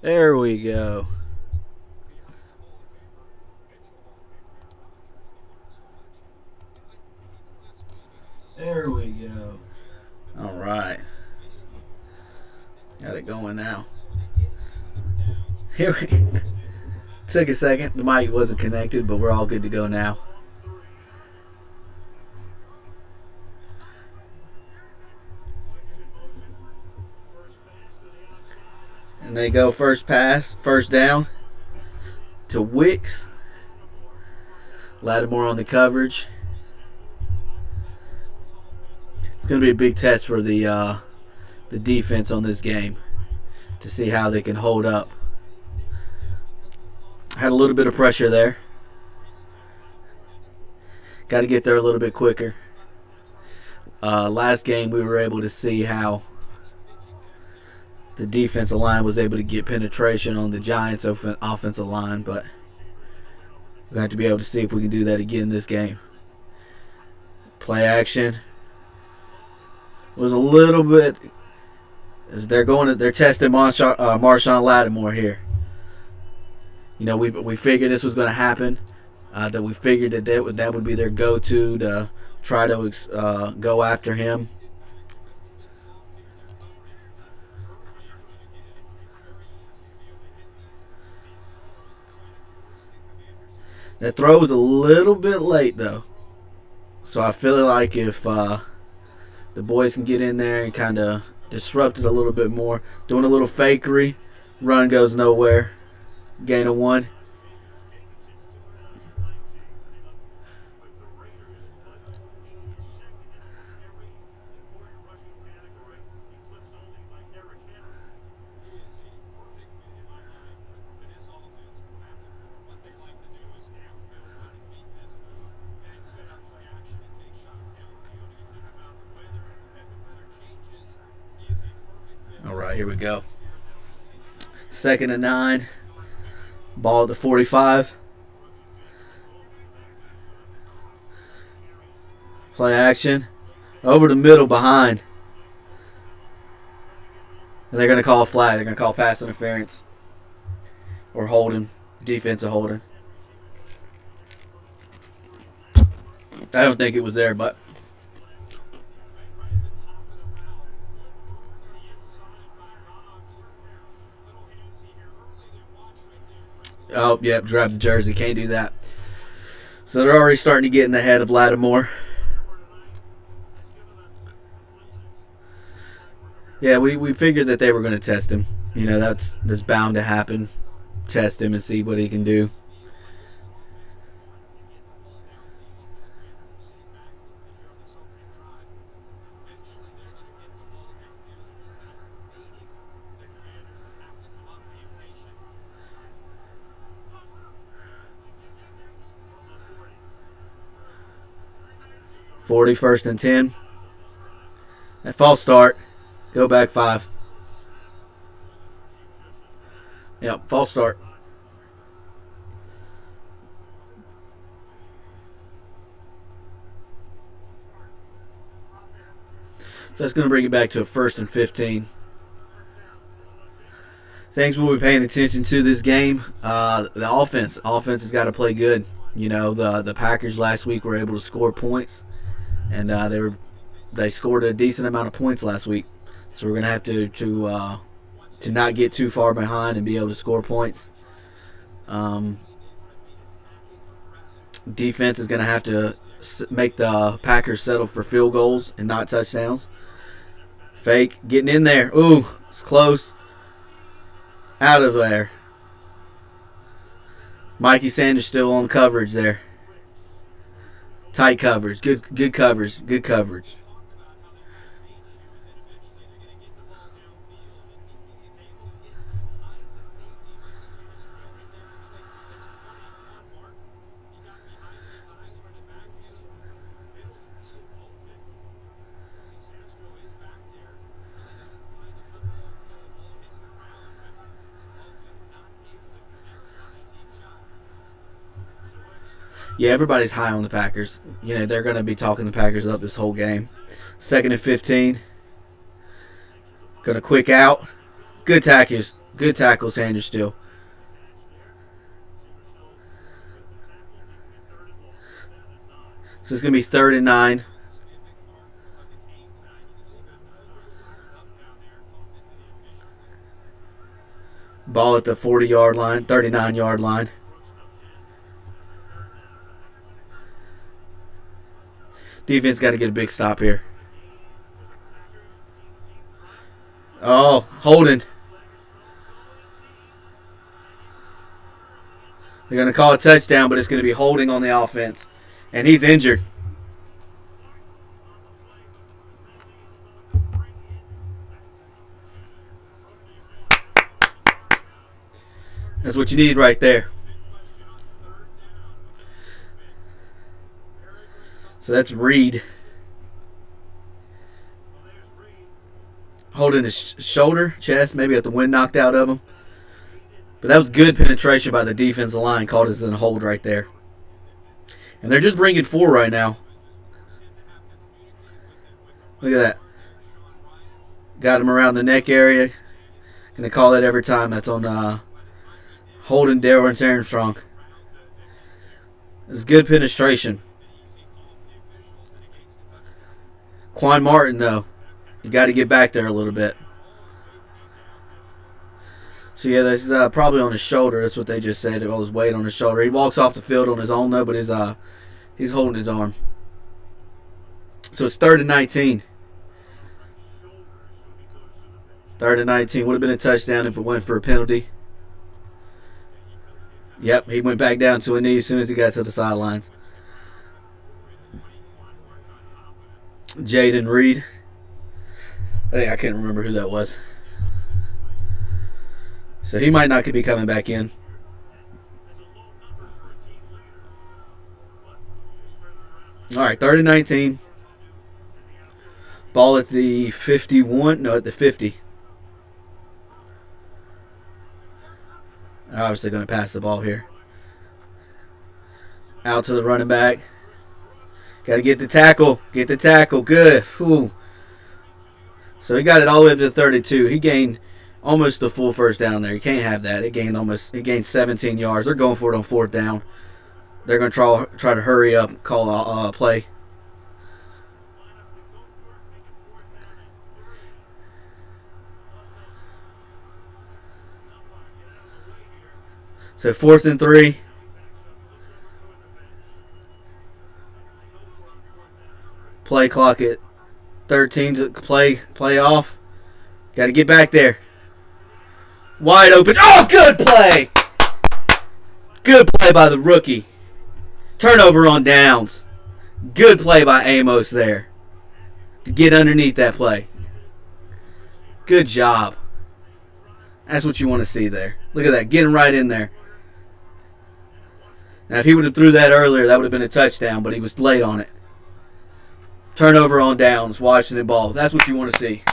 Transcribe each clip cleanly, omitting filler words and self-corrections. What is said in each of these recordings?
There we go. There we go. All right. Got it going now. Here we took a second. The mic wasn't connected, but we're all good to go now. And they go first pass, first down to Wicks. Lattimore on the coverage. It's going to be a big test for the defense on this game to see how they can hold up. Had a little bit of pressure there. Got to get there a little bit quicker. Last game we were able to see how the defensive line was able to get penetration on the Giants' offensive line, but we have to be able to see if we can do that again this game. Play action was a little bit. They're testing Marshawn Lattimore here. You know, we figured this was going to happen. That we figured that would be their go-to to try to go after him. That throw was a little bit late though, so I feel like if the boys can get in there and kind of disrupt it a little bit more, doing a little fakery, run goes nowhere, gain of 1. All right, here we go. 2nd and 9. Ball at the 45. Play action. Over the middle behind. And they're going to call a flag. They're going to call pass interference. Or holding. Defensive holding. I don't think it was there, but. Oh, yep, grab the jersey. Can't do that. So they're already starting to get in the head of Lattimore. Yeah, we figured that they were going to test him. You know, that's bound to happen. Test him and see what he can do. First and 10. That false start. Go back 5. Yep, false start. So that's going to bring it back to a 1st and 15. Things we'll be paying attention to this game. The offense. Offense has got to play good. You know, the Packers last week were able to score points, and they scored a decent amount of points last week. So we're gonna have to not get too far behind and be able to score points. Defense is gonna have to make the Packers settle for field goals and not touchdowns. Fake getting in there. Ooh, it's close. Out of there. Mikey Sanders still on coverage there. Tight coverage. Good coverage. Good coverage. Yeah, everybody's high on the Packers. You know, they're going to be talking the Packers up this whole game. 2nd and 15. Going to quick out. Good tackles. Good tackle, Sanders still. So it's going to be 3rd and 9. Ball at the 40-yard line, 39-yard line. Defense got to get a big stop here. Oh, holding. They're going to call a touchdown, but it's going to be holding on the offense. And he's injured. That's what you need right there. So that's Reed. Holding his shoulder, chest, maybe got the wind knocked out of him. But that was good penetration by the defensive line. Called us in a hold right there. And they're just bringing 4 right now. Look at that. Got him around the neck area. Going to call that every time. That's on holding Darren Armstrong. It's good penetration. Quan Martin, though, you got to get back there a little bit. So, yeah, that's probably on his shoulder. That's what they just said. All his weight on his shoulder. He walks off the field on his own, though, but he's holding his arm. So it's 3rd and 19. 3rd and 19. Would have been a touchdown if it went for a penalty. Yep, he went back down to a knee as soon as he got to the sidelines. Jaden Reed. I can't remember who that was. So he might not be coming back in. All right, 3rd and 19. Ball at the 51. No, at the 50. Obviously going to pass the ball here. Out to the running back. Got to get the tackle. Get the tackle. Good. Whew. So he got it all the way up to 32. He gained almost the full first down there. You can't have that. It gained 17 yards. They're going for it on 4th down. They're going to try to hurry up, call a play. So 4th and 3. Play clock at 13 to play off. Got to get back there. Wide open. Oh, good play. Good play by the rookie. Turnover on downs. Good play by Amos there to get underneath that play. Good job. That's what you want to see there. Look at that. Getting right in there. Now, if he would have threw that earlier, that would have been a touchdown, but he was late on it. Turnover on downs, Washington ball. That's what you want to see.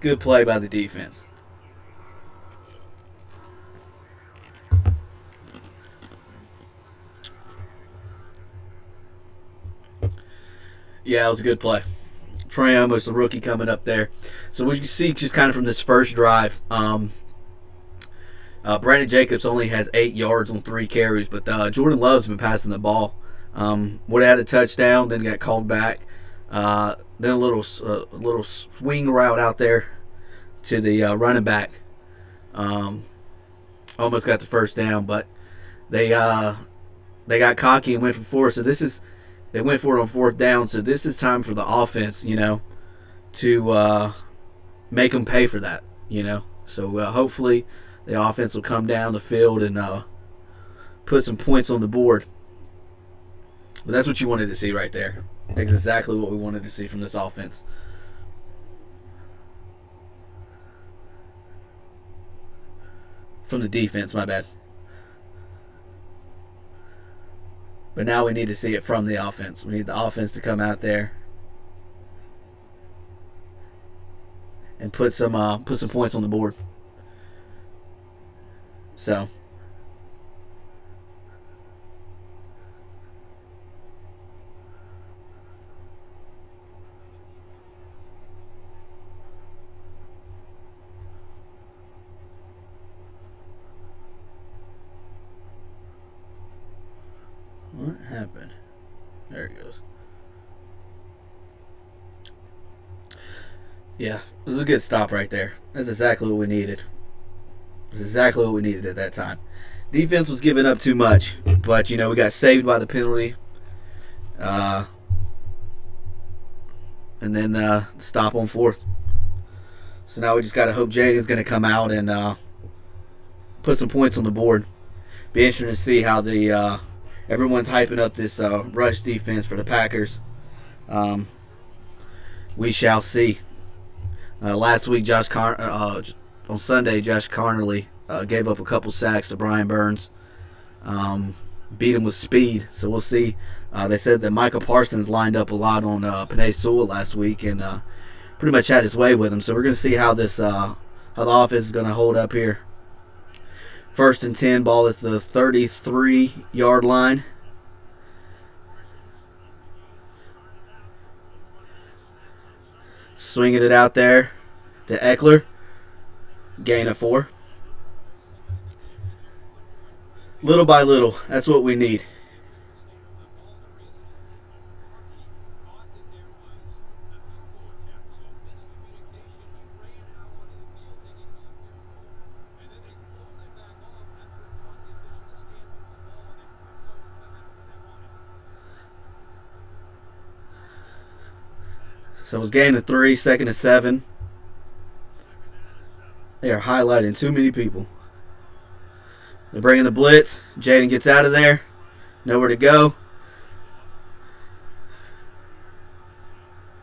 Good play by the defense. Yeah, it was a good play. Trey Amos, the rookie, coming up there. So what you can see just kind of from this first drive, Brandon Jacobs only has 8 yards on 3 carries, but Jordan Love's been passing the ball. Would have had a touchdown, then got called back. Then a little swing route out there to the running back. Almost got the first down, but they got cocky and went for 4. So they went for it on 4th down. So this is time for the offense, to make them pay for that, So hopefully the offense will come down the field and put some points on the board. But that's what you wanted to see right there. That's exactly what we wanted to see from this offense. From the defense, my bad. But now we need to see it from the offense. We need the offense to come out there and put some points on the board. So There it goes. Yeah, this is a good stop right there. That's exactly what we needed. That's exactly what we needed at that time. Defense was giving up too much, but we got saved by the penalty, and then stop on fourth. So now we just got to hope Jaden's going to come out and put some points on the board. Be interesting to see how the everyone's hyping up this rush defense for the Packers. We shall see. Last week, on Sunday, Josh Conerly gave up a couple sacks to Brian Burns. Beat him with speed, so we'll see. They said that Micah Parsons lined up a lot on Penei Sewell last week and pretty much had his way with him. So we're going to see how the offense is going to hold up here. 1st and 10, ball at the 33-yard line. Swinging it out there to Eckler. Gain of 4. Little by little, that's what we need. So it was gain of 3, 2nd and 7. They are highlighting too many people. They're bringing the blitz. Jaden gets out of there. Nowhere to go.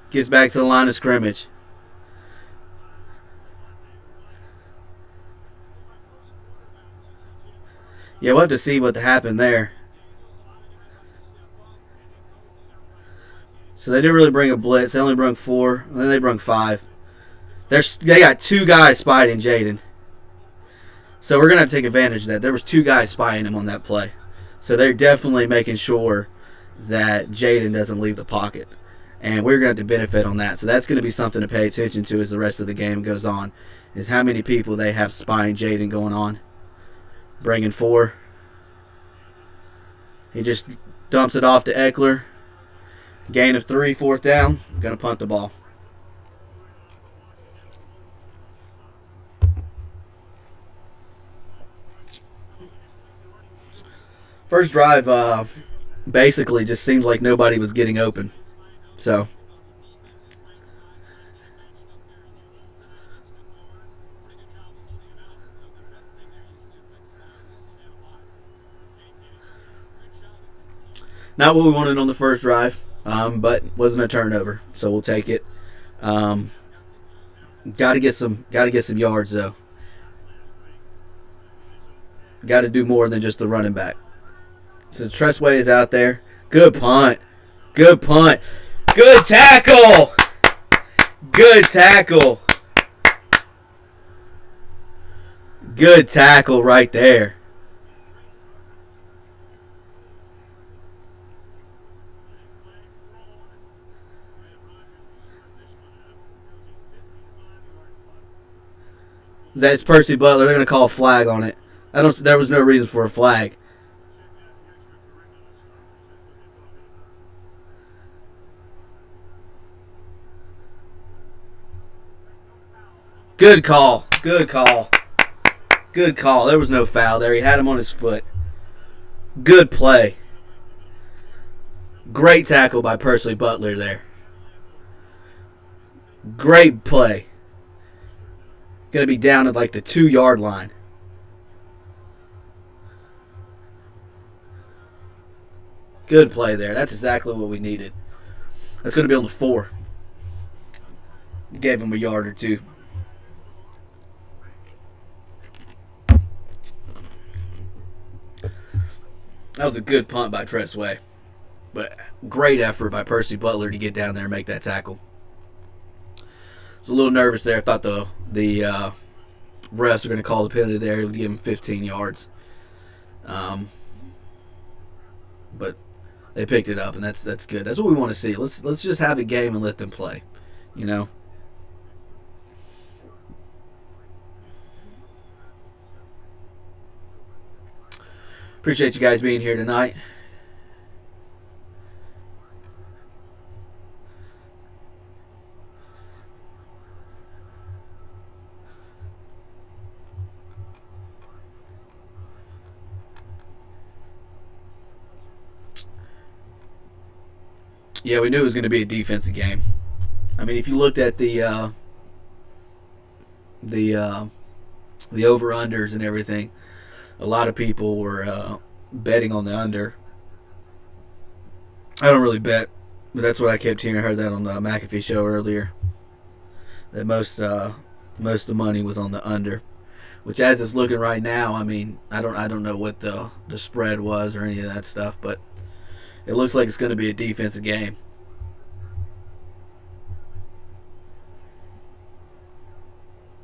Gets back to the line of scrimmage. Yeah, we'll have to see what happened there. So they didn't really bring a blitz. They only brought 4. And then they brought 5. They got 2 guys spying Jaden. So we're going to have to take advantage of that. There was 2 guys spying him on that play. So they're definitely making sure that Jaden doesn't leave the pocket. And we're going to have to benefit on that. So that's going to be something to pay attention to as the rest of the game goes on, is how many people they have spying Jaden going on. Bringing 4. He just dumps it off to Eckler. Gain of 3, 4th down. Going to punt the ball. First drive basically just seemed like nobody was getting open. So not what we wanted on the first drive, but wasn't a turnover, so we'll take it. Got to get some yards though. Got to do more than just the running back. So Tressway is out there. Good punt. Good punt. Good tackle. Good tackle. Good tackle right there. That's Percy Butler. They're going to call a flag on it. There was no reason for a flag. Good call. Good call. Good call. There was no foul there. He had him on his foot. Good play. Great tackle by Percy Butler there. Great play. Going to be down at like the 2-yard line. Good play there. That's exactly what we needed. That's going to be on the 4. Gave him a yard or 2. That was a good punt by Tressway. But great effort by Percy Butler to get down there and make that tackle. I was a little nervous there. I thought the refs were going to call the penalty there. It would give him 15 yards. But they picked it up, and that's good. That's what we want to see. Let's just have a game and let them play. You know? Appreciate you guys being here tonight. Yeah, we knew it was going to be a defensive game. I mean, if you looked at the the over unders and everything, a lot of people were betting on the under. I don't really bet, but that's what I kept hearing. I heard that on the McAfee show earlier. That most of the money was on the under, which as it's looking right now, I mean, I don't know what the spread was or any of that stuff, but it looks like it's going to be a defensive game.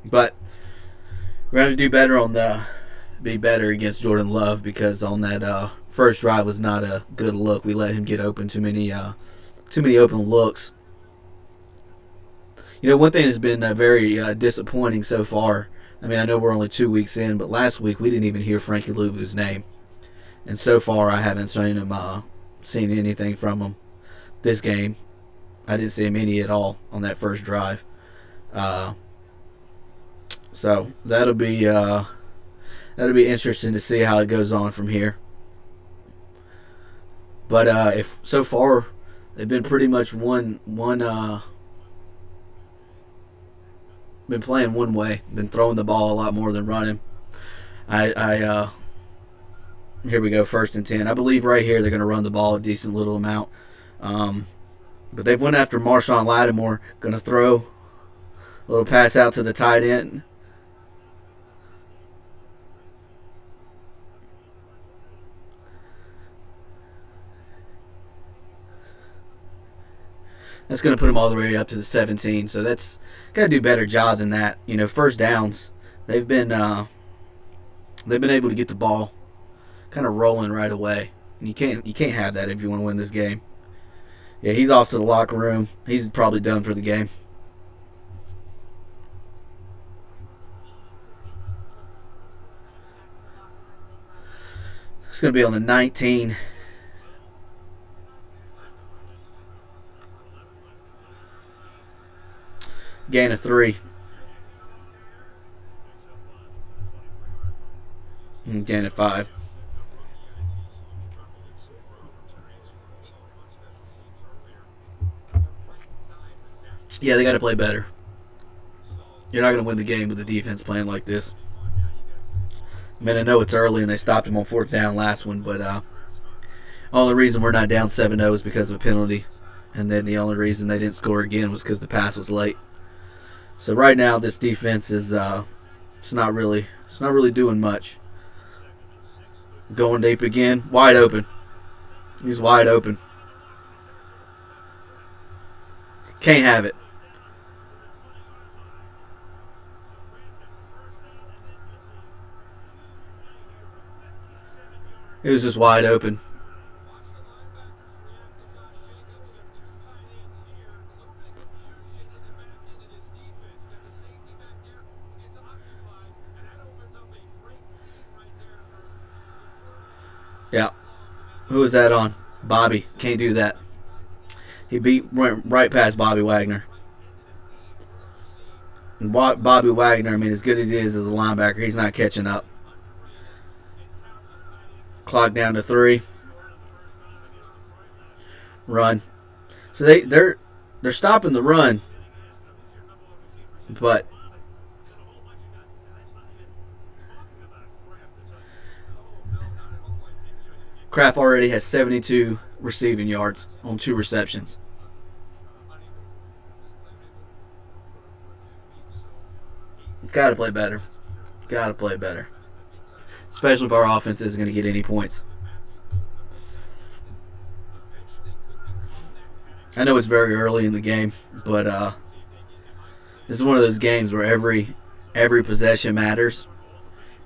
But we're going to do better be better against Jordan Love, because on that first drive was not a good look. We let him get open too many open looks. You know, one thing that's been very disappointing so far. I mean, I know we're only 2 weeks in, but last week we didn't even hear Frankie Louvu's name, and so far I haven't seen anything from him this game. I didn't see him any at all on that first drive. So that'll be interesting to see how it goes on from here. But if so far they've been pretty much been playing one way, been throwing the ball a lot more than running. Here we go, 1st and 10. I believe right here they're going to run the ball a decent little amount. But they've went after Marshawn Lattimore, going to throw a little pass out to the tight end. That's going to put them all the way up to the 17. So that's got to do a better job than that. You know, first downs, they've been able to get the ball kind of rolling right away. And you can't have that if you want to win this game. Yeah, he's off to the locker room. He's probably done for the game. It's going to be on the 19. Gain of 3. And gain of 5. Yeah, they got to play better. You're not going to win the game with the defense playing like this. I mean, I know it's early and they stopped him on 4th down last one, but only reason we're not down 7-0 is because of a penalty. And then the only reason they didn't score again was because the pass was late. So right now, this defense is it's not really doing much. Going deep again, wide open. He's wide open. Can't have it. It was just wide open. Yeah. Who was that on? Bobby. Can't do that. He went right past Bobby Wagner. And Bobby Wagner, I mean, as good as he is as a linebacker, he's not catching up. Clock down to 3. Run. So they're stopping the run, but Kraft already has 72 receiving yards on 2 receptions. Got to play better. Got to play better. Especially if our offense isn't going to get any points. I know it's very early in the game, but this is one of those games where every possession matters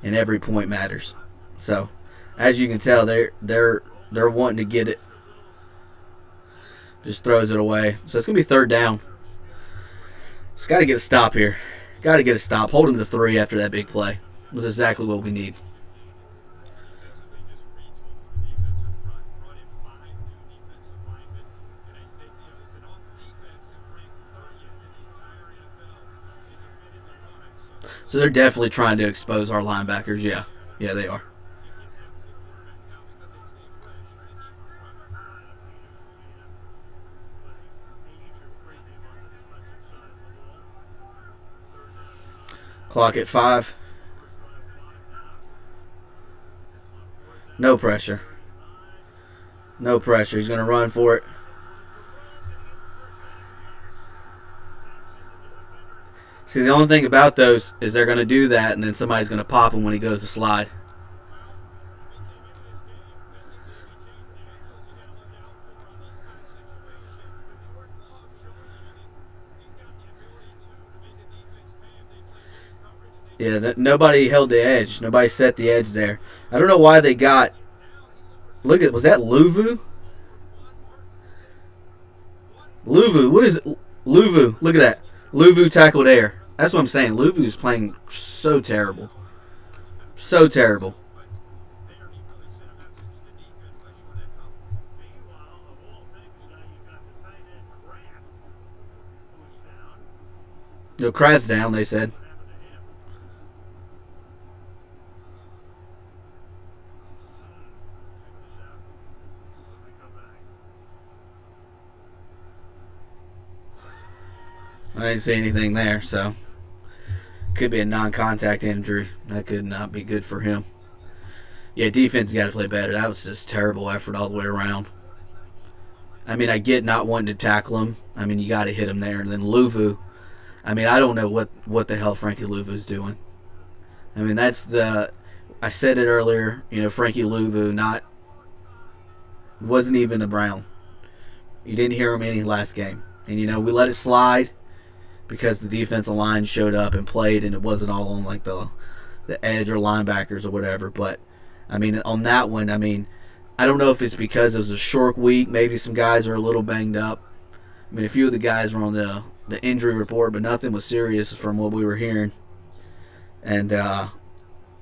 and every point matters. So, as you can tell, they're wanting to get it. Just throws it away. So it's gonna be 3rd down. Just got to get a stop here. Got to get a stop. Hold him to 3 after that big play. Was exactly what we need. So they're definitely trying to expose our linebackers. Yeah, they are. Clock at 5. No pressure. No pressure. He's going to run for it. See, the only thing about those is they're going to do that, and then somebody's going to pop him when he goes to slide. Yeah, nobody held the edge. Nobody set the edge there. I don't know why they got. Look at, was that Luvu? Luvu, what is it? Luvu? Look at that. Luvu tackled air. That's what I'm saying. Luvu's playing so terrible. So terrible. No, Kraft's down, they said. I didn't see anything there, so could be a non-contact injury. That could not be good for him. Yeah, defense got to play better. That was just terrible effort all the way around. I mean, I get not wanting to tackle him. I mean, you got to hit him there. And then Luvu, I mean, I don't know what the hell Frankie Luvu's doing. I mean, that's the. I said it earlier. You know, Frankie Luvu wasn't even a Brown. You didn't hear him any last game, and you know we let it slide because the defensive line showed up and played, and it wasn't all on like the edge or linebackers or whatever. But I mean, on that one, I mean, I don't know if it's because it was a short week. Maybe some guys are a little banged up. I mean, a few of the guys were on the injury report, but nothing was serious from what we were hearing. And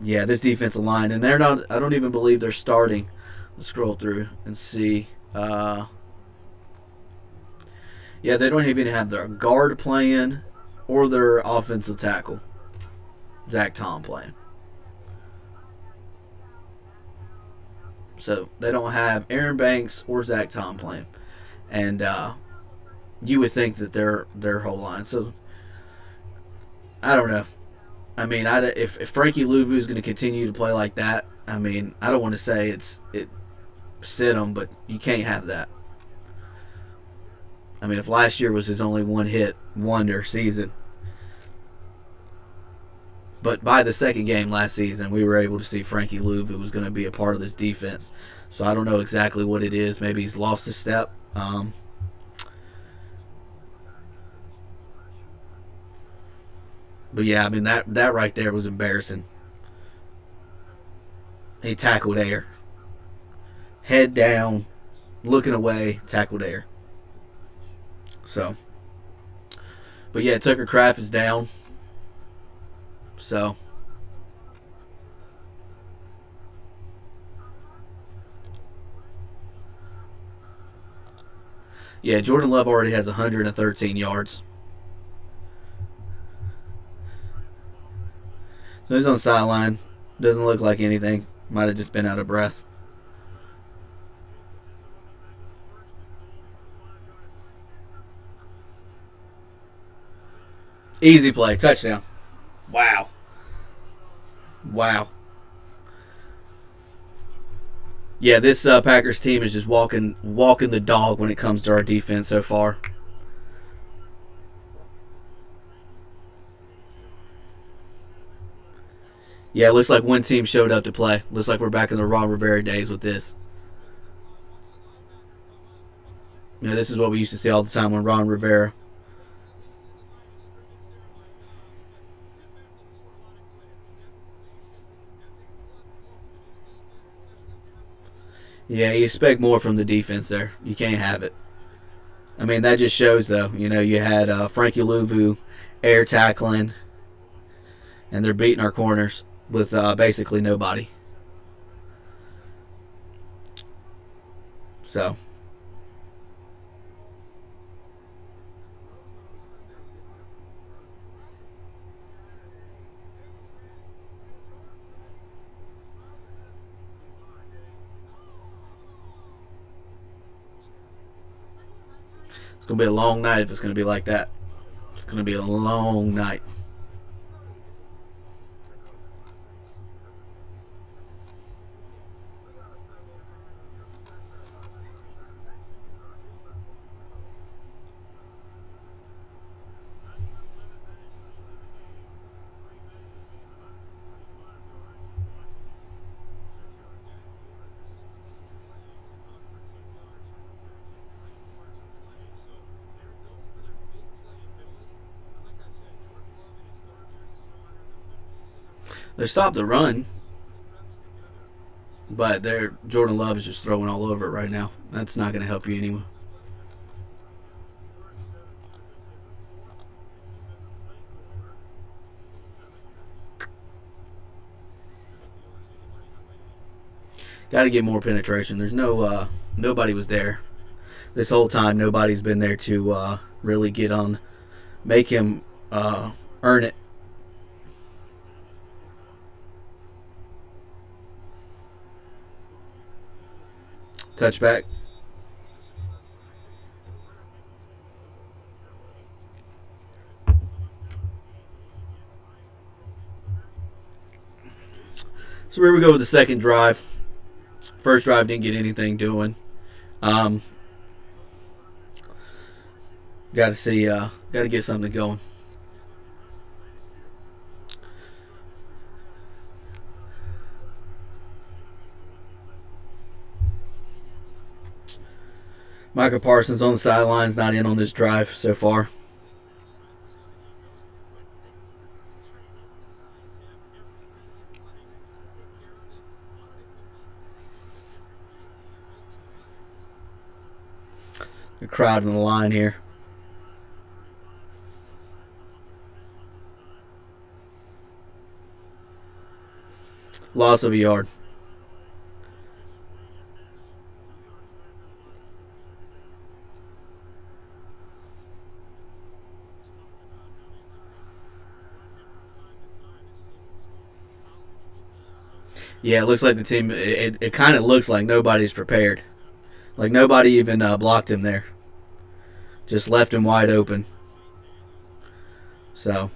yeah, this defensive line, and they're not. I don't even believe they're starting. Let's scroll through and see. Yeah, they don't even have their guard playing or their offensive tackle, Zach Tom, playing. So they don't have Aaron Banks or Zach Tom playing. And you would think that their whole line. So I don't know. I mean, if Frankie Luvu is going to continue to play like that, I mean, I don't want to say it sit him, but you can't have that. I mean, if last year was his only one-hit wonder season. But by the second game last season, we were able to see Frankie Luvu was going to be a part of this defense. So I don't know exactly what it is. Maybe he's lost a step. But yeah, I mean, that right there was embarrassing. He tackled air. Head down, looking away, tackled air. So, but yeah, Tucker Kraft is down. So, yeah, Jordan Love already has 113 yards. So he's on the sideline. Doesn't look like anything. Might have just been out of breath. Easy play. Touchdown. Wow. Wow. Yeah, this Packers team is just walking the dog when it comes to our defense so far. Yeah, it looks like one team showed up to play. Looks like we're back in the Ron Rivera days with this. You know, this is what we used to see all the time when Ron Rivera. Yeah, you expect more from the defense there. You can't have it. I mean, that just shows, though. You know, you had Frankie Luvu air tackling, and they're beating our corners with basically nobody. So, it's going to be a long night if it's going to be like that. It's going to be a long night. They stopped the run, but Jordan Love is just throwing all over it right now. That's not going to help you anymore. Got to get more penetration. There's nobody was there this whole time. Nobody's been there to really make him earn it. Touchback. So here we go with the second drive. First drive didn't get anything doing. Got to get something going. Micah Parsons on the sidelines, not in on this drive so far. The crowd in the line here. Loss of a yard. Yeah, it looks like the team. It kind of looks like nobody's prepared. Like nobody even blocked him there. Just left him wide open. So.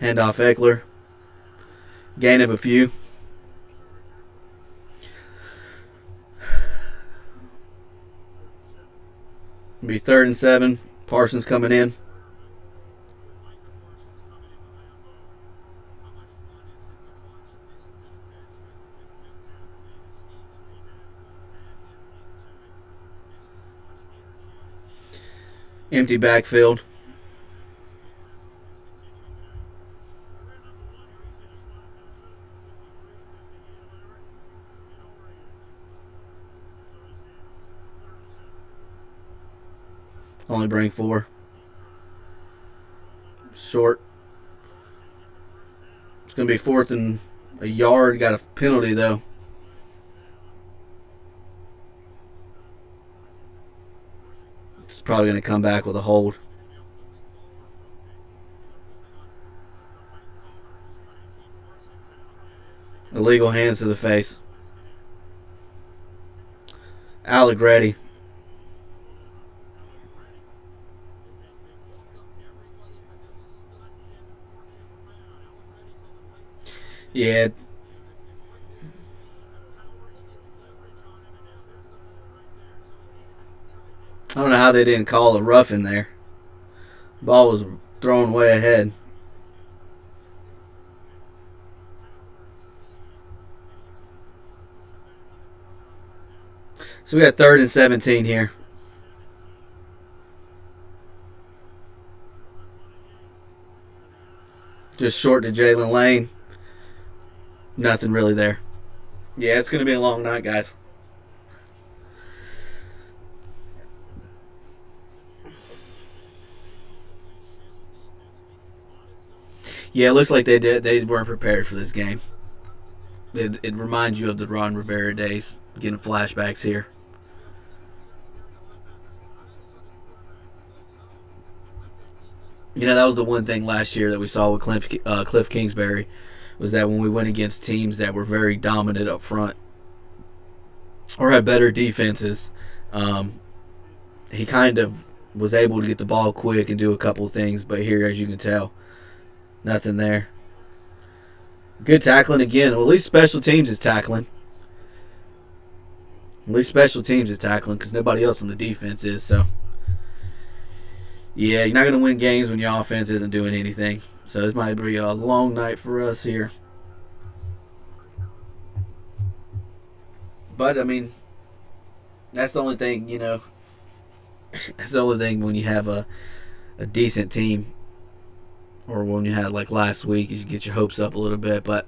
Handoff Eckler. Gain of a few. Be 3rd and 7. Parsons coming in. Empty backfield. Only bring 4. Short. It's going to be 4th and a yard. Got a penalty, though. It's probably going to come back with a hold. Illegal hands to the face. Allegretti. Yeah. I don't know how they didn't call a rough in there. Ball was thrown way ahead. So we got 3rd and 17 here. Just short to Jalen Lane. Nothing really there. Yeah, it's going to be a long night, guys. Yeah, it looks like they weren't prepared for this game. It reminds you of the Ron Rivera days. Getting flashbacks here. You know, that was the one thing last year that we saw with Cliff Kingsbury, was that when we went against teams that were very dominant up front or had better defenses, he kind of was able to get the ball quick and do a couple of things. But here, as you can tell, nothing there. Good tackling again. Well, at least special teams is tackling. At least special teams is tackling because nobody else on the defense is. So, yeah, you're not going to win games when your offense isn't doing anything. So this might be a long night for us here. But, I mean, that's the only thing, you know. That's the only thing when you have a decent team, or when you had like last week, is you get your hopes up a little bit. But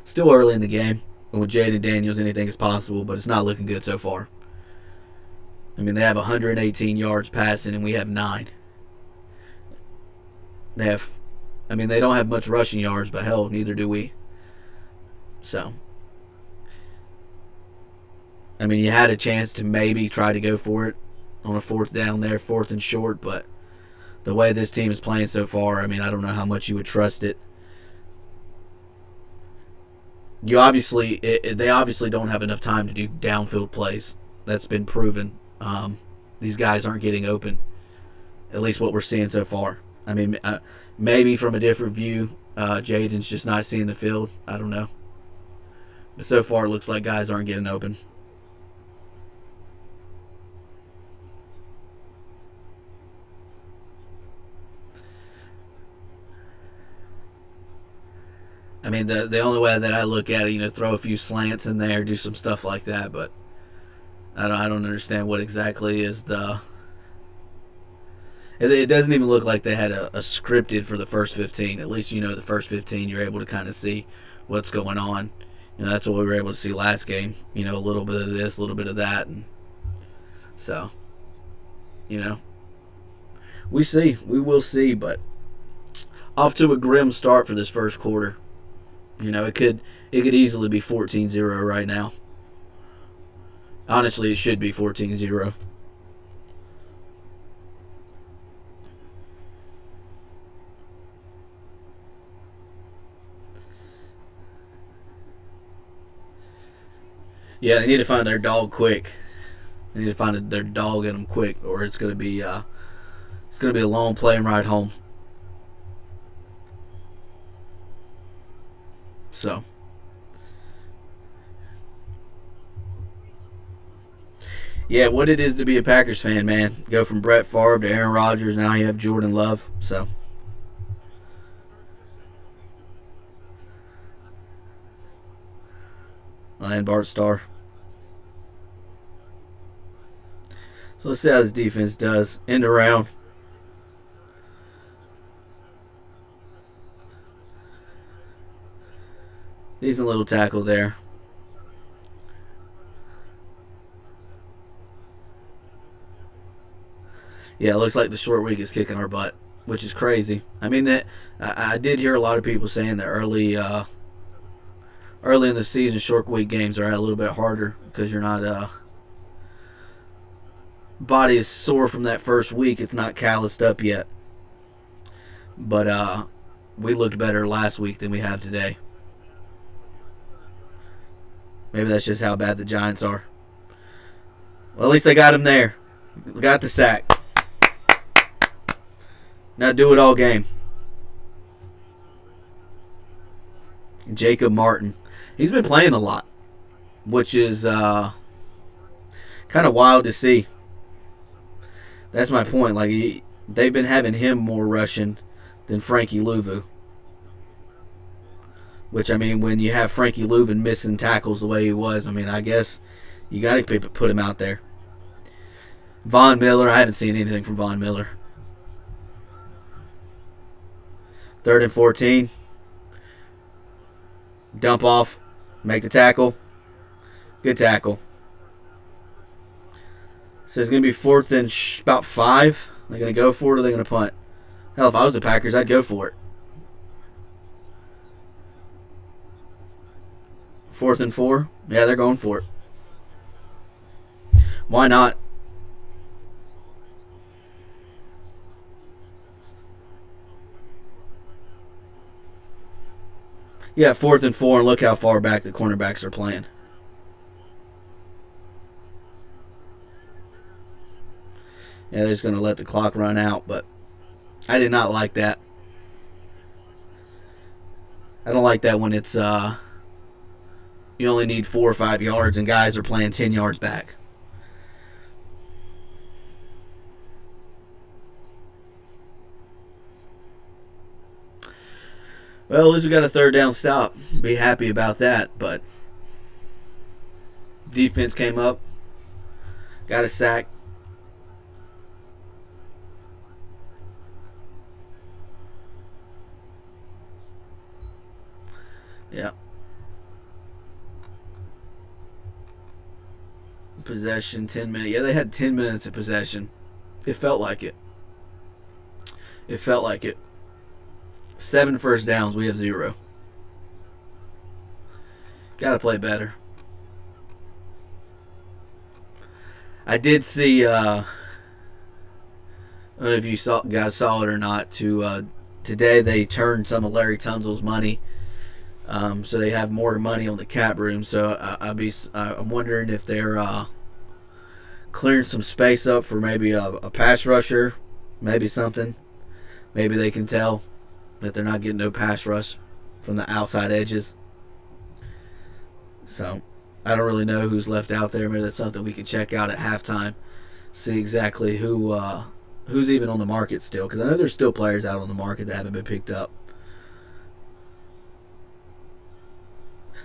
still early in the game. And with Jaden Daniels, anything is possible, but it's not looking good so far. I mean, they have 118 yards passing, and we have 9. They don't have much rushing yards, but hell, neither do we. So, I mean, you had a chance to maybe try to go for it on a 4th down there, 4th and short, but the way this team is playing so far, I mean, I don't know how much you would trust it. They obviously don't have enough time to do downfield plays. That's been proven. These guys aren't getting open, at least what we're seeing so far. I mean, maybe from a different view, Jaden's just not seeing the field. I don't know. But so far, it looks like guys aren't getting open. I mean, the only way that I look at it, throw a few slants in there, do some stuff like that, but I don't understand what exactly is the. It doesn't even look like they had a scripted for the first 15. At least the first 15 you're able to kind of see what's going on. That's what we were able to see last game. A little bit of this, a little bit of that, and so we will see, but off to a grim start for this first quarter. It could easily be 14-0 right now. Honestly, it should be 14-0. Yeah, they need to find their dog quick. They need to find their dog in them quick, or it's gonna be a long plane ride home. So, yeah, what it is to be a Packers fan, man. Go from Brett Favre to Aaron Rodgers. Now you have Jordan Love. So, and Bart Starr. So let's see how this defense does. End around. Decent little tackle there. Yeah, it looks like the short week is kicking our butt, which is crazy. I mean, I did hear a lot of people saying that early in the season, short week games are a little bit harder because you're not body is sore from that first week. It's not calloused up yet. But we looked better last week than we have today. Maybe that's just how bad the Giants are. Well, at least they got him there. Got the sack. Now do it all game. Jacob Martin. He's been playing a lot, which is kind of wild to see. That's my point. Like they've been having him more rushing than Frankie Louvu. Which, I mean, when you have Frankie Louvu missing tackles the way he was, I mean, I guess you got to put him out there. Von Miller, I haven't seen anything from Von Miller. 3rd and 14. Dump off. Make the tackle. Good tackle. So it's going to be 4th and about 5. They're going to go for it or they're going to punt. Hell, if I was the Packers, I'd go for it. 4th and 4. Yeah, they're going for it. Why not? Yeah, 4th and 4, and look how far back the cornerbacks are playing. Yeah, they're just going to let the clock run out, but I did not like that. I don't like that when it's you only need 4 or 5 yards and guys are playing 10 yards back. Well, at least we got a 3rd down stop. Be happy about that, but defense came up, got a sack. Yeah. Possession, 10 minutes. Yeah, they had 10 minutes of possession. It felt like it. It felt like it. 7 first downs. We have 0. Got to play better. I did see. I don't know if you guys saw it or not. Today they turned some of Larry Tunsil's money, so they have more money on the cap room. So I'm wondering if they're clearing some space up for maybe a pass rusher, maybe something. Maybe they can tell that they're not getting no pass rush from the outside edges. So I don't really know who's left out there. Maybe that's something we could check out at halftime. See exactly who's even on the market still. Because I know there's still players out on the market that haven't been picked up.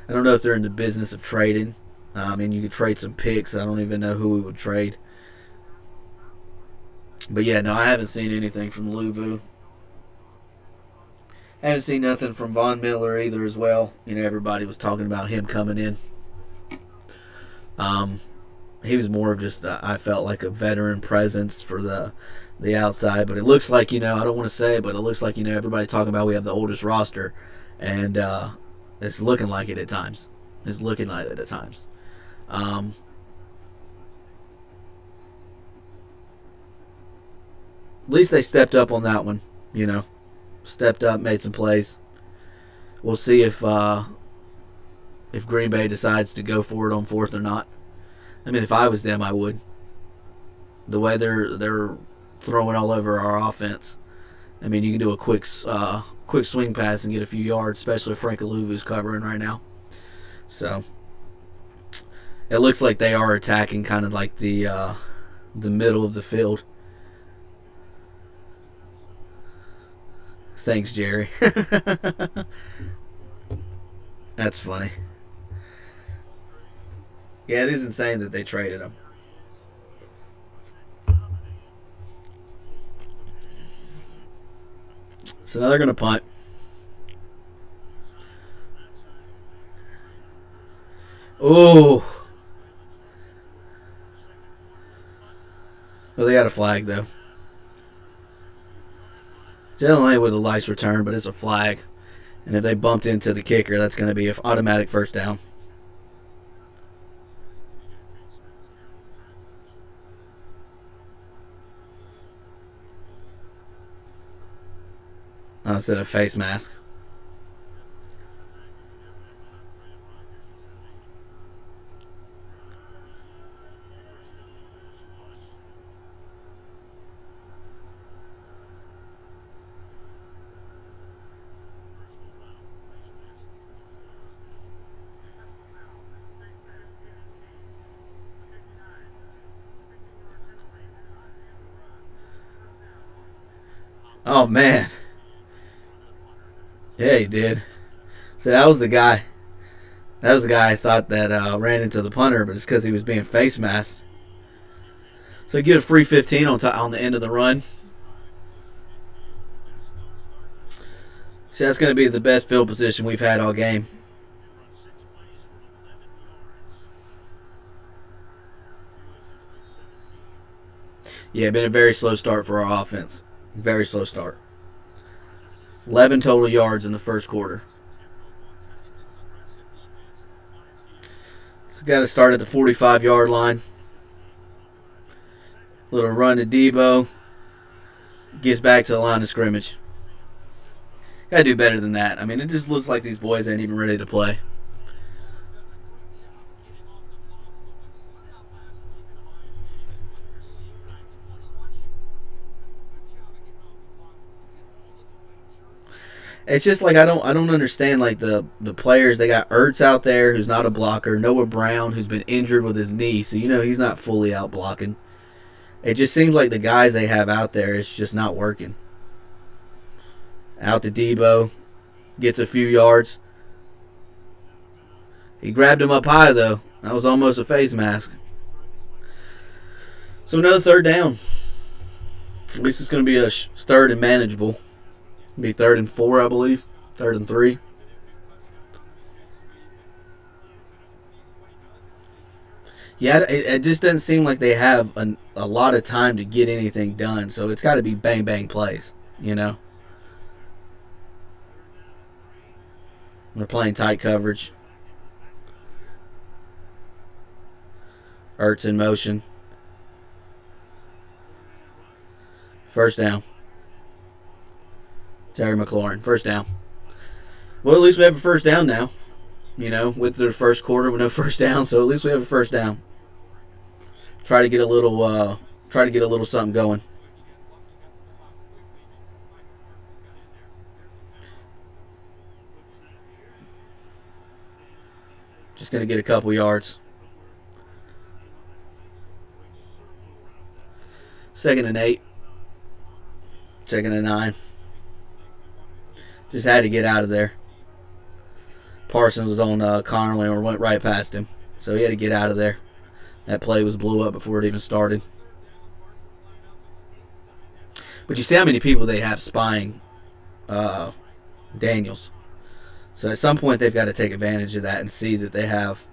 I don't know if they're in the business of trading. You could trade some picks. I don't even know who we would trade. But yeah, no, I haven't seen anything from Luvu. I haven't seen nothing from Von Miller either as well. Everybody was talking about him coming in. He was more of just, I felt like a veteran presence for the outside. But it looks like, I don't want to say it, but it looks like, everybody talking about we have the oldest roster. And it's looking like it at times. It's looking like it at times. At least they stepped up on that one, Stepped up, made some plays. We'll see if Green Bay decides to go for it on 4th or not. I mean, if I was them, I would. The way they're throwing all over our offense. I mean, you can do a quick swing pass and get a few yards, especially if Frank Aluvu's covering right now. So it looks like they are attacking kind of like the middle of the field. Thanks, Jerry. That's funny. Yeah, it is insane that they traded him. So now they're going to punt. Oh. Well, they got a flag, though. Generally with a nice return, but it's a flag. And if they bumped into the kicker, that's going to be an automatic first down. Instead of face mask. Oh, man. Yeah, he did. So that was the guy. That was the guy I thought that ran into the punter, but it's because he was being face masked. So get a free 15 on the end of the run. So that's going to be the best field position we've had all game. Yeah, been a very slow start for our offense. Very slow start. 11 total yards in the first quarter. So got to start at the 45-yard line. Little run to Debo. Gets back to the line of scrimmage. Got to do better than that. I mean, it just looks like these boys ain't even ready to play. It's just like I don't understand like the players. They got Ertz out there who's not a blocker, Noah Brown who's been injured with his knee, so he's not fully out blocking. It just seems like the guys they have out there, it's just not working. Out to Debo, gets a few yards. He grabbed him up high though. That was almost a face mask. So another third down. At least it's going to be a third and manageable. Be 3rd and 4, I believe. 3rd and 3. Yeah, it just doesn't seem like they have a lot of time to get anything done. So it's got to be bang bang plays. You know, they're playing tight coverage. Ertz in motion. First down. Terry McLaurin. First down. Well, at least we have a first down now. You know, with the first quarter with no first down, so at least we have a first down. Try to get a little something going. Just gonna get a couple yards. 2nd and 8. 2nd and 9. Just had to get out of there. Parsons was on Connerly and went right past him, so he had to get out of there. That play was blew up before it even started. But you see how many people they have spying Daniels. So at some point they've got to take advantage of that and see that they have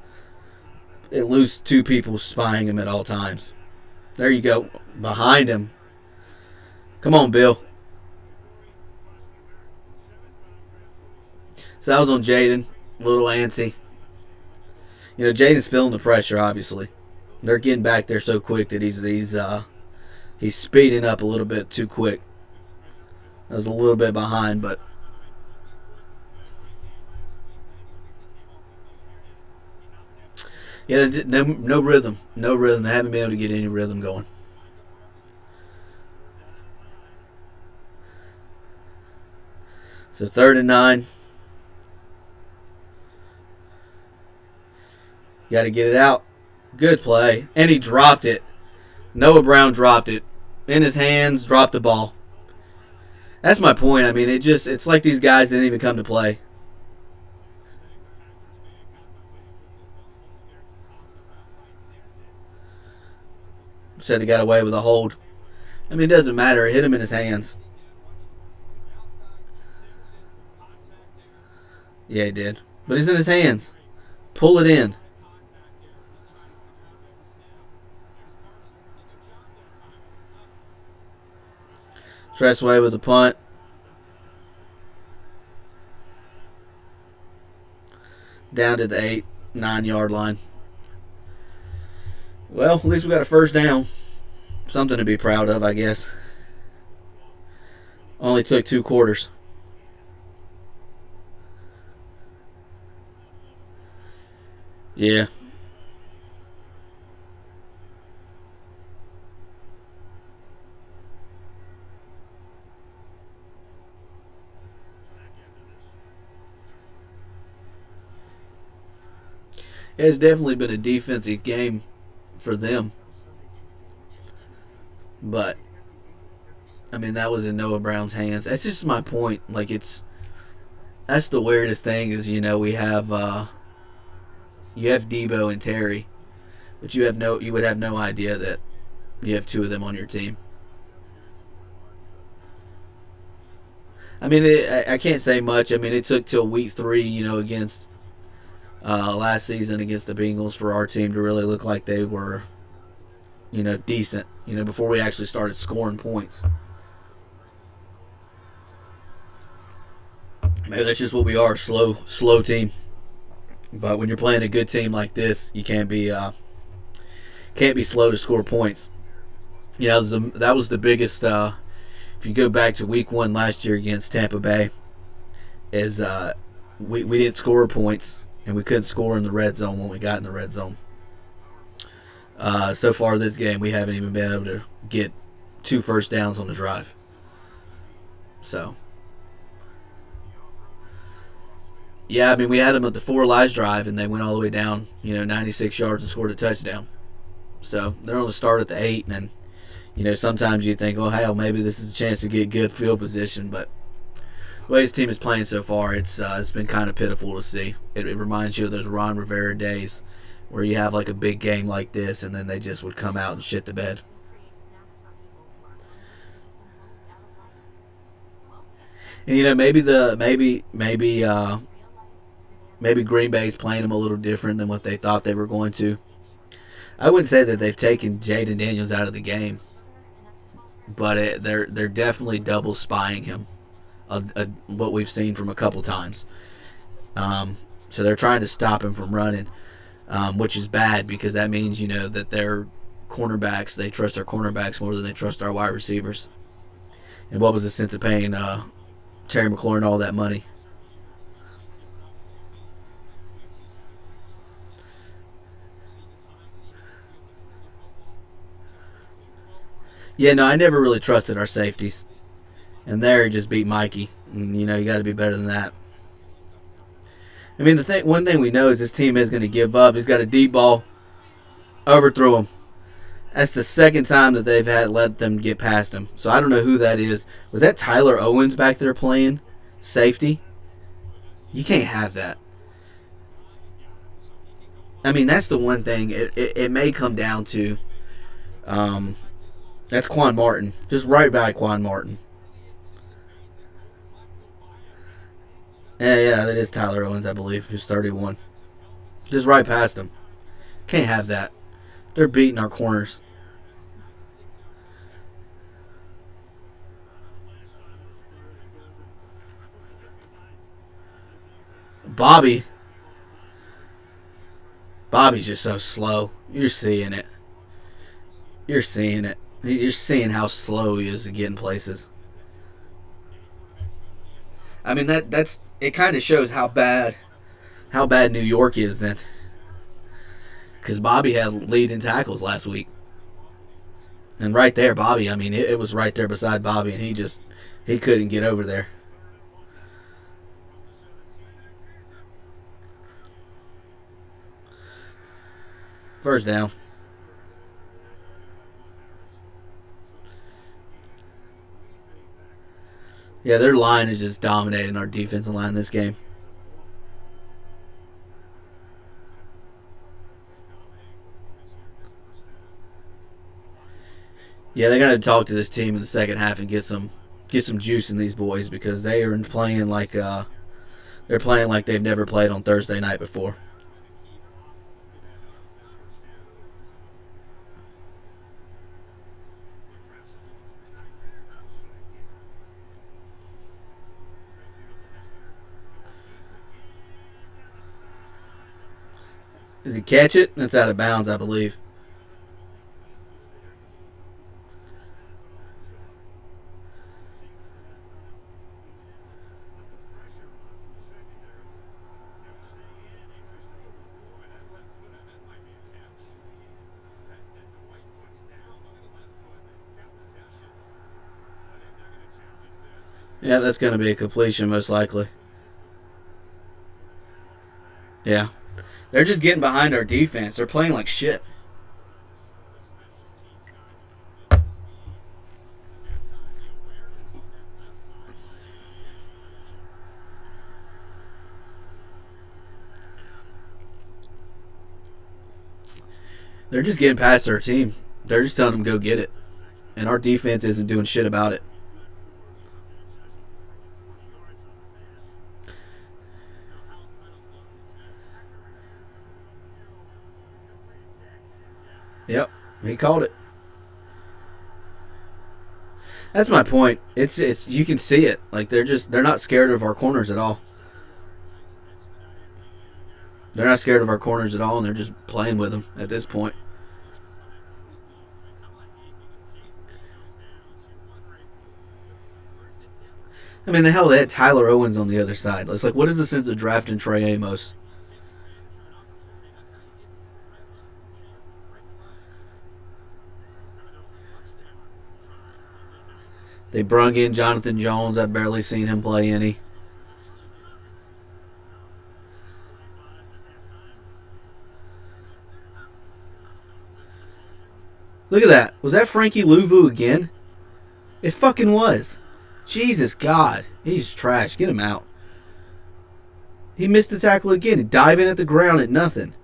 at least 2 people spying him at all times. There you go. Behind him. Come on, Bill. So that was on Jaden. A little antsy. You know, Jaden's feeling the pressure, obviously. They're getting back there so quick that he's speeding up a little bit too quick. I was a little bit behind, but yeah, no rhythm. No rhythm. I haven't been able to get any rhythm going. So 3rd and 9. Got to get it out. Good play. And he dropped it. Noah Brown dropped it. In his hands, dropped the ball. That's my point. I mean, it's like these guys didn't even come to play. Said he got away with a hold. I mean, it doesn't matter. It hit him in his hands. Yeah, he did. But it's in his hands. Pull it in. Tressway with the punt. Down to the 8, 9 yard line. Well, at least we got a first down. Something to be proud of, I guess. Only took 2 quarters. Yeah. It's definitely been a defensive game for them. But, I mean, that was in Noah Brown's hands. That's just my point. Like, that's the weirdest thing is, you know, you have Debo and Terry, but you would have no idea that you have 2 of them on your team. I mean, I can't say much. I mean, it took till week 3, you know, against last season against the Bengals for our team to really look like they were, you know, decent, you know, before we actually started scoring points. Maybe that's just what we are, slow team. But when you're playing a good team like this, you can't be slow to score points. You know, that was the biggest. If you go back to Week 1 last year against Tampa Bay, is we didn't score points and we couldn't score in the red zone when we got in the red zone. So far this game, we haven't even been able to get 2 first downs on the drive. So. Yeah, I mean, we had them at the 4 lives drive, and they went all the way down, you know, 96 yards and scored a touchdown. So they're on the start at the 8, and, you know, sometimes you think, oh, hell, maybe this is a chance to get good field position. But the way his team is playing so far, it's been kind of pitiful to see. It reminds you of those Ron Rivera days where you have, like, a big game like this, and then they just would come out and shit the bed. And, you know, maybe Green Bay's playing them a little different than what they thought they were going to. I wouldn't say that they've taken Jaden Daniels out of the game, but they're definitely double spying him. What we've seen from a couple times. So they're trying to stop him from running, which is bad because that means that their cornerbacks, they trust our cornerbacks more than they trust our wide receivers. And what was the sense of paying Terry McLaurin all that money? Yeah, no, I never really trusted our safeties. And there he just beat Mikey. And, you got to be better than that. I mean, one thing we know is this team is going to give up. He's got a deep ball, overthrew him. That's the second time that they've let them get past him. So I don't know who that is. Was that Tyler Owens back there playing safety? You can't have that. I mean, that's the one thing. It may come down to that's Quan Martin. Just right by Quan Martin. Yeah, that is Tyler Owens, I believe, who's 31. Just right past him. Can't have that. They're beating our corners. Bobby's just so slow. You're seeing it. You're seeing it. You're seeing how slow he is to get in places. I mean that's it. Kind of shows how bad New York is then, because Bobby had leading tackles last week, and right there, Bobby. I mean, it was right there beside Bobby, and he couldn't get over there. First down. Yeah, their line is just dominating our defensive line this game. Yeah, they got to talk to this team in the second half and get some juice in these boys because they are playing like they're playing like they've never played on Thursday night before. Does he catch it? That's out of bounds, I believe. Yeah, that's going to be a completion most likely. Yeah. They're just getting behind our defense. They're playing like shit. They're just getting past our team. They're just telling them go get it. And our defense isn't doing shit about it. Yep, he called it. That's my point. It's you can see it. Like they're not scared of our corners at all. They're not scared of our corners at all, and they're just playing with them at this point. I mean, the hell, they had Tyler Owens on the other side. It's like, what is the sense of drafting Trey Amos? They brung in Jonathan Jones. I've barely seen him play any. Look at that. Was that Frankie Louvu again? It fucking was. Jesus God. He's trash. Get him out. He missed the tackle again. Diving at the ground at nothing.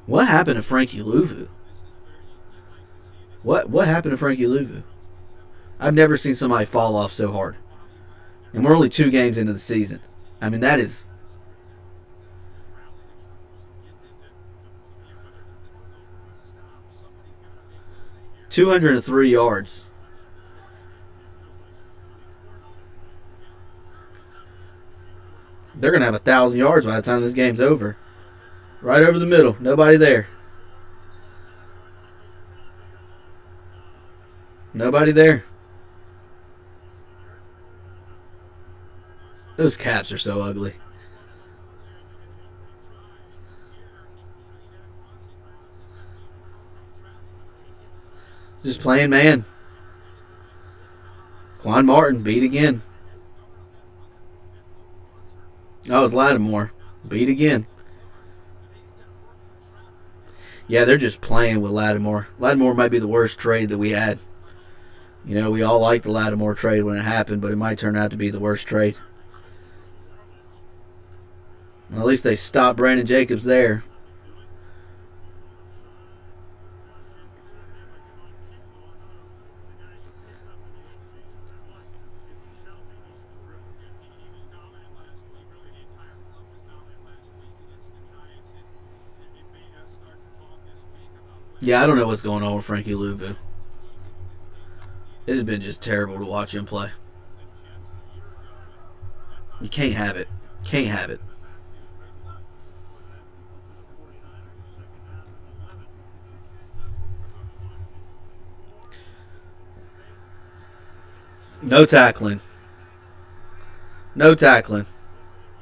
What happened to Frankie Louvu? What happened to Frankie Louvu? I've never seen somebody fall off so hard. And we're only 2 games into the season. I mean, that is... 203 yards. They're going to have 1,000 yards by the time this game's over. Right over the middle. Nobody there. Nobody there. Those caps are so ugly. Just playing man. Quan Martin beat again. Oh, it's Lattimore. Beat again. Yeah, they're just playing with Lattimore. Lattimore might be the worst trade that we had. You know, we all liked the Lattimore trade when it happened, but it might turn out to be the worst trade. Well, at least they stopped Brandon Jacobs there. Yeah, I don't know what's going on with Frankie Louvu. It has been just terrible to watch him play. You can't have it. Can't have it. No tackling. No tackling.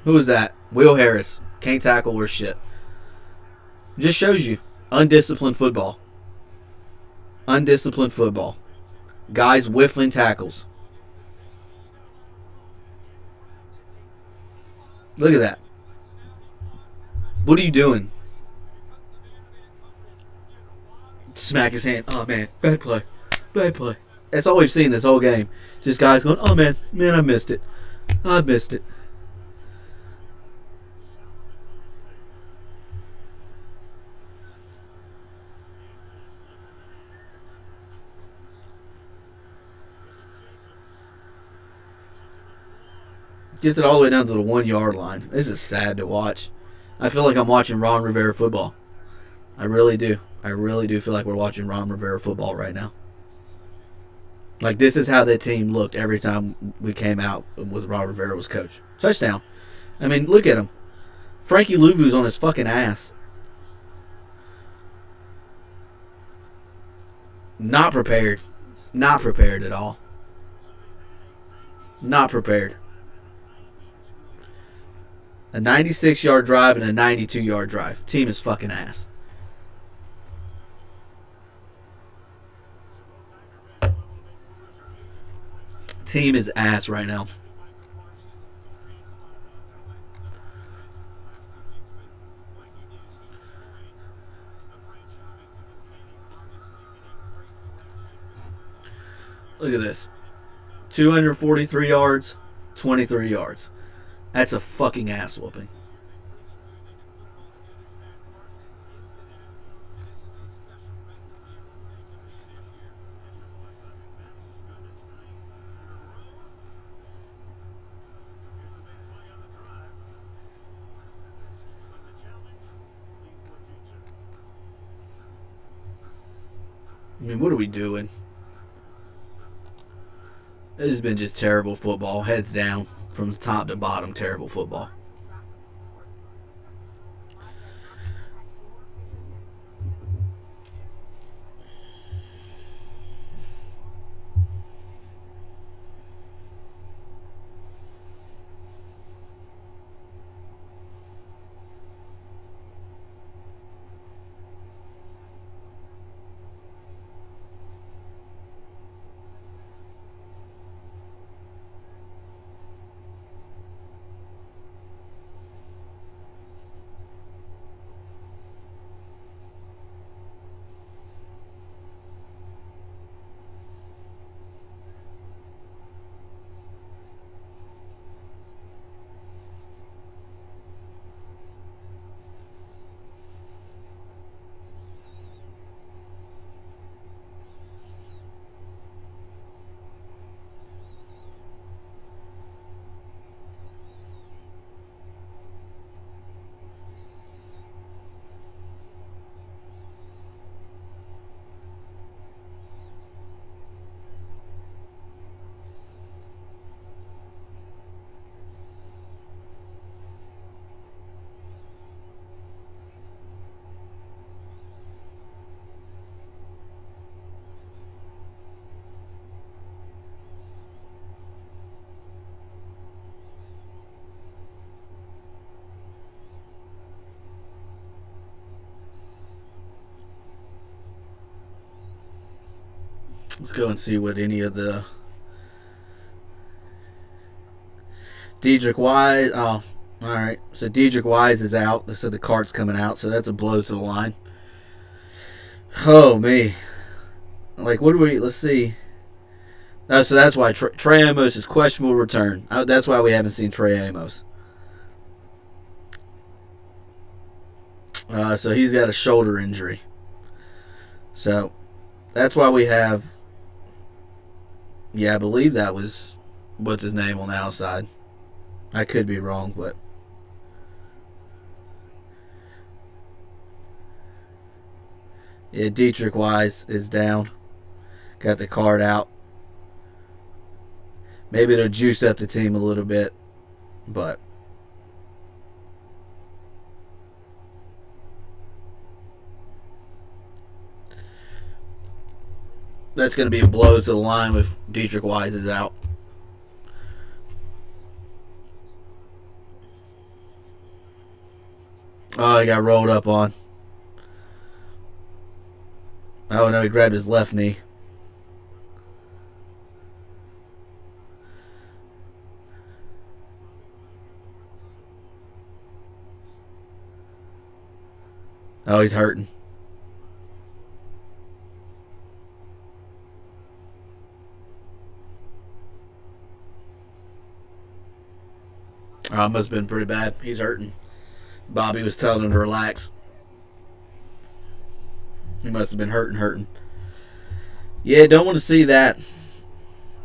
Who is that? Will Harris. Can't tackle worth shit. Just shows you. Undisciplined football. Undisciplined football. Guys whiffling tackles. Look at that. What are you doing? Smack his hand. Oh, man. Bad play. Bad play. That's all we've seen this whole game. Just guys going, oh, man. Man, I missed it. I missed it. Gets it all the way down to the 1 yard line. This is sad to watch. I feel like I'm watching Ron Rivera football. I really do. I really do feel like we're watching Ron Rivera football right now. Like, this is how that team looked every time we came out with Ron Rivera was coach. Touchdown. I mean, look at him. Frankie Louvu's on his fucking ass. Not prepared. Not prepared at all. Not prepared. A 96-yard drive and a 92-yard drive. Team is fucking ass. Team is ass right now. Look at this. 243 yards, 23 yards. That's a fucking ass whooping. I mean, what are we doing? This has been just terrible football. Heads down. From the top to bottom, terrible football. Let's go and see what any of the Dedrick Wise. Oh, all right. So Dedrick Wise is out. So the cart's coming out. So that's a blow to the line. Oh me. Like what do we? Let's see. Oh, so that's why Trey Amos is questionable return. That's why we haven't seen Trey Amos. So he's got a shoulder injury. So that's why we have. Yeah, I believe that was what's his name on the outside. I could be wrong, but yeah, Dedrick Wise is down. Got the card out. Maybe it'll juice up the team a little bit, but that's going to be a blow to the line if Dedrick Wise is out. Oh, he got rolled up on. Oh no, he grabbed his left knee. Oh, he's hurting. Oh, it must have been pretty bad. He's hurting. Bobby was telling him to relax. He must have been hurting. Yeah, don't want to see that.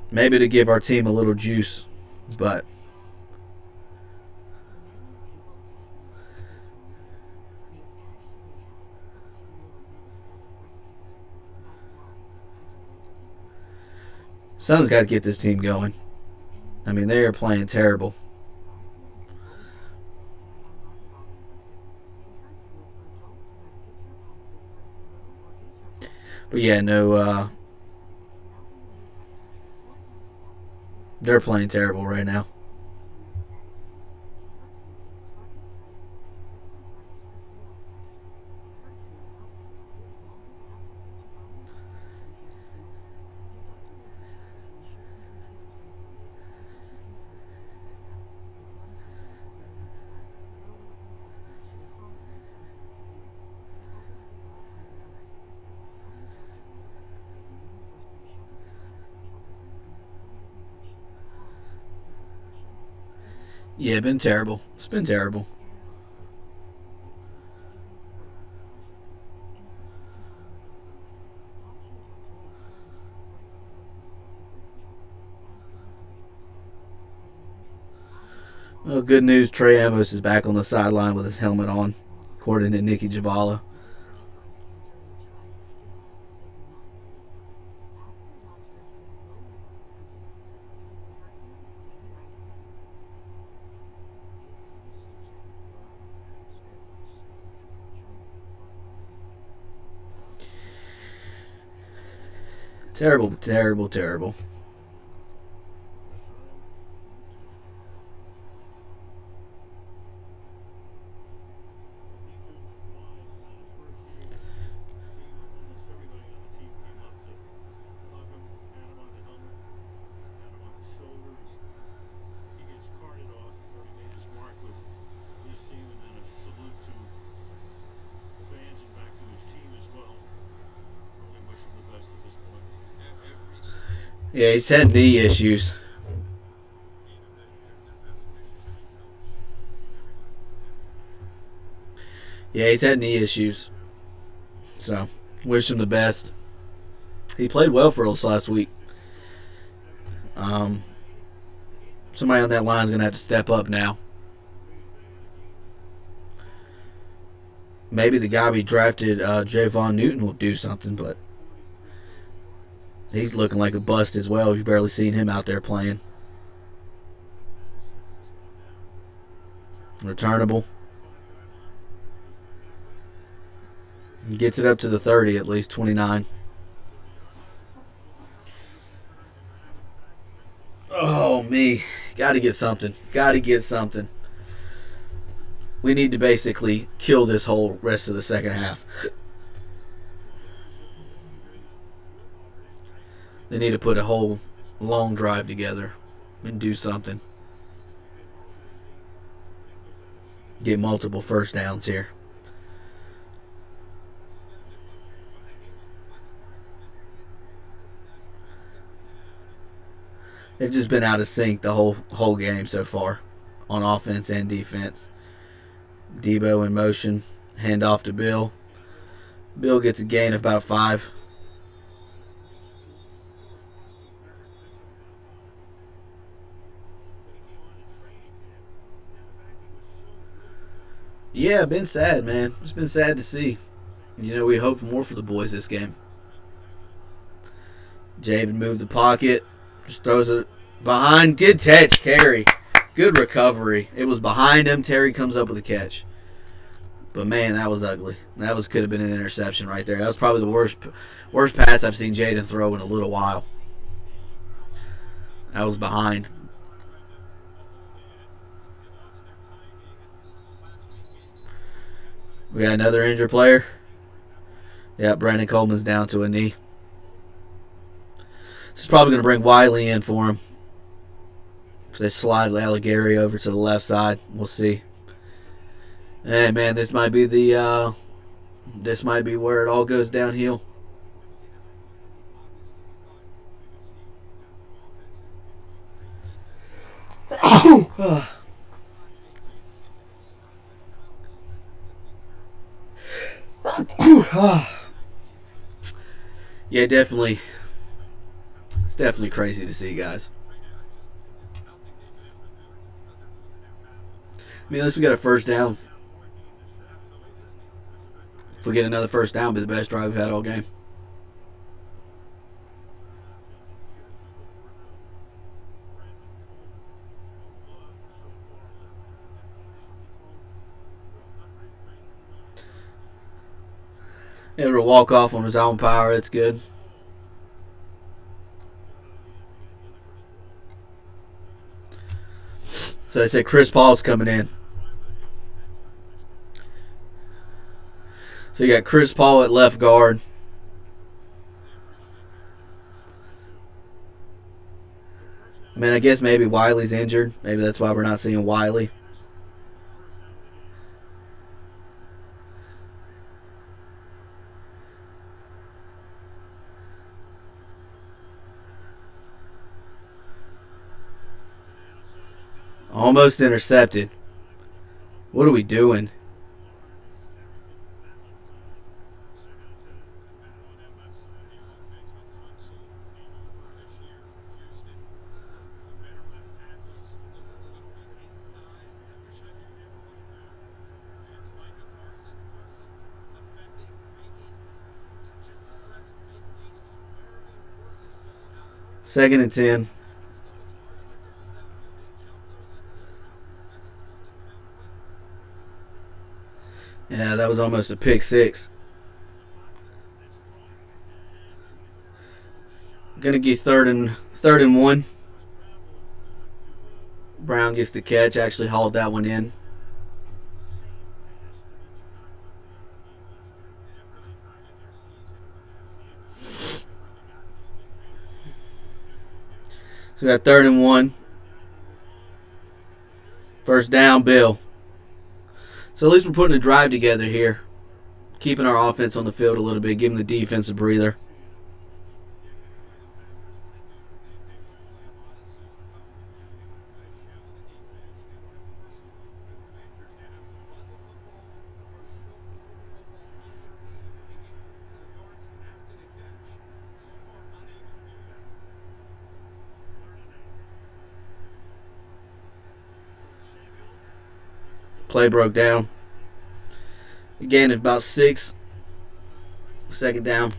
Maybe to give our team a little juice, but Suns got to get this team going. I mean, they are playing terrible. But yeah, no, they're playing terrible right now. Yeah, been terrible. It's been terrible. Well, good news. Trey Amos is back on the sideline with his helmet on, according to Nikki Javala. Terrible. Yeah, he's had knee issues. Yeah, he's had knee issues. So, wish him the best. He played well for us last week. Um, Somebody on that line is going to have to step up now. Maybe the guy we drafted, Javon Newton, will do something, but he's looking like a bust as well. You've barely seen him out there playing. Returnable. He gets it up to the 30 at least, 29. Oh, me. Gotta get something. We need to basically kill this whole rest of the second half. They need to put a whole long drive together and do something. Get multiple first downs here. They've just been out of sync the whole game so far on offense and defense. Debo in motion, hand off to Bill. Bill gets a gain of about 5. Yeah, been sad, man. It's been sad to see. You know, we hoped more for the boys this game. Javen moved the pocket, just throws it behind. Did catch Terry. Good recovery. It was behind him. Terry comes up with a catch. But man, that was ugly. That could have been an interception right there. That was probably the worst pass I've seen Jaden throw in a little while. That was behind. We got another injured player. Yeah, Brandon Coleman's down to a knee. This is probably going to bring Wiley in for him. If they slide Allegary over to the left side, we'll see. Hey man, this might be where it all goes downhill. Yeah, definitely. It's definitely crazy to see, guys. I mean, unless we got a first down. If we get another first down, it'll be the best drive we've had all game. Able to walk off on his own power. That's good. So they said Chris Paul's coming in. So you got Chris Paul at left guard. I mean, I guess maybe Wiley's injured. Maybe that's why we're not seeing Wiley. Almost intercepted. What are we doing? Second and 10. Yeah, that was almost a pick six. Gonna get third and 1. Brown gets the catch. Actually hauled that one in. So we got third and 1. First down, Bill. So at least we're putting a drive together here. Keeping our offense on the field a little bit. Giving the defense a breather. Play broke down. Again, at about 6. Second down.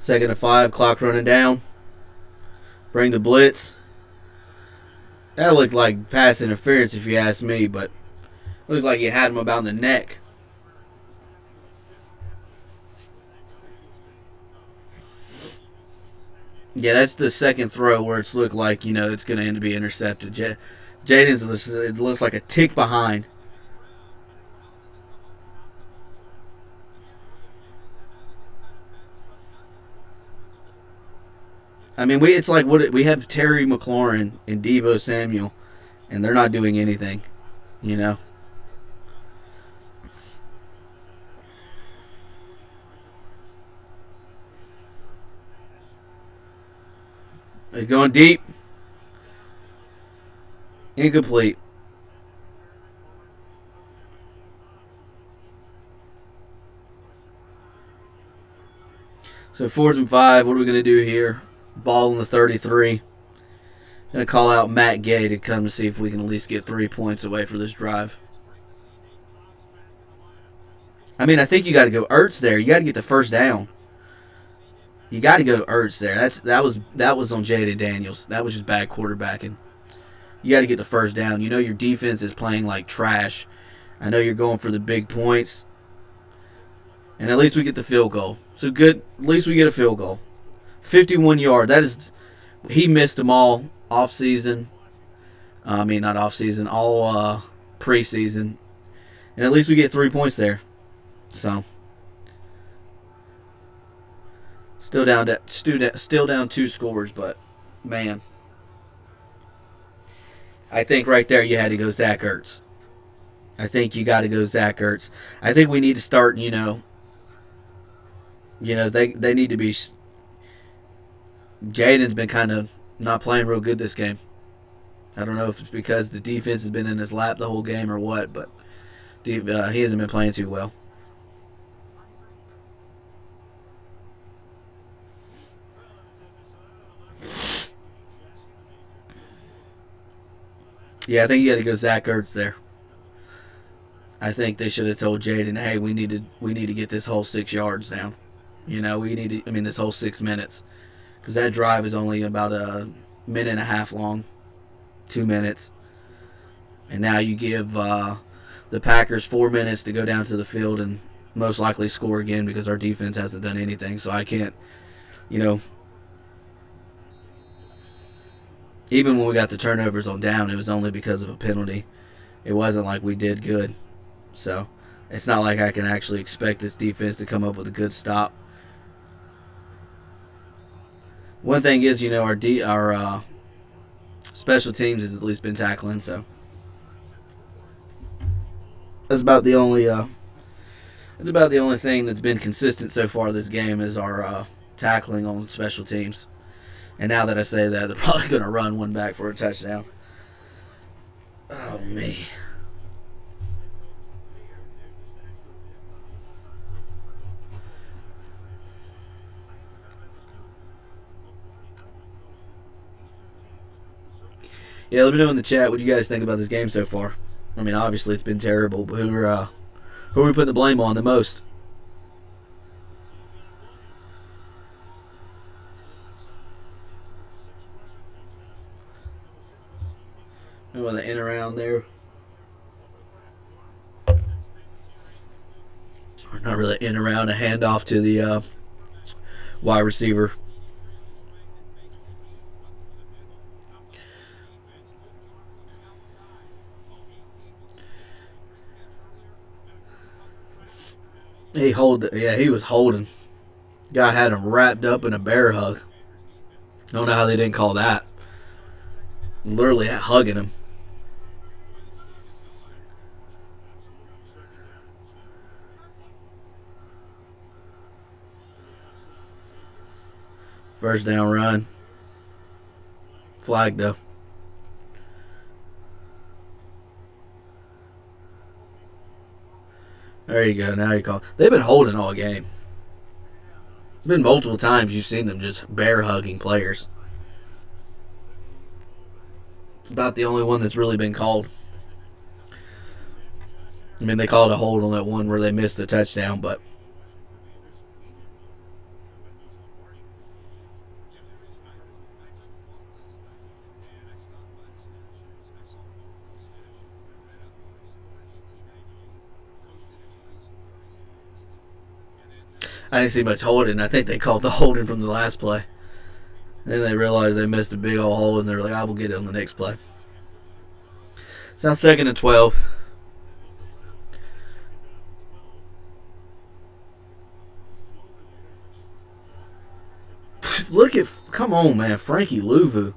2nd and 5, clock running down. Bring the blitz. That looked like pass interference if you ask me, but looks like he had him about the neck. Yeah, that's the second throw where it's looked like, it's going to end up being intercepted. Jaden's, it looks like a tick behind. I mean, it's like we have Terry McLaurin and Deebo Samuel, and they're not doing anything, They're going deep. Incomplete. So 4th and 5. What are we going to do here? Ball in the 33. Going to call out Matt Gay to come to see if we can at least get 3 points away for this drive. I mean, I think you got to go Ertz there. You got to get the first down. You got to go to Ertz there. That was on Jaden Daniels. That was just bad quarterbacking. You got to get the first down. Your defense is playing like trash. I know you're going for the big points. And at least we get the field goal. So good. At least we get a field goal. 51 yard. He missed them all off season. I mean, not off season. All preseason. And at least we get 3 points there. So still down 2 scores, but man, I think right there you had to go Zach Ertz. I think you got to go Zach Ertz. I think we need to start. They need to be. Jaden's been kind of not playing real good this game. I don't know if it's because the defense has been in his lap the whole game or what, but he hasn't been playing too well. Yeah, I think you got to go Zach Ertz there. I think they should have told Jaden, hey, we need to get this whole 6 yards down. This whole 6 minutes. Because that drive is only about a minute and a half long. 2 minutes. And now you give the Packers 4 minutes to go down to the field and most likely score again because our defense hasn't done anything. So I can't, even when we got the turnovers on down, it was only because of a penalty. It wasn't like we did good. So it's not like I can actually expect this defense to come up with a good stop. One thing is, our special teams has at least been tackling, so that's about the only thing that's been consistent so far this game is our tackling on special teams. And now that I say that, they're probably going to run one back for a touchdown. Oh, me. Yeah, let me know in the chat what you guys think about this game so far. I mean, obviously it's been terrible, but who are we putting the blame on the most? Maybe on the in around there. Or not really in around, a handoff to the wide receiver. He was holding. Guy had him wrapped up in a bear hug. Don't know how they didn't call that. Literally hugging him. First down run. Flag though. There you go. Now you call. They've been holding all game. Been multiple times you've seen them just bear hugging players. It's about the only one that's really been called. I mean, they called a hold on that one where they missed the touchdown, but I didn't see much holding. I think they called the holding from the last play. Then they realized they missed a big old hole, and they're like, I will get it on the next play. It's now 2nd and 12. Look at, come on, man, Frankie Louvu.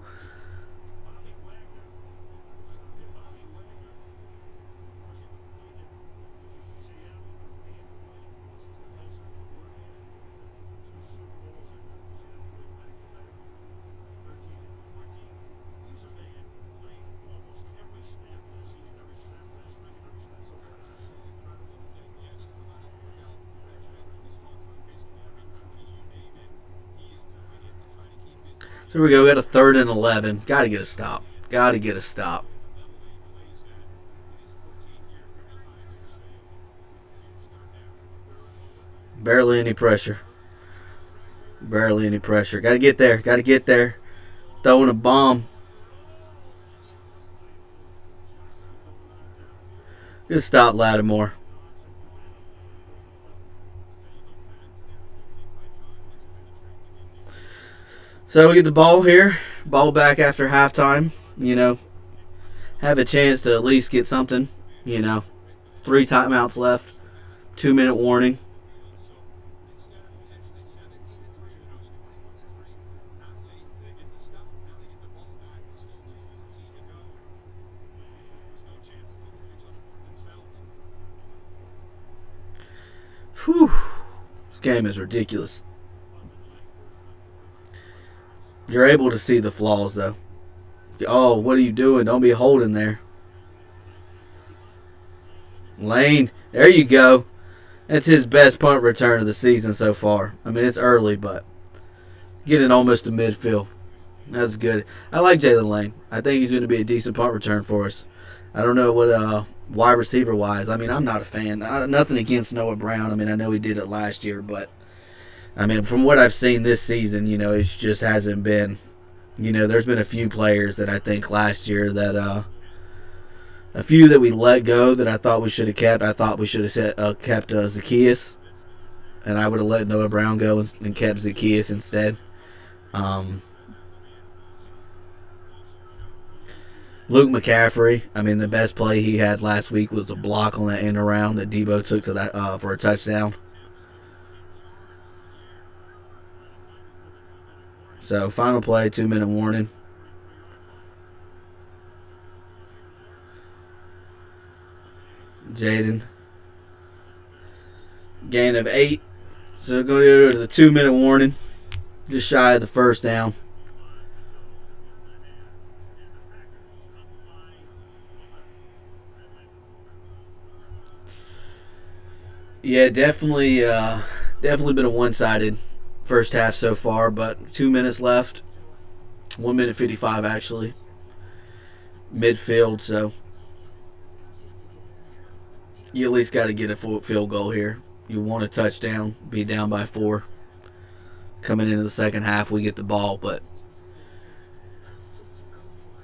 Here we go. We got a 3rd and 11. Got to get a stop. Got to get a stop. Barely any pressure. Barely any pressure. Got to get there. Got to get there. Throwing a bomb. Just stop Lattimore. So we get the ball here. Ball back after halftime. Have a chance to at least get something. 3 timeouts left. 2-minute warning. Whew. This game is ridiculous. You're able to see the flaws, though. Oh, what are you doing? Don't be holding there. Lane, there you go. That's his best punt return of the season so far. I mean, it's early, but getting almost to midfield. That's good. I like Jalen Lane. I think he's going to be a decent punt return for us. I don't know what wide receiver wise. I mean, I'm not a fan. Nothing against Noah Brown. I mean, I know he did it last year, but I mean, from what I've seen this season, it just hasn't been. There's been a few players that I think last year that a few that we let go that I thought we should have kept. I thought we should have kept Zacchaeus, and I would have let Noah Brown go and kept Zacchaeus instead. Luke McCaffrey, I mean, the best play he had last week was a block on that end around that Debo took to that for a touchdown. So, final play, 2-minute warning. Jaden. Gain of 8. So, go to the 2-minute warning. Just shy of the first down. Yeah, definitely been a one-sided first half so far, but 2 minutes left. 1 minute 55 actually. Midfield, so you at least got to get a field goal here. You want a touchdown, be down by 4. Coming into the second half, we get the ball, but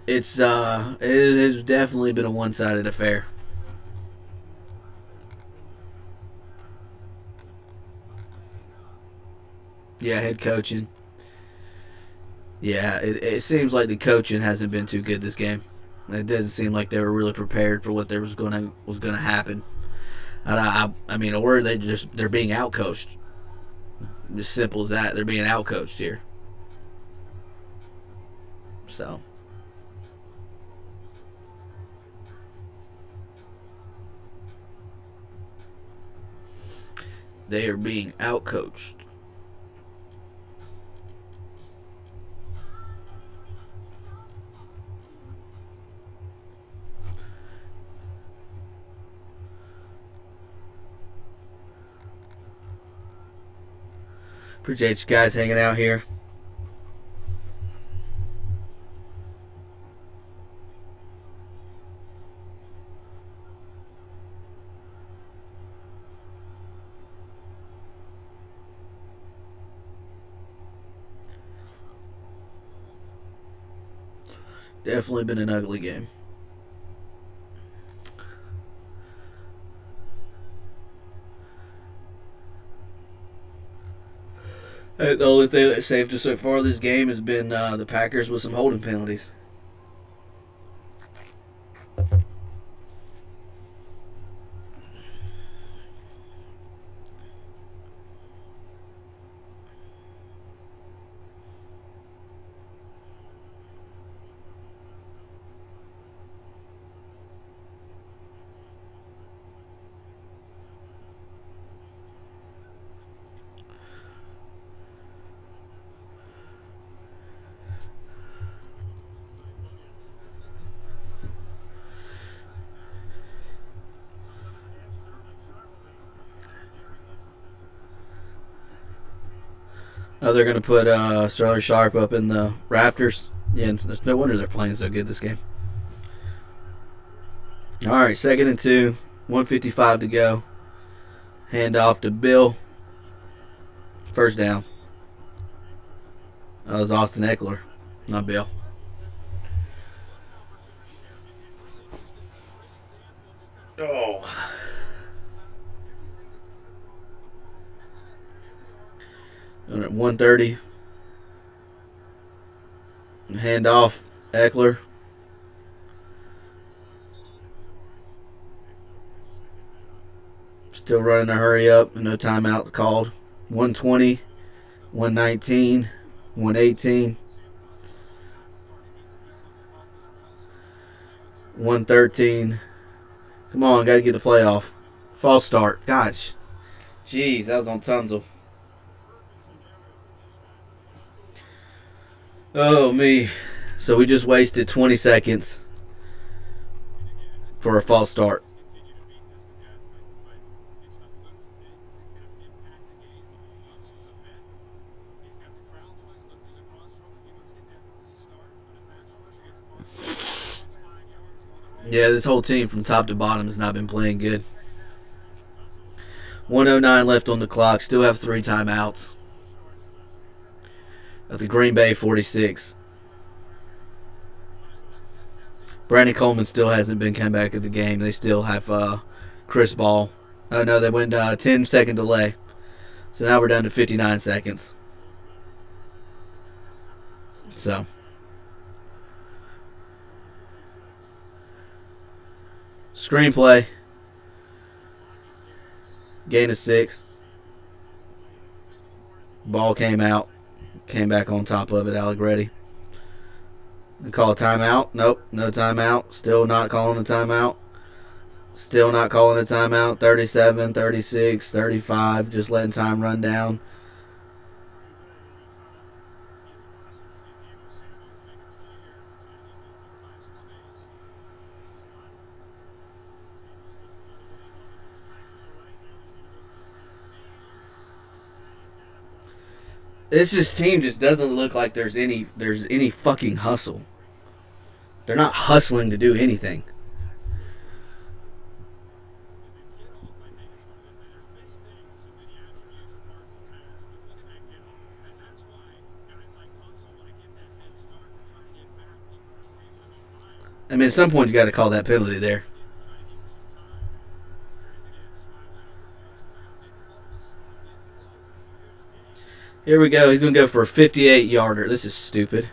it has definitely been a one-sided affair. Yeah, head coaching. Yeah, it seems like the coaching hasn't been too good this game. It doesn't seem like they were really prepared for what there was gonna happen. I mean, or they're being outcoached. As simple as that. They're being outcoached here. So they are being outcoached. Appreciate you guys hanging out here. Definitely been an ugly game. The only thing that saved us so far this game has been the Packers with some holding penalties. Oh, they're going to put Sterling Sharp up in the rafters. Yeah, there's no wonder they're playing so good this game. All right, 2nd and 2, 1:55 to go. Hand off to Bill. First down. That was Austin Eckler, not Bill. Oh. At 1:30. Hand off Eckler. Still running a hurry up. No timeout called. 1:20, 1:19, 1:18, 1:13. Come on, got to get the playoff. False start. Gosh. Jeez, that was on Tunzel. Oh, me. So we just wasted 20 seconds for a false start. Yeah, this whole team from top to bottom has not been playing good. 1:09 left on the clock. Still have 3 timeouts. At the Green Bay 46. Brandon Coleman still hasn't been come back at the game. They still have Chris Ball. Oh, no, they went 10-second delay. So now we're down to 59 seconds. So. Screenplay. Gain of 6. Ball came out. Came back on top of it, Allegretti. Call a timeout. Nope, no timeout. Still not calling a timeout. Still not calling a timeout. 37, 36, 35. Just letting time run down. This team just doesn't look like there's any fucking hustle. They're not hustling to do anything. I mean, at some point you got to call that penalty there. Here we go. He's going to go for a 58-yarder. This is stupid.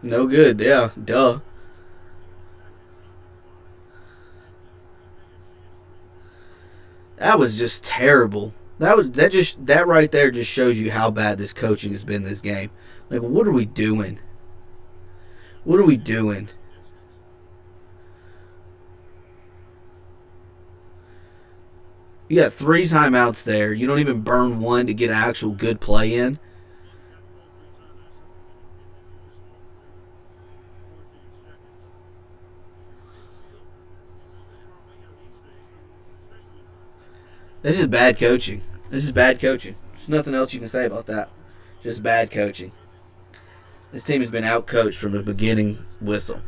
No good. Yeah, duh. That was just terrible. That right there just shows you how bad this coaching has been this game. Like, what are we doing? What are we doing? You got 3 timeouts there. You don't even burn one to get an actual good play in. This is bad coaching. There's nothing else you can say about that. Just bad coaching. This team has been outcoached from the beginning whistle.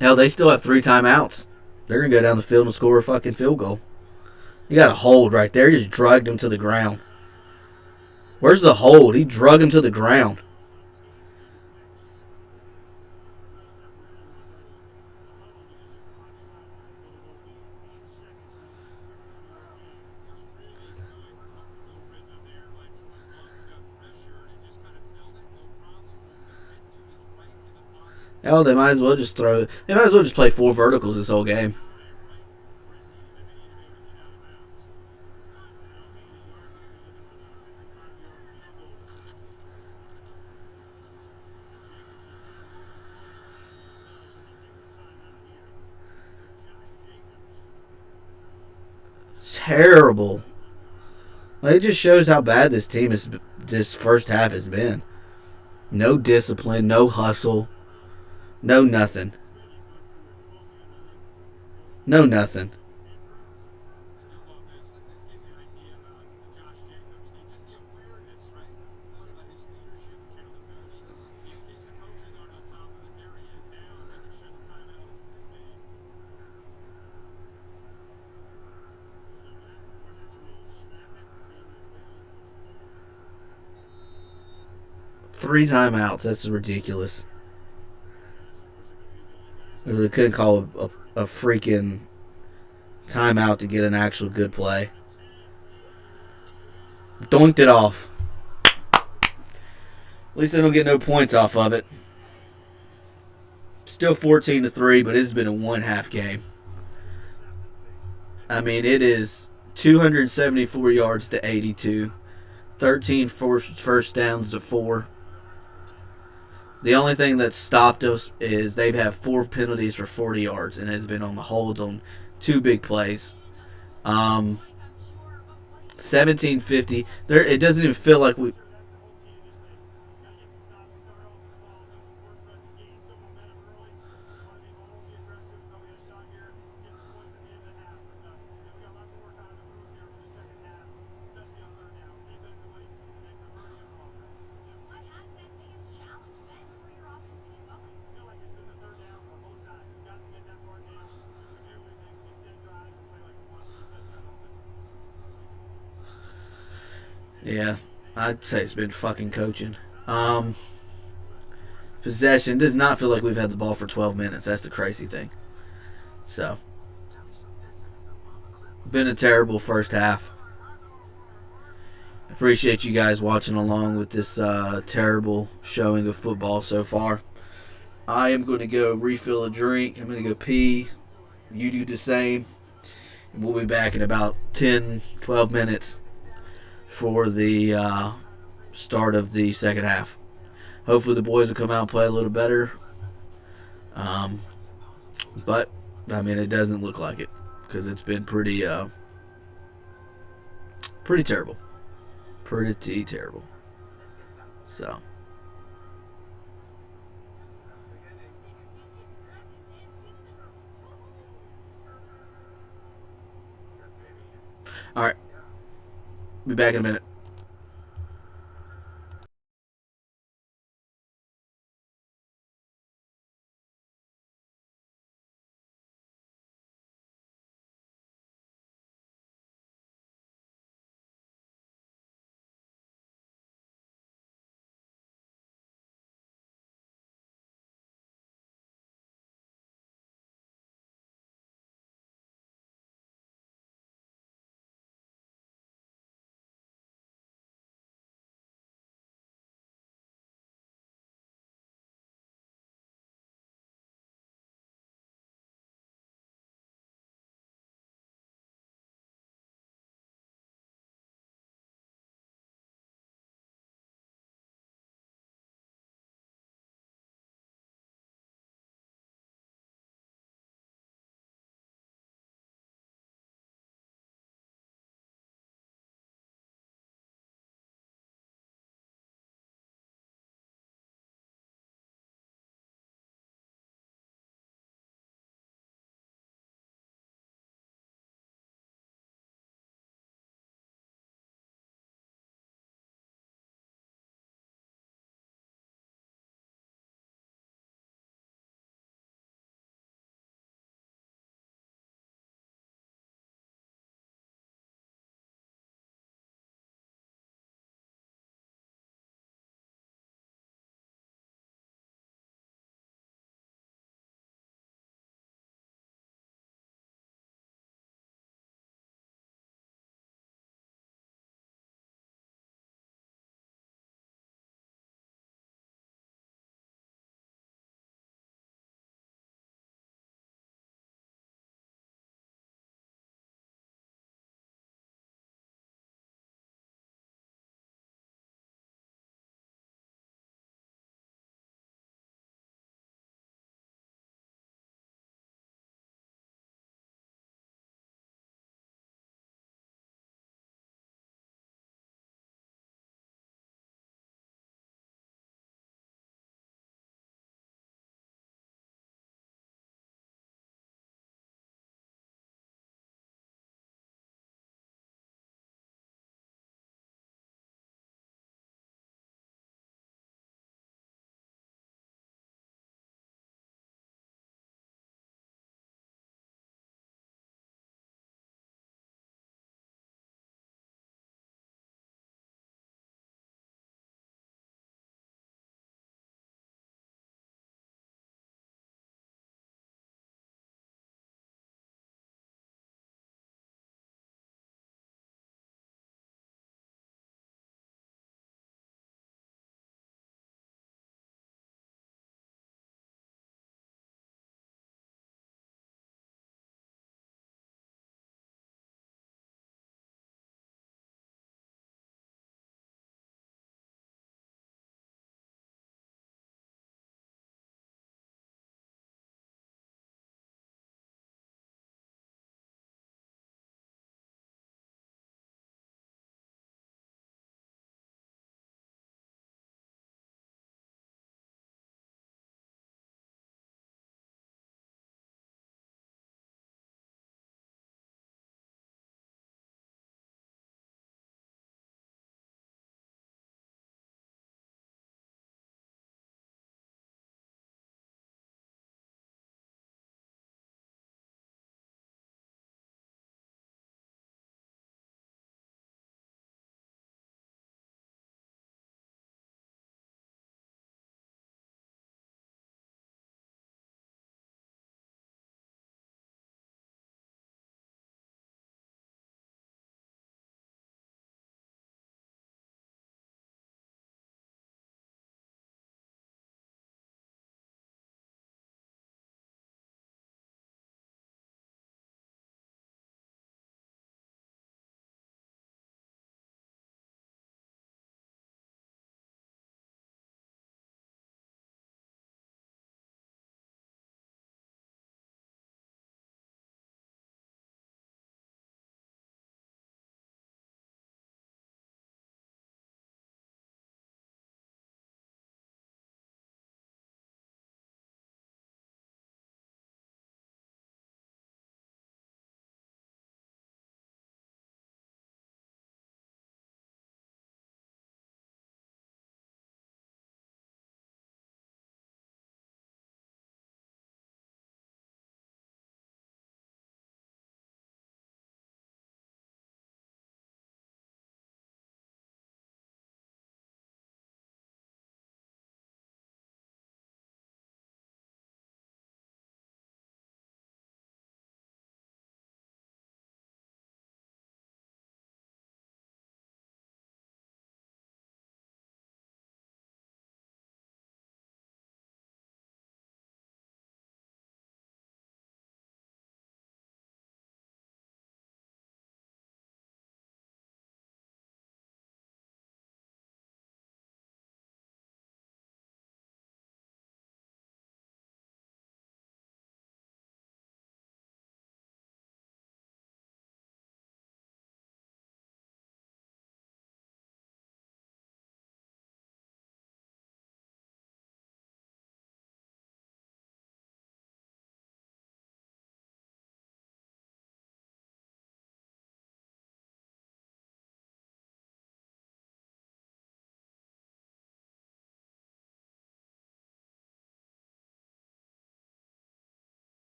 Hell, they still have 3 timeouts. They're going to go down the field and score a fucking field goal. You got a hold right there. He just dragged him to the ground. Where's the hold? He drug him to the ground. Hell, they might as well just throw. They might as well just play 4 verticals this whole game. Terrible. Like, it just shows how bad this team is. This first half has been. No discipline, no hustle, no nothing. No nothing. Three timeouts. That's ridiculous. We really couldn't call a freaking timeout to get an actual good play. Doinked it off. At least they don't get no points off of it. Still 14-3, but it's been a one-half game. I mean, it is 274 yards to 82, 13 first downs to 4. The only thing that stopped us is they've had 4 penalties for 40 yards, and has been on the holds on 2 big plays. 1750. There, it doesn't even feel like we. Yeah, I'd say it's been fucking coaching. Um, Possession does not feel like we've had the ball for 12 minutes. That's the crazy thing. So, been a terrible first half. Appreciate you guys watching along with this terrible showing of football so far. I am going to go refill a drink. I'm going to go pee. You do the same. And we'll be back in about 10, 12 minutes for the start of the second half. Hopefully the boys will come out and play a little better. But, I mean, it doesn't look like it because it's been pretty terrible. Pretty terrible. So. All right. Be back in a minute.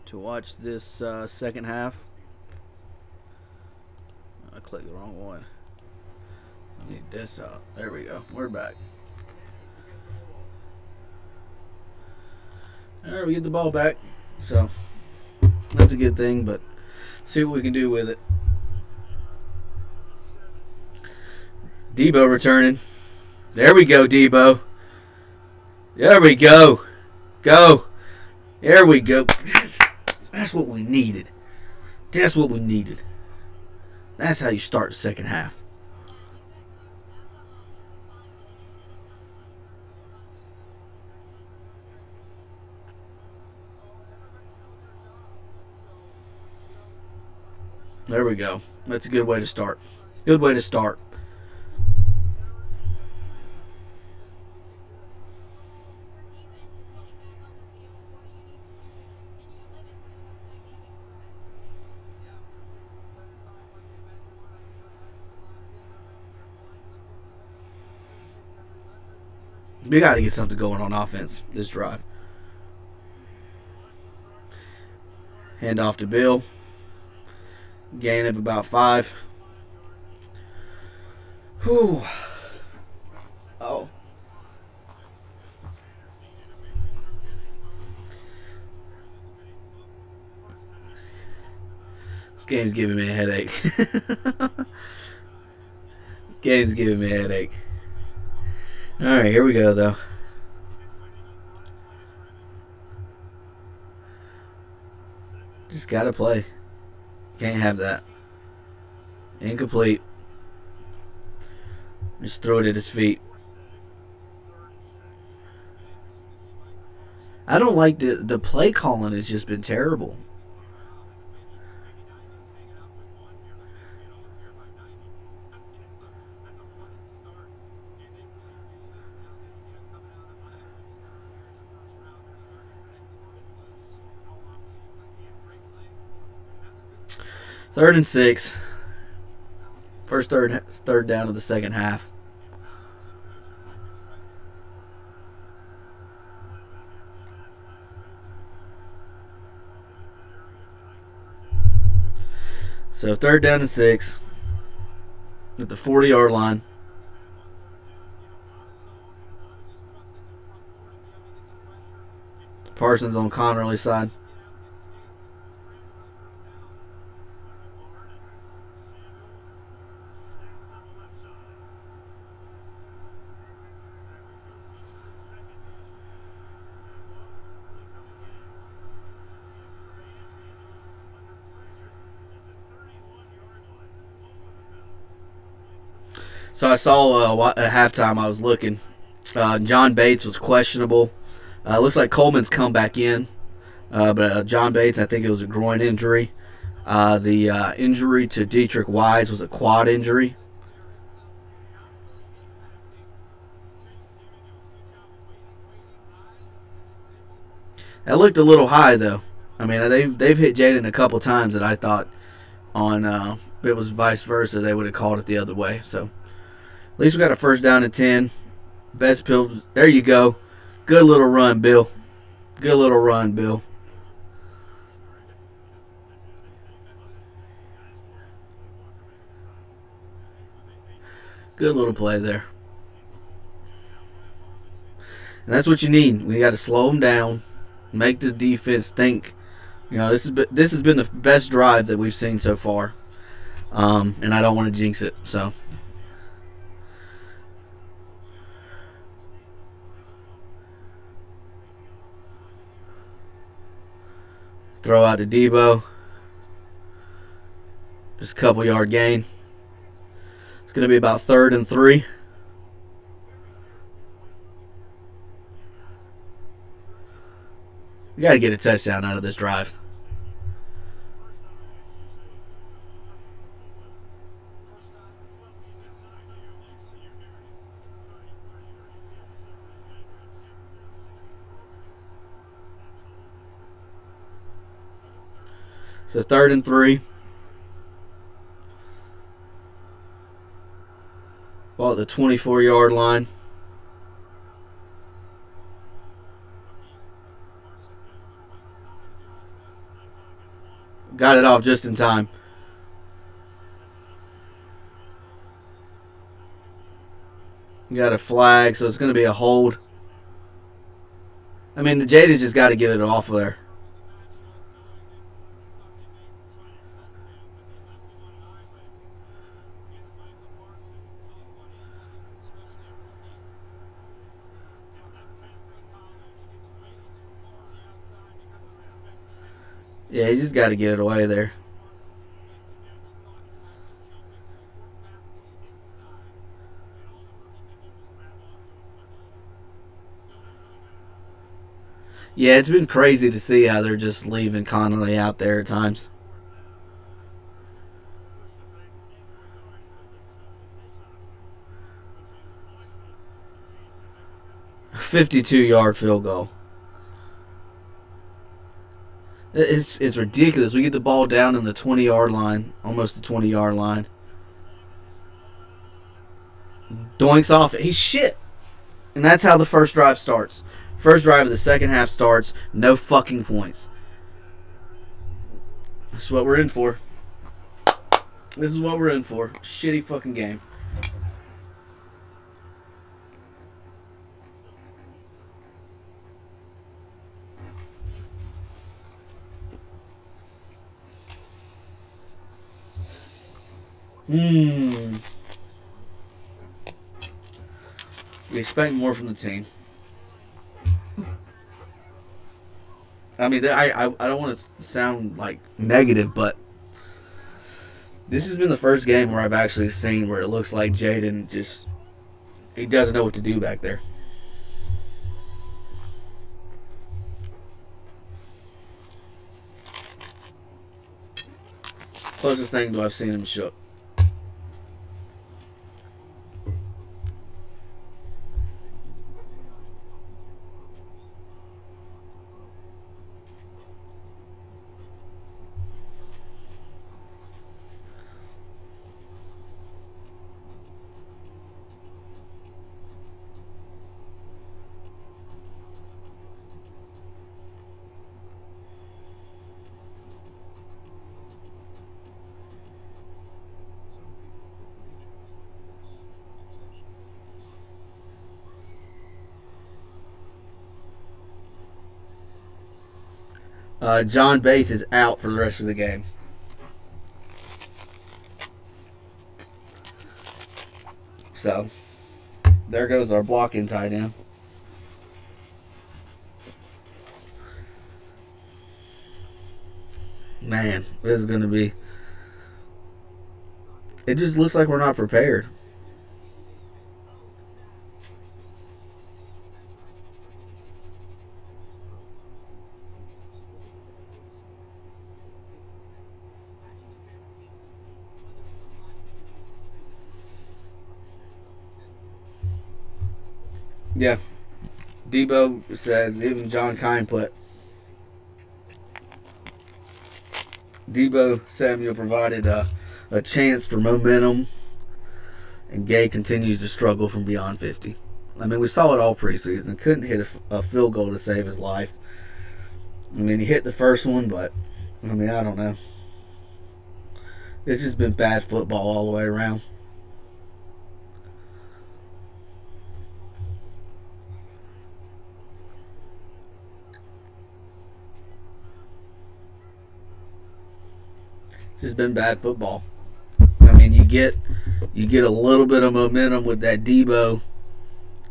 to watch this second half. I clicked the wrong one. I need desktop. There we go. We're back. Alright, we get the ball back. So, that's a good thing, but see what we can do with it. Debo returning. There we go, Debo. There we go. Go. There we go. That's what we needed. That's what we needed. That's how you start the second half. There we go. That's a good way to start. Good way to start. We got to get something going on offense this drive. Hand off to Bill. Gain of about 5. Whew. Oh. This game's giving me a headache. This game's giving me a headache. Alright, here we go, though. Just gotta play. Can't have that. Incomplete. Just throw it at his feet. I don't like the play calling has just been terrible. Third and 6. First third down of the second half. So third down and 6 at the 40-yard line. Parsons on Connerly's side. So I saw at halftime, I was looking. John Bates was questionable. Looks like Coleman's come back in. But John Bates, I think it was a groin injury. The injury to Dietrich Wise was a quad injury. That looked a little high, though. I mean, they've hit Jaden a couple times that I thought on if it was vice versa, they would have called it the other way. So at least we got a first down and 10. Best Bill. There you go. Good little run, Bill. Good little run, Bill. Good little play there. And that's what you need. We got to slow them down, make the defense think. You know, this has been the best drive that we've seen so far, and I don't want to jinx it. So. Throw out to Debo. Just a couple yard gain. It's going to be about 3rd and 3. We got to get a touchdown out of this drive. So 3rd and 3. Ball at the 24-yard line. Got it off just in time. You got a flag, so it's going to be a hold. I mean, the Jada's just got to get it off of there. Yeah, he just got to get it away there. Yeah, it's been crazy to see how they're just leaving Connolly out there at times. 52-yard field goal. It's ridiculous. We get the ball down in the 20-yard line, almost the 20-yard line. Doinks off. He's shit. And that's how the first drive starts. First drive of the second half starts. No fucking points. That's what we're in for. This is what we're in for. Shitty fucking game. We expect more from the team. I mean, I don't want to sound like negative, but this has been the first game where I've actually seen where it looks like Jaden just he doesn't know what to do back there. Closest thing to I've seen him shook. John Bates is out for the rest of the game. So, there goes our blocking tight end. Man, this is going to be... It just looks like we're not prepared. Yeah. Debo says, even John Kine put, Debo Samuel provided a chance for momentum, and Gay continues to struggle from beyond 50. I mean, we saw it all preseason. Couldn't hit a field goal to save his life. I mean, he hit the first one, but, I mean, I don't know. It's just been bad football all the way around. Just been bad football. I mean, you get a little bit of momentum with that Debo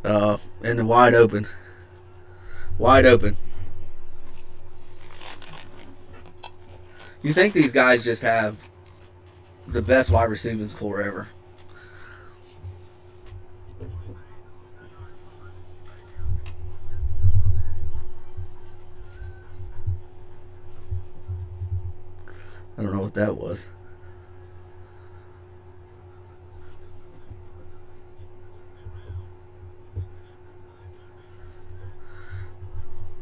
and the wide open. You think these guys just have the best wide receiving core ever? I don't know what that was.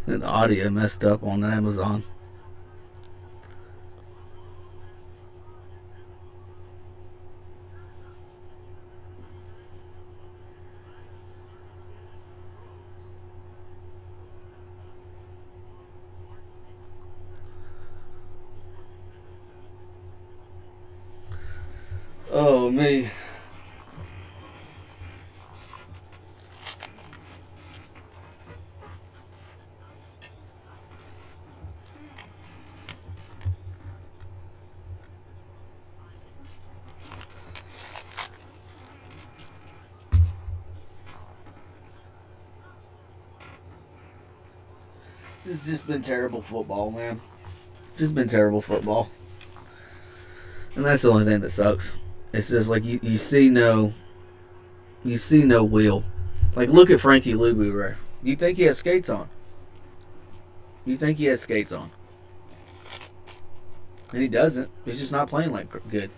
The audio messed up on Amazon. Oh, me. It's just been terrible football, man. Just been terrible football. And that's the only thing that sucks. It's just like you see no wheel. Like look at Frankie Luvu, right? You think he has skates on? You think he has skates on? And he doesn't. He's just not playing like good.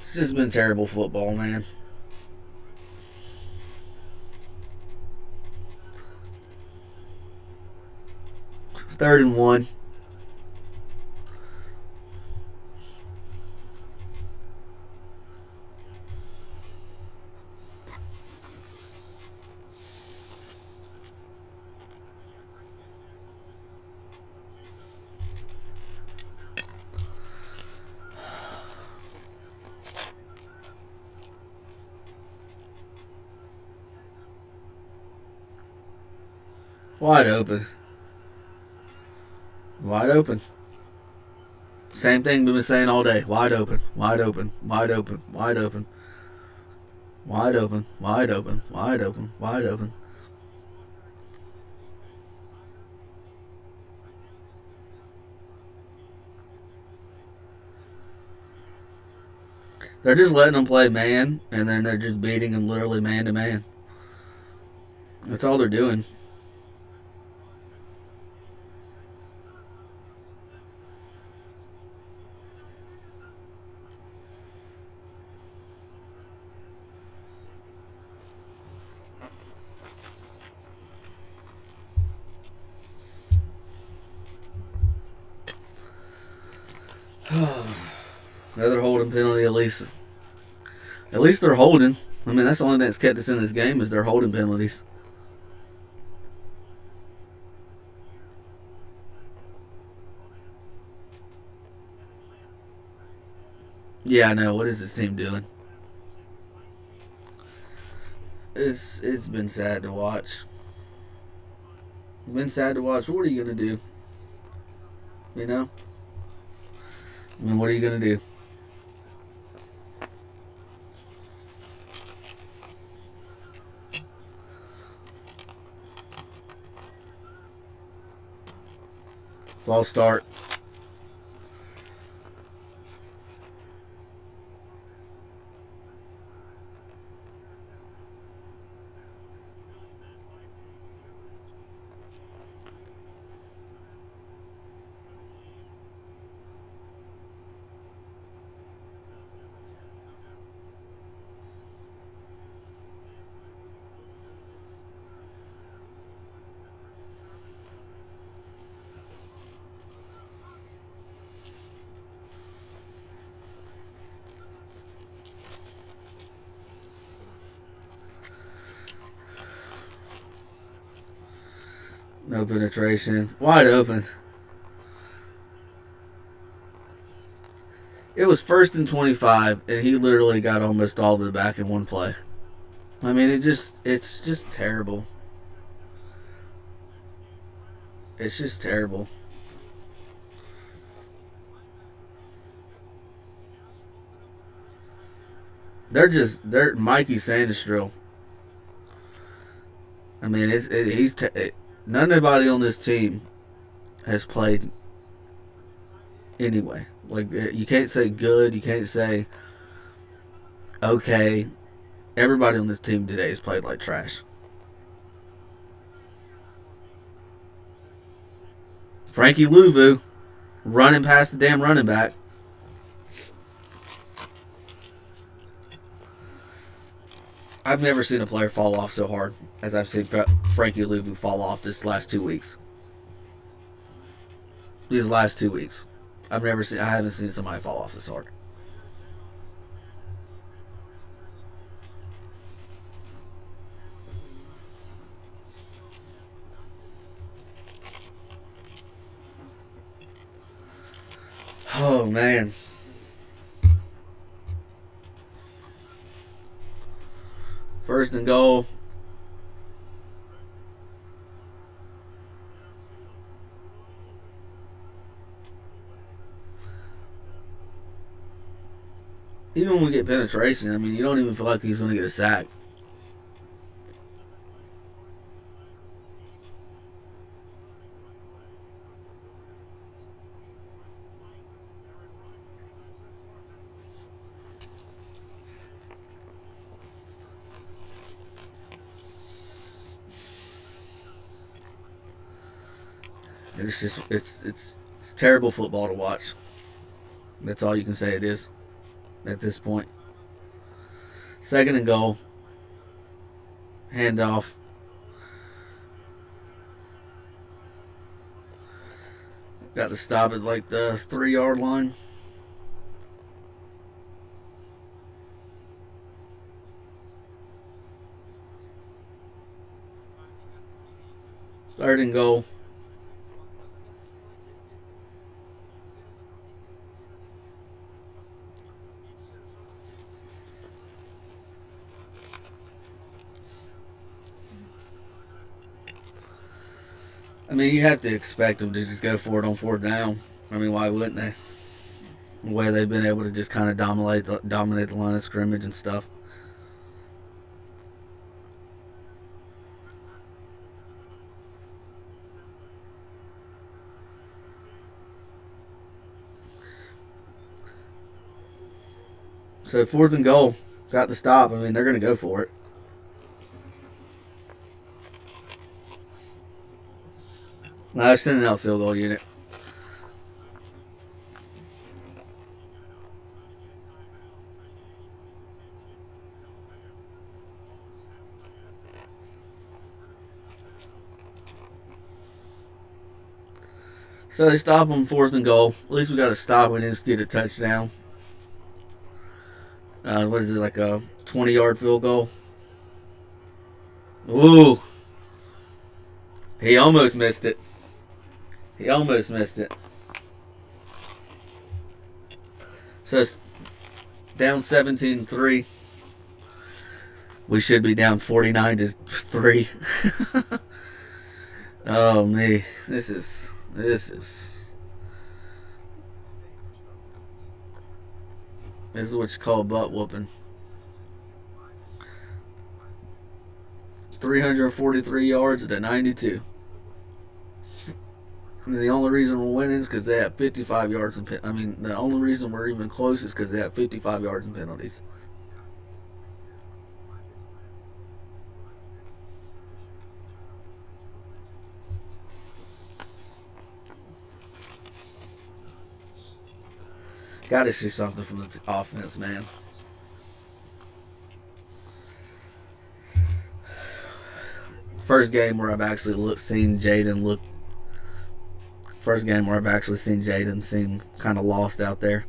It's just been terrible football, man. Third and 1. Wide open. Wide open. Same thing we've been saying all day. Wide open. Wide open. Wide open. Wide open. Wide open. Wide open. Wide open. Wide open. They're just letting them play man, and then they're just beating them literally man to man. That's all they're doing. Another holding penalty, at least. At least they're holding. I mean, that's the only thing that's kept us in this game is their holding penalties. Yeah, I know. What is this team doing? It's been sad to watch. It's been sad to watch. What are you gonna do? You know? I mean, what are you gonna do? False start. No penetration. Wide open. It was 1st and 25, and he literally got almost all of it back in one play. I mean, it's just terrible. It's just terrible. They're Mikey Sandistro. I mean, nobody on this team has played anyway. Like you can't say good, you can't say okay. Everybody on this team today has played like trash. Frankie Luvu running past the damn running back. I've never seen a player fall off so hard as I've seen Frankie Luvu fall off this last 2 weeks. These last 2 weeks. I haven't seen somebody fall off this hard. Oh, man. First and goal. Even when we get penetration, I mean, you don't even feel like he's going to get a sack. It's just it's terrible football to watch. That's all you can say it is at this point. Second and goal. Handoff. Got to stop at like the 3-yard line. Third and goal. I mean, you have to expect them to just go for it on fourth down. I mean, why wouldn't they? The way they've been able to just kind of dominate the line of scrimmage and stuff. So fourth and goal. Got the stop. I mean, they're going to go for it. Now they're sending out field goal unit. So they stop them fourth and goal. At least we got to stop and just get a touchdown. What is it, like a 20-yard field goal? Ooh. He almost missed it. He almost missed it. So it's down 17-3. We should be down 49-3. Oh me, this is what you call butt whooping. 343 yards to 92. And the only reason we're winning is because they have 55 yards in the only reason we're even close is because they have 55 yards in penalties. Got to see something from the offense, man. First game where I've actually seen Jaden seem kind of lost out there.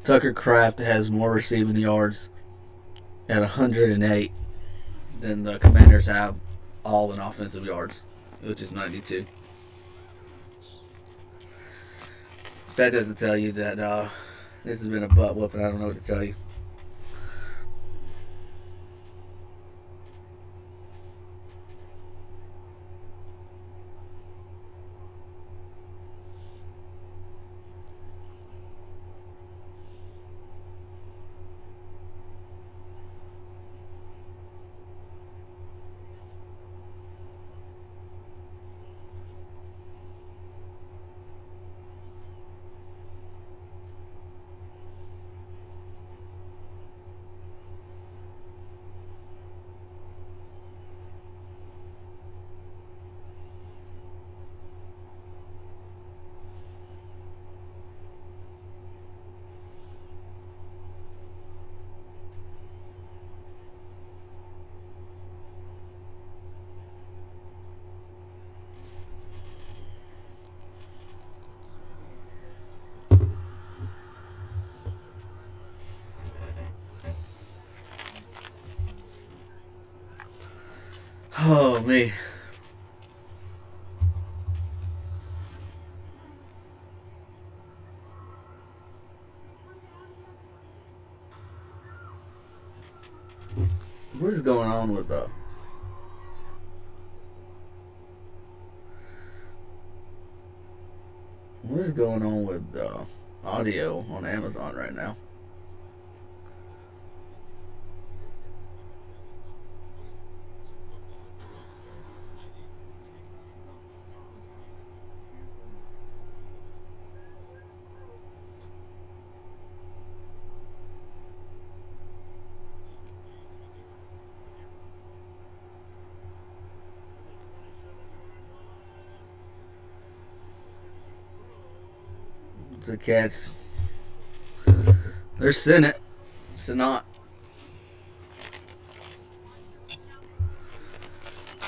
Tucker Kraft has more receiving yards at 108 than the Commanders have all in offensive yards, which is 92. That doesn't tell you that this has been a butt whooping. I don't know what to tell you. Oh, me. What is going on with the... What is going on with audio on Amazon right now? The Cats, they're sitting it. It's not.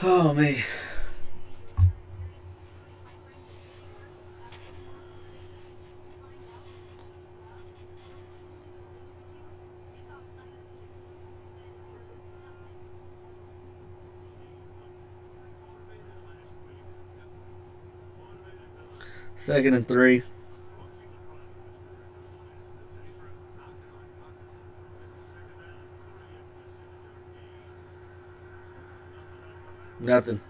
Oh, me. Second and 3. Nothing.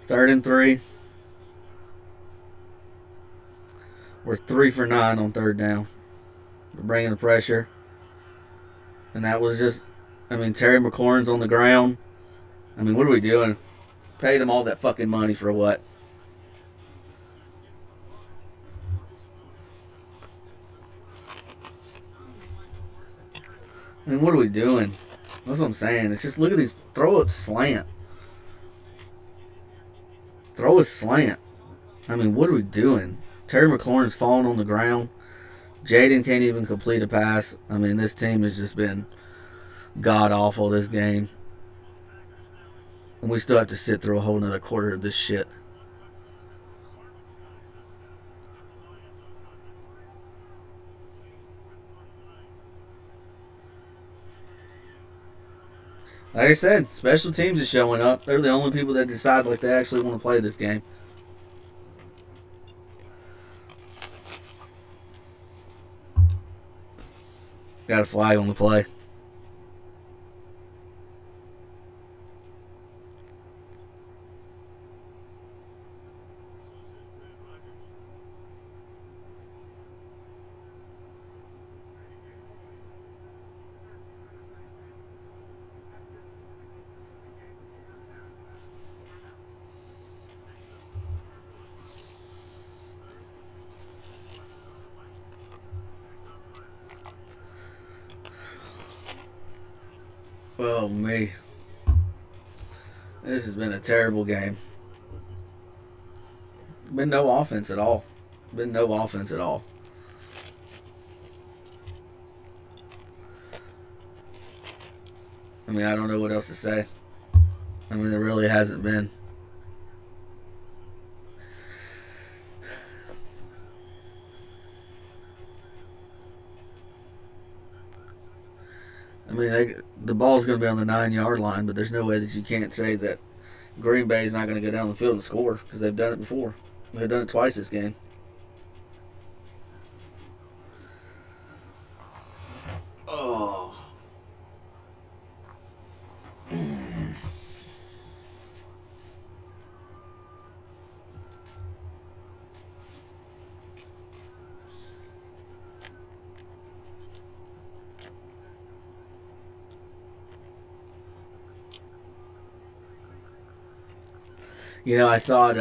Third and 3. We're 3 for 9 on third down. We're bringing the pressure. And that was just, Terry McLaurin's on the ground. What are we doing? Paid him all that fucking money for what? What are we doing? That's what I'm saying. It's just, look at these. Throw it slant. Throw a slant. What are we doing? Terry McLaurin's falling on the ground. Jaden can't even complete a pass. This team has just been god awful this game. And we still have to sit through a whole nother quarter of this shit. Like I said, special teams is showing up. They're the only people that decide like they actually want to play this game. Got a flag on the play. Oh, me. This has been a terrible game. Been no offense at all. I I don't know what else to say. There really hasn't been. The ball's going to be on the 9-yard line, but there's no way that you can't say that Green Bay's not going to go down the field and score because they've done it before. They've done it twice this game. Oh. I thought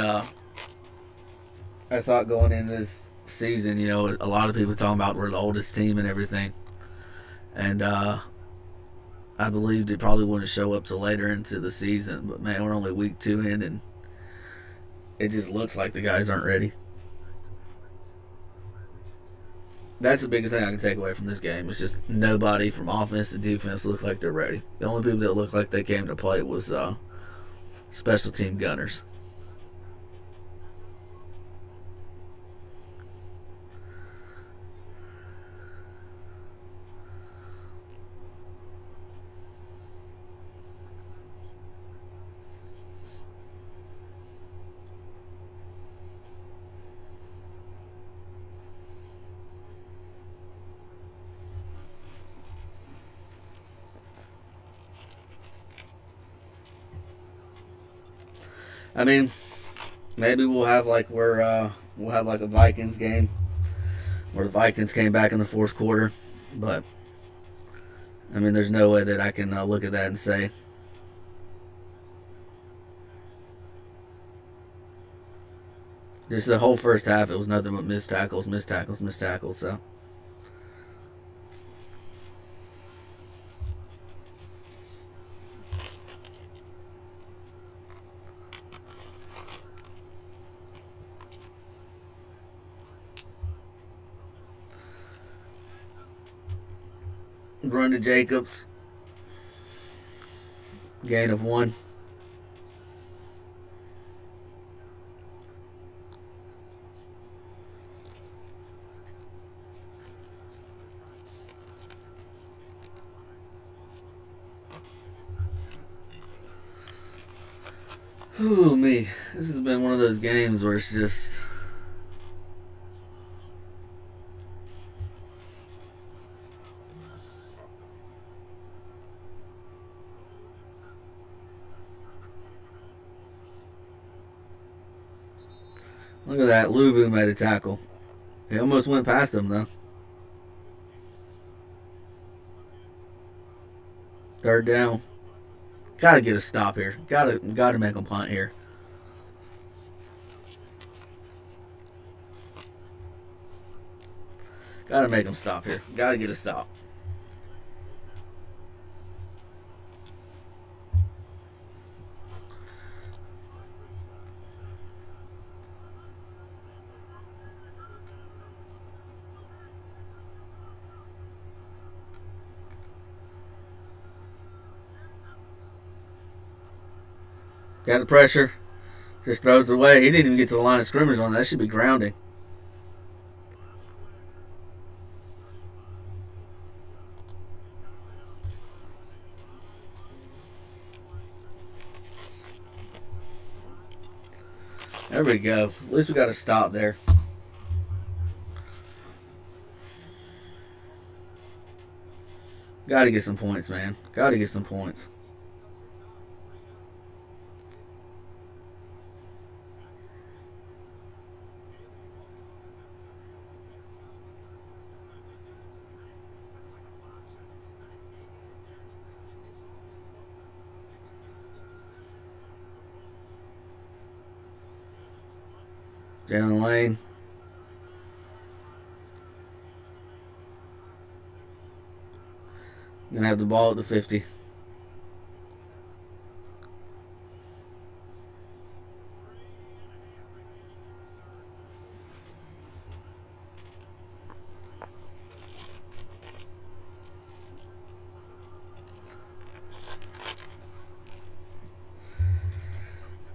going into this season, a lot of people talking about we're the oldest team and everything. And I believed it probably wouldn't show up till later into the season. But, man, we're only week 2 in, and it just looks like the guys aren't ready. That's the biggest thing I can take away from this game. It's just nobody from offense to defense looked like they're ready. The only people that looked like they came to play was special team gunners. I mean, maybe we'll have like we'll have like a Vikings game where the Vikings came back in the fourth quarter, but I mean, there's no way that I can look at that and say just the whole first half it was nothing but missed tackles, missed tackles, missed tackles. So run to Jacobs, gain of 1. Ooh, me. This has been one of those games where it's just. Look at that. Luvu made a tackle. He almost went past him, though. Third down. Gotta get a stop here. Gotta make him punt here. Gotta make him stop here. Gotta get a stop. Got the pressure. Just throws it away. He didn't even get to the line of scrimmage on that. That should be grounding. There we go. At least we got a stop there. Got to get some points, man. Got to get some points. Jalen Lane. Gonna have the ball at the 50.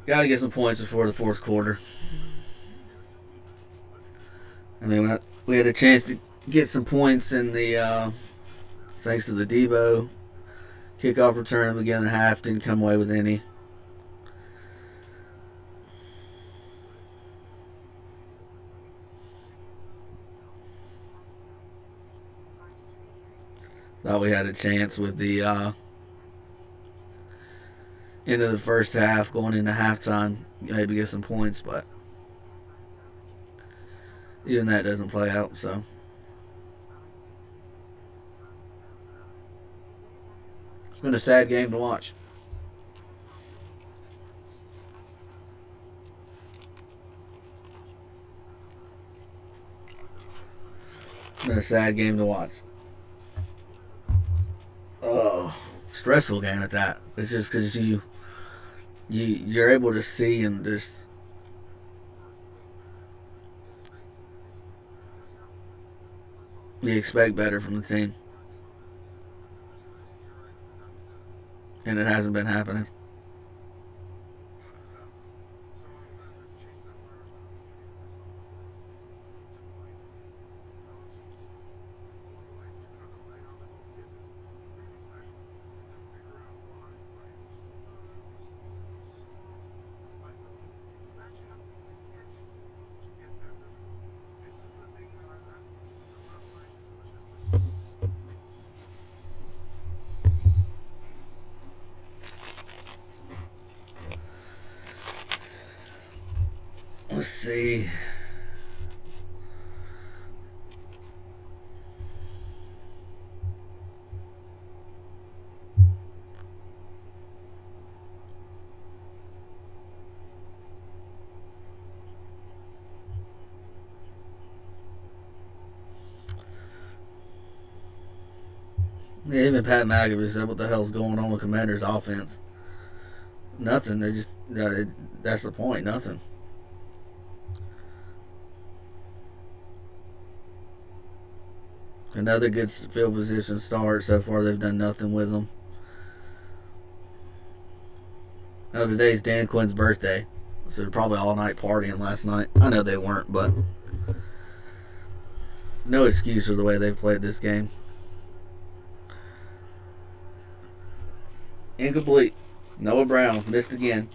Got to get some points before the fourth quarter. I mean, we had a chance to get some points in the thanks to the Debo kickoff return at the beginning of the half. Didn't come away with any. Thought we had a chance with the end of the first half, going into halftime, maybe get some points, but even that doesn't play out. So it's been a sad game to watch. It's been a sad game to watch. Oh, stressful game at that. It's just because you're able to see and just We expect better from the team, and it hasn't been happening. Let's see. Yeah, even Pat McAfee said, "What the hell's going on with Commanders' offense?" Nothing. They just that's the point. Nothing. Another good field position start so far. They've done nothing with them. Oh, today's Dan Quinn's birthday, so they're probably all night partying last night. I know they weren't, but no excuse for the way they've played this game. Incomplete. Noah Brown missed again.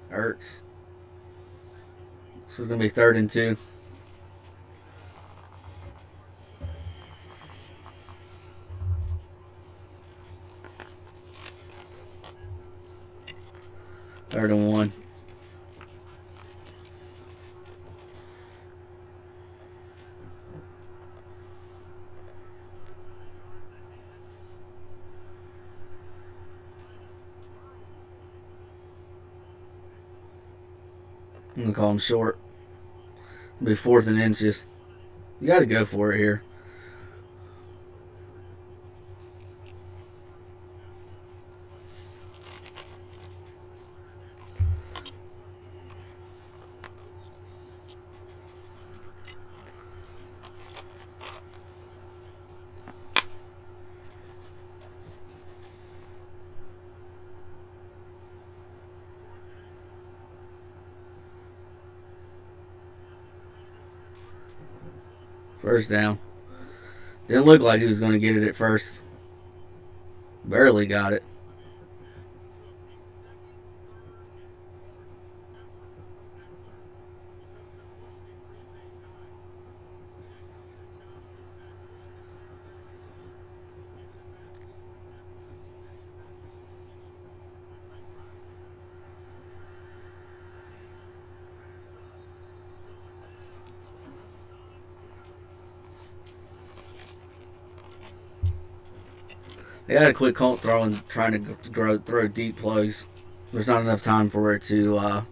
Hurts. So it's going to be 3rd and 2. Third and 1. I'm going to call him short. It'll be 4th and inches. You got to go for it here. First down. Didn't look like he was going to get it at first. Barely got it. They had a quick Colt throw and trying to throw deep plays. There's not enough time for it to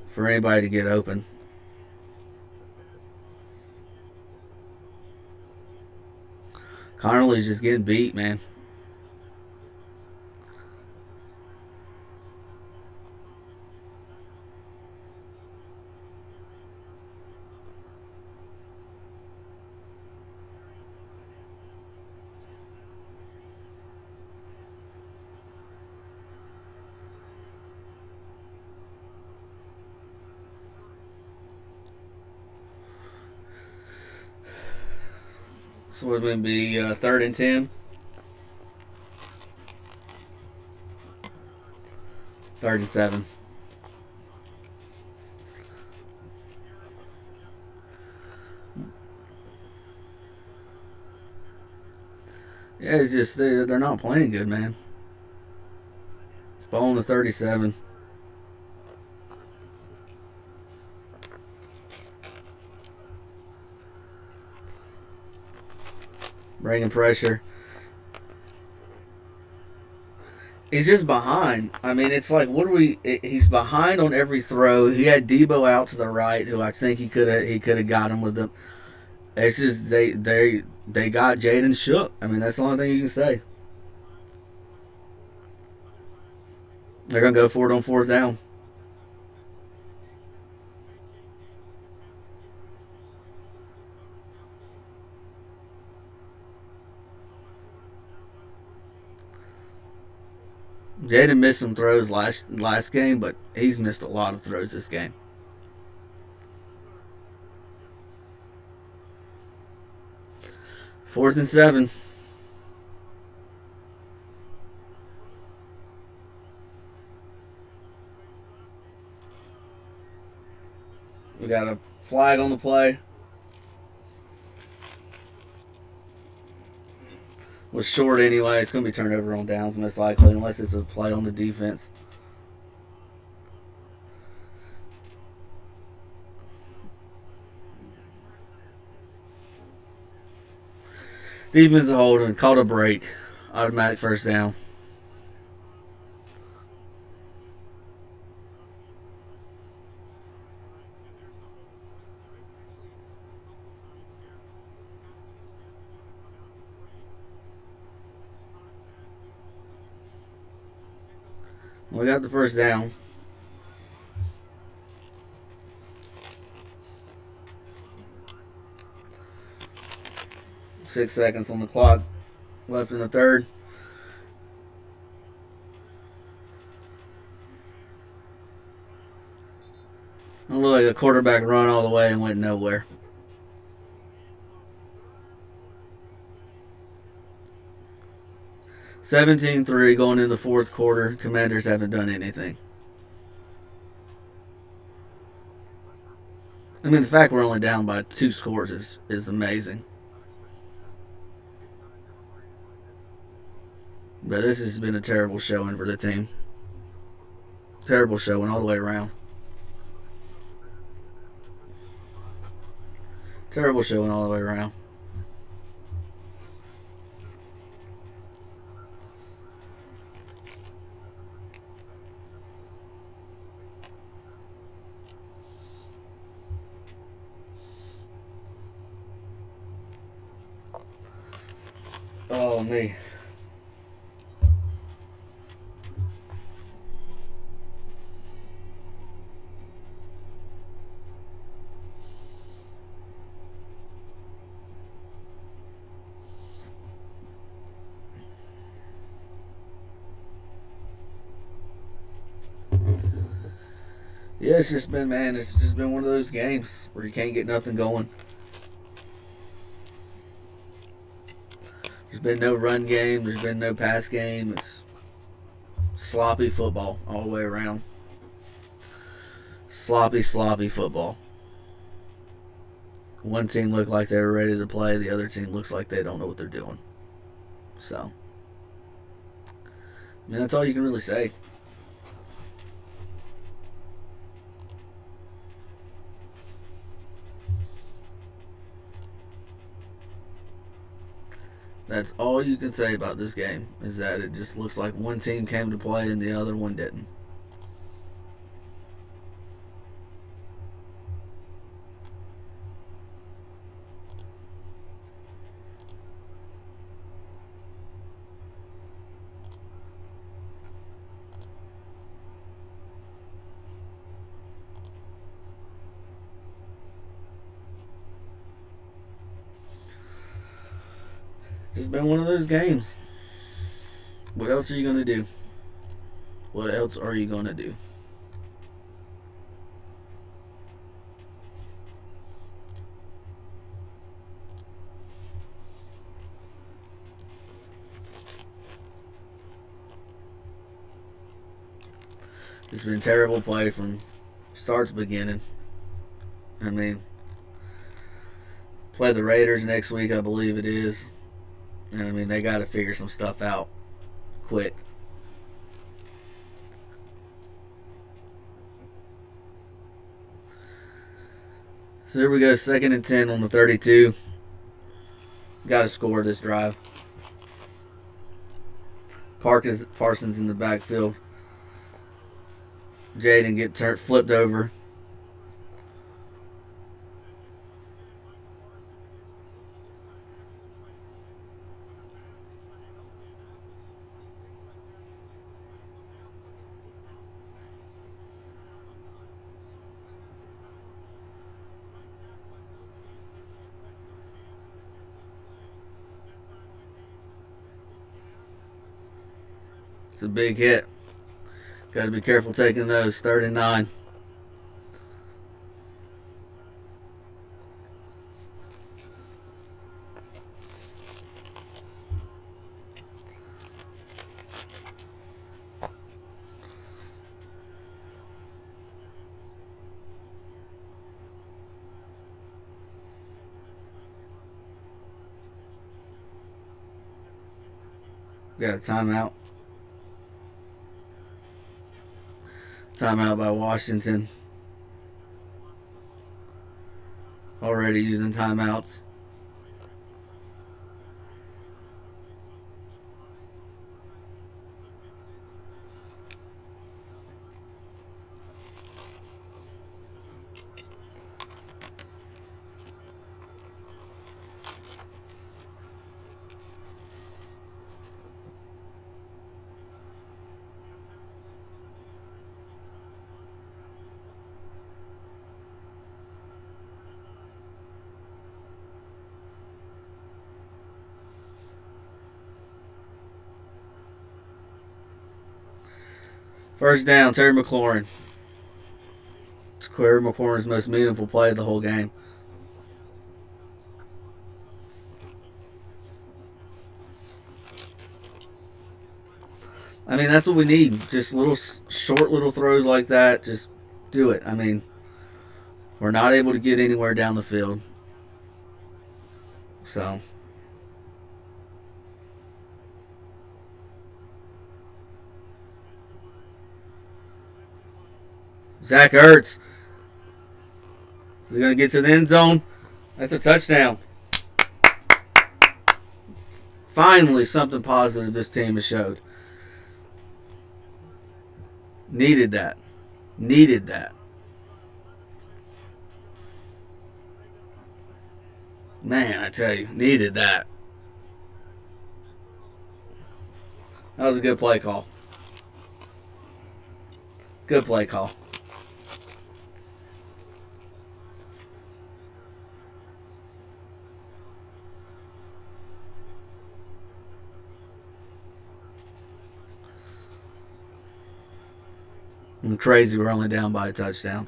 for anybody to get open. Connerly's just getting beat, man. So it's going to be 3rd and 10. 3rd and 7. Yeah, it's just they're not playing good, man. Ball on the 37. bringing pressure. He's just behind. I mean, it's like, what are we? He's behind on every throw. He had Debo out to the right, who I think he could have got him with them. It's just they got Jaden shook. I mean, that's the only thing you can say. They're gonna go for it on fourth down. Jaden missed some throws last game, but he's missed a lot of throws this game. Fourth and 7. We got a flag on the play. Was short anyway. It's going to be turned over on downs most likely, unless it's a play on the defense. Defensive holding, called a break. Automatic first down. We got the first down. Six seconds on the clock left in the third. It looked like a quarterback run all the way and went nowhere. (17-3) going into the fourth quarter. Commanders haven't done anything. I mean, the fact we're only down by 2 scores is amazing. But this has been a terrible showing for the team. Terrible showing all the way around. Terrible showing all the way around. Oh, me. Yeah, it's just been one of those games where you can't get nothing going. There's been no run game. There's been no pass game. It's sloppy football all the way around. Sloppy football. One team looked like they were ready to play. The other team looks like they don't know what they're doing. So, I mean, that's all you can really say. That's all you can say about this game, is that it just looks like one team came to play and the other one didn't. It's been one of those games. What else are you going to do? What else are you going to do? It's been terrible play from start to beginning. I mean, play the Raiders next week, I believe it is. And I mean, they got to figure some stuff out quick. So here we go, 2nd and 10 on the 32. Got to score this drive. Parsons in the backfield. Jaden get flipped over. It's a big hit. Got to be careful taking those. 3rd and 9. Got a timeout. Timeout by Washington. Already using timeouts. First down, Terry McLaurin. It's Terry McLaurin's most meaningful play of the whole game. I mean, that's what we need. Just short little throws like that. Just do it. I mean, we're not able to get anywhere down the field. So, Zach Ertz. He's going to get to the end zone. That's a touchdown. Finally, something positive this team has showed. Needed that. Needed that. Man, I tell you, needed that. That was a good play call. Good play call. And crazy, we're only down by a touchdown.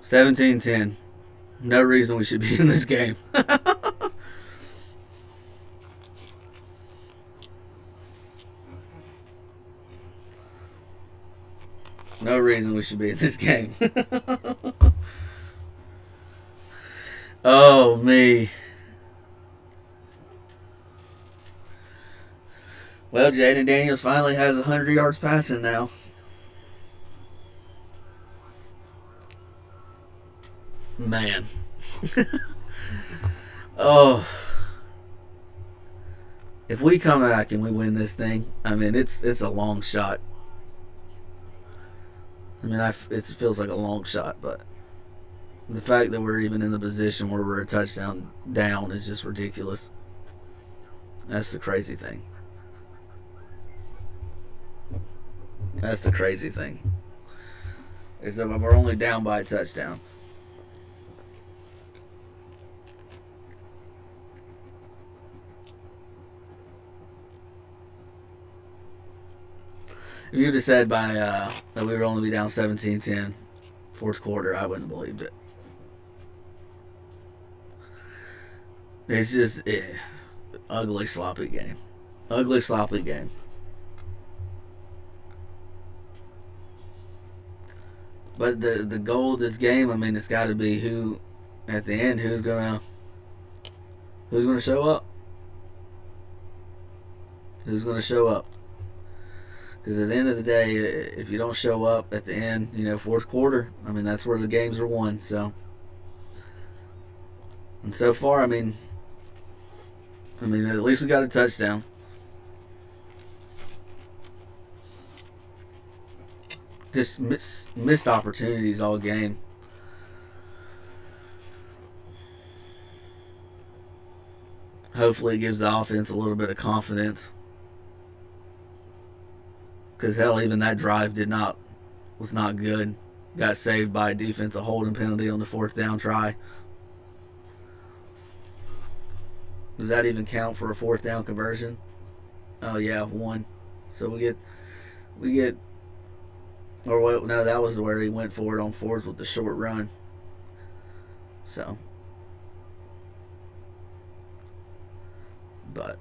17-10. No reason we should be in this game. No reason we should be in this game. Oh, me. Well, Jaden Daniels finally has 100 yards passing now. Man. Oh. If we come back and we win this thing, I mean, it's a long shot. I mean, it feels like a long shot, but the fact that we're even in the position where we're a touchdown down is just ridiculous. That's the crazy thing. That's the crazy thing. Is that we're only down by a touchdown. If you'd have said that we would only be down 17-10 fourth quarter, I wouldn't have believed it. It's just ugly, sloppy game. Ugly, sloppy game. But the goal of this game, I mean, it's got to be who, at the end, who's gonna show up. Who's gonna show up? Because at the end of the day, if you don't show up at the end, fourth quarter, I mean, that's where the games are won. So And so far, I mean, at least we got a touchdown. Just missed opportunities all game. Hopefully, it gives the offense a little bit of confidence. Because hell, even that drive was not good. Got saved by a defensive holding penalty on the 4th down try. Does that even count for a 4th down conversion? Oh yeah, 1. So we get, or what? No, that was where he went for it on 4th with the short run. So, but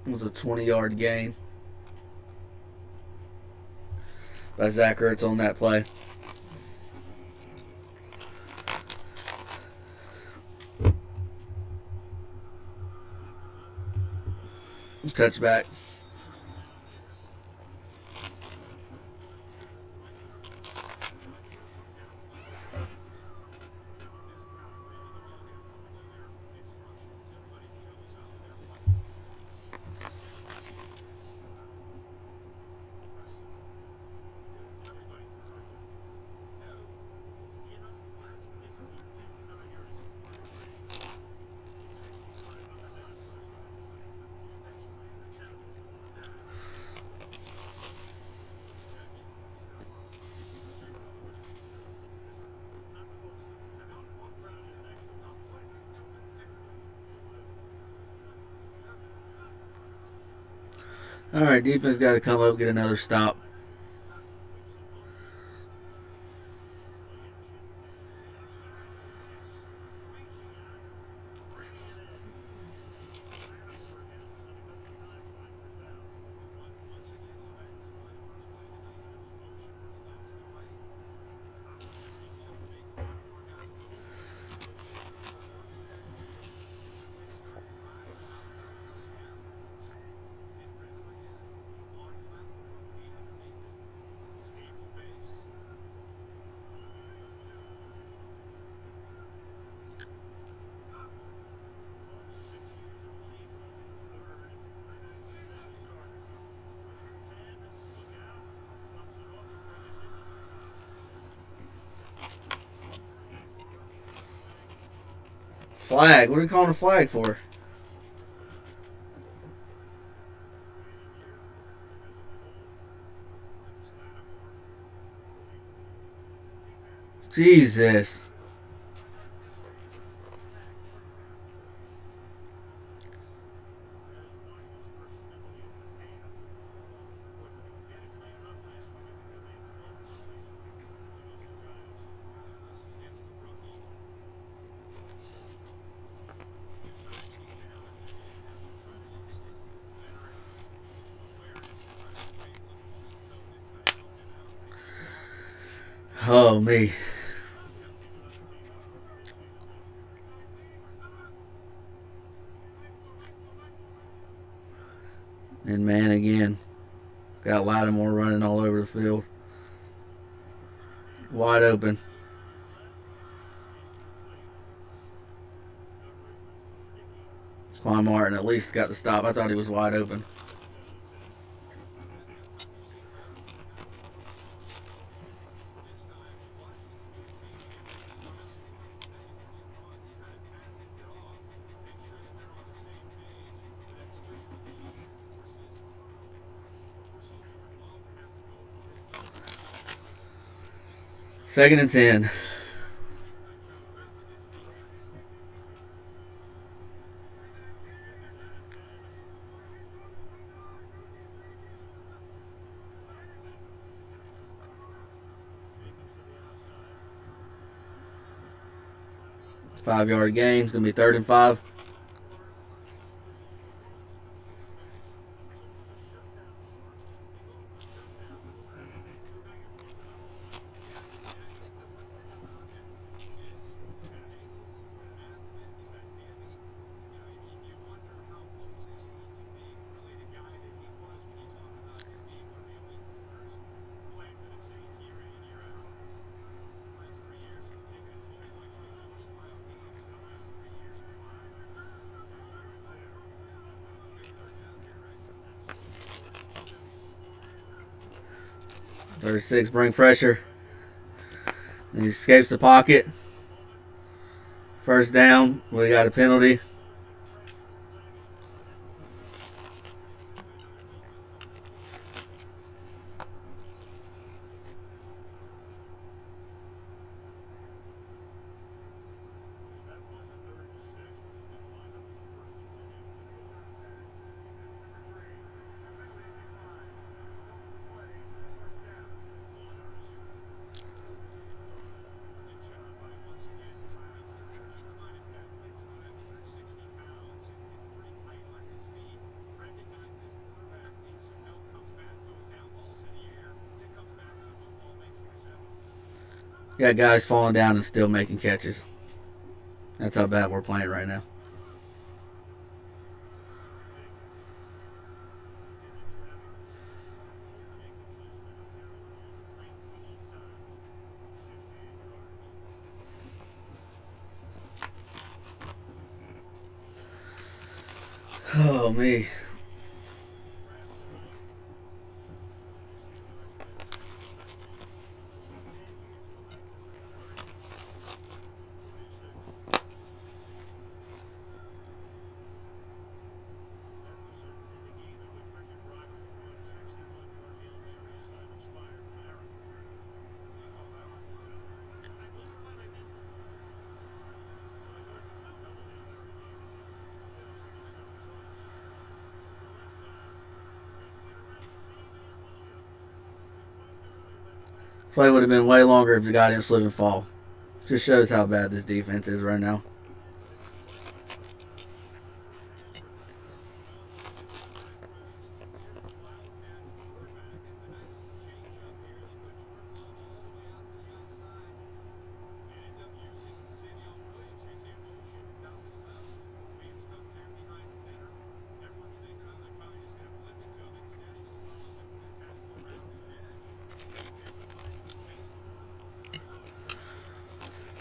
it was a 20-yard gain by Zach Ertz on that play. Touchback. All right, defense got to come up, get another stop. Flag. What are we calling a flag for? Jesus. Oh, me. And man, again, got Lattimore running all over the field. Wide open. Quan Martin at least got the stop. I thought he was wide open. Second and 10. Five-yard gain. It's going to be 3rd and 5. 36, bring pressure. And he escapes the pocket. First down. We got a penalty. Got guys falling down and still making catches. That's how bad we're playing right now. Oh, me. Play would have been way longer if the guy didn't slip and fall. Just shows how bad this defense is right now.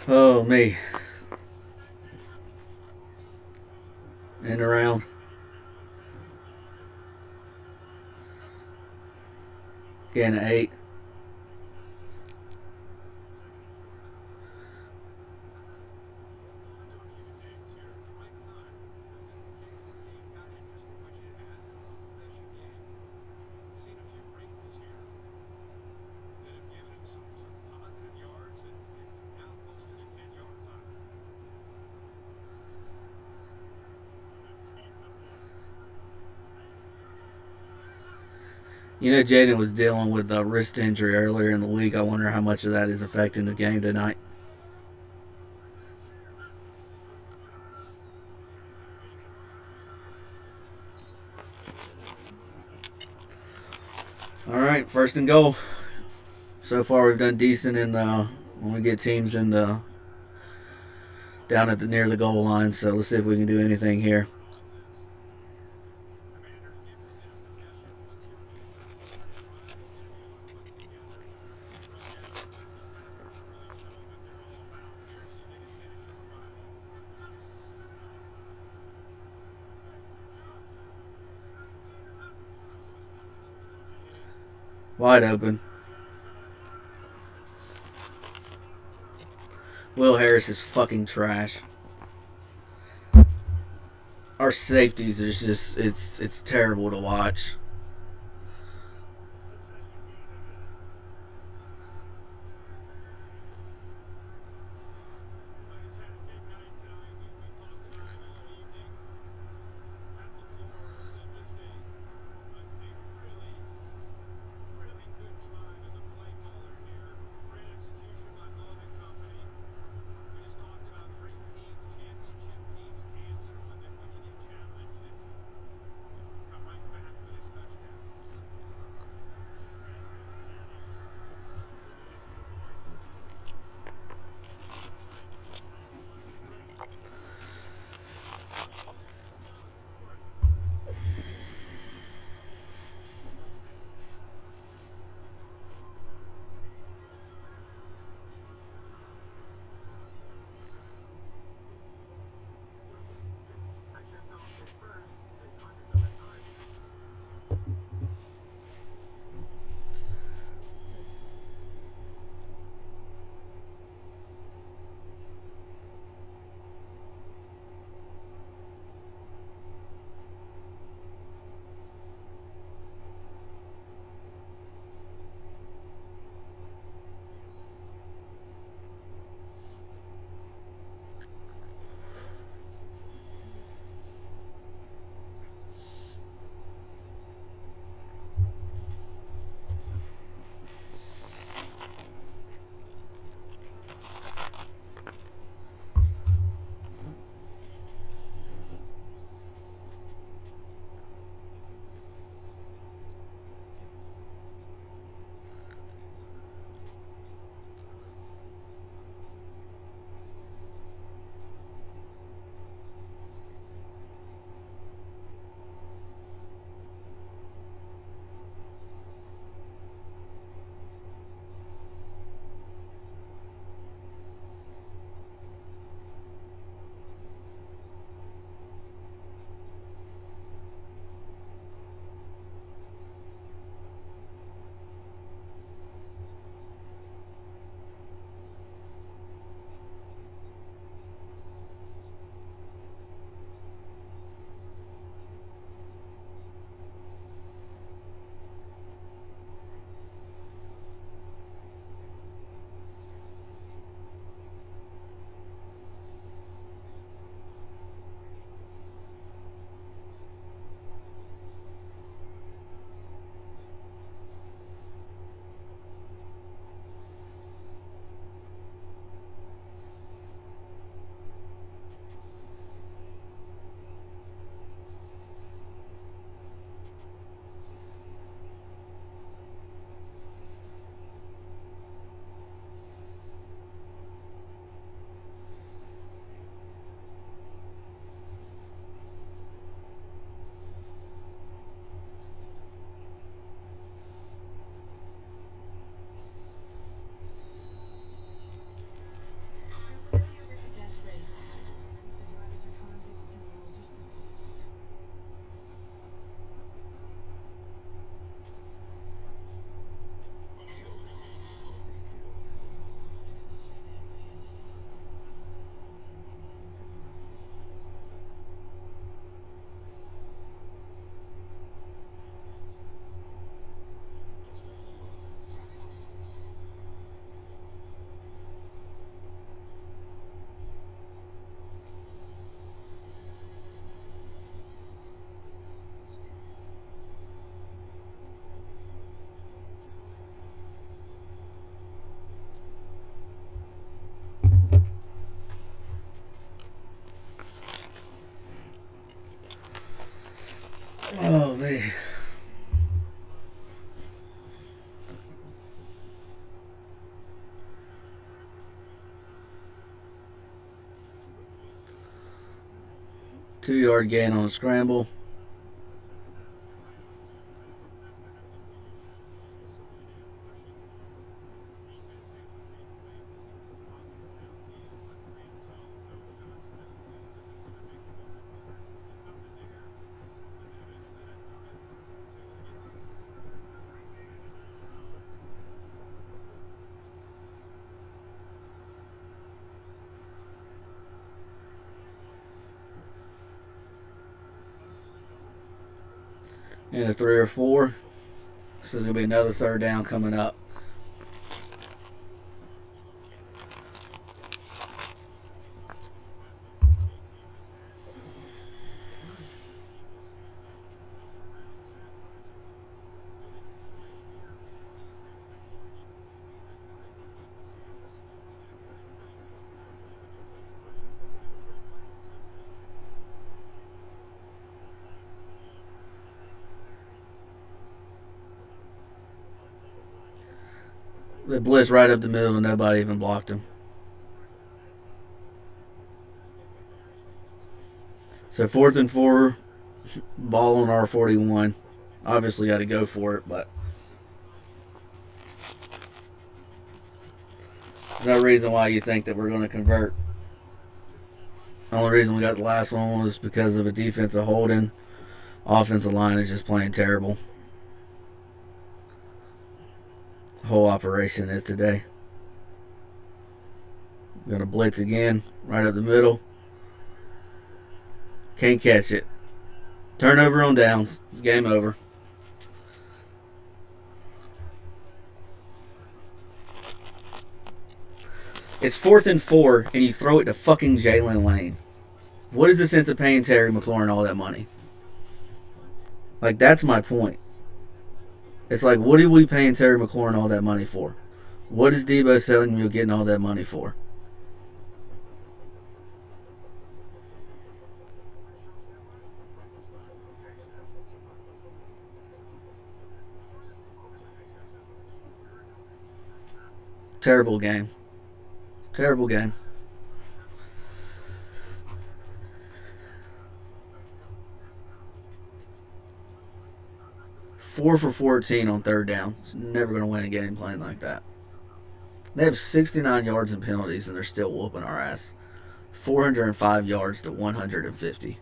Oh, me. In around. Gain of 8. You know, Jaden was dealing with a wrist injury earlier in the week. I wonder how much of that is affecting the game tonight. All right, first and goal. So far, we've done decent in the when we get teams in the down at the near the goal line. So let's see if we can do anything here. Wide open. Will Harris is fucking trash. Our safeties is just it's terrible to watch. Oh, man. Two-yard gain on a scramble. And a 3 or 4. This is going to be another third down coming up. They blitz right up the middle and nobody even blocked him. So 4th and 4, ball on our 41. Obviously got to go for it, but there's no reason why you think that we're going to convert. The only reason we got the last one was because of a defensive holding. Offensive line is just playing terrible. The whole operation is today. Going to blitz again, right up the middle. Can't catch it. Turnover on downs. It's game over. It's 4th and 4, and you throw it to fucking Jalen Lane. What is the sense of paying Terry McLaurin all that money? Like, that's my point. It's like, what are we paying Terry McLaurin all that money for? What is Deebo Samuel getting all that money for? Terrible game. Terrible game. 4 for 14 on third down. It's never going to win a game playing like that. They have 69 yards in penalties, and they're still whooping our ass. 405 yards to 150.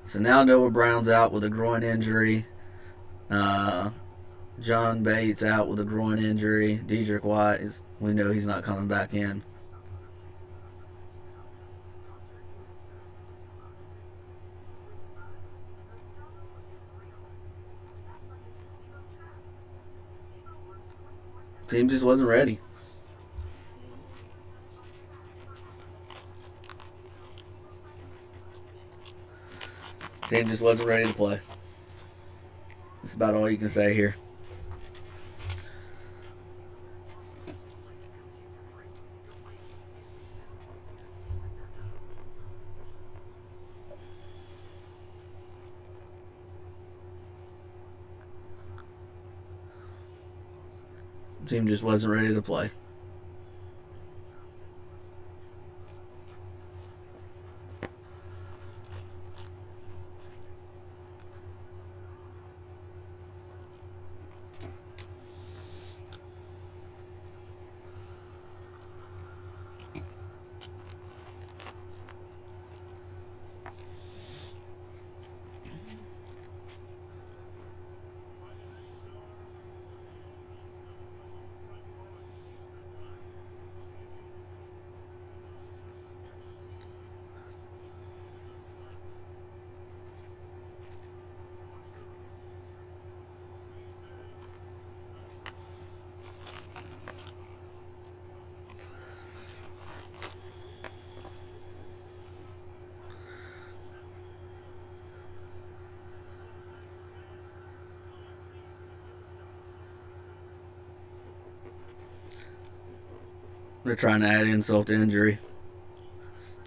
So now Noah Brown's out with a groin injury. John Bates out with a groin injury. Dedrick White we know he's not coming back in. Team just wasn't ready. Team just wasn't ready to play. That's about all you can say here. Team just wasn't ready to play. They're trying to add insult to injury.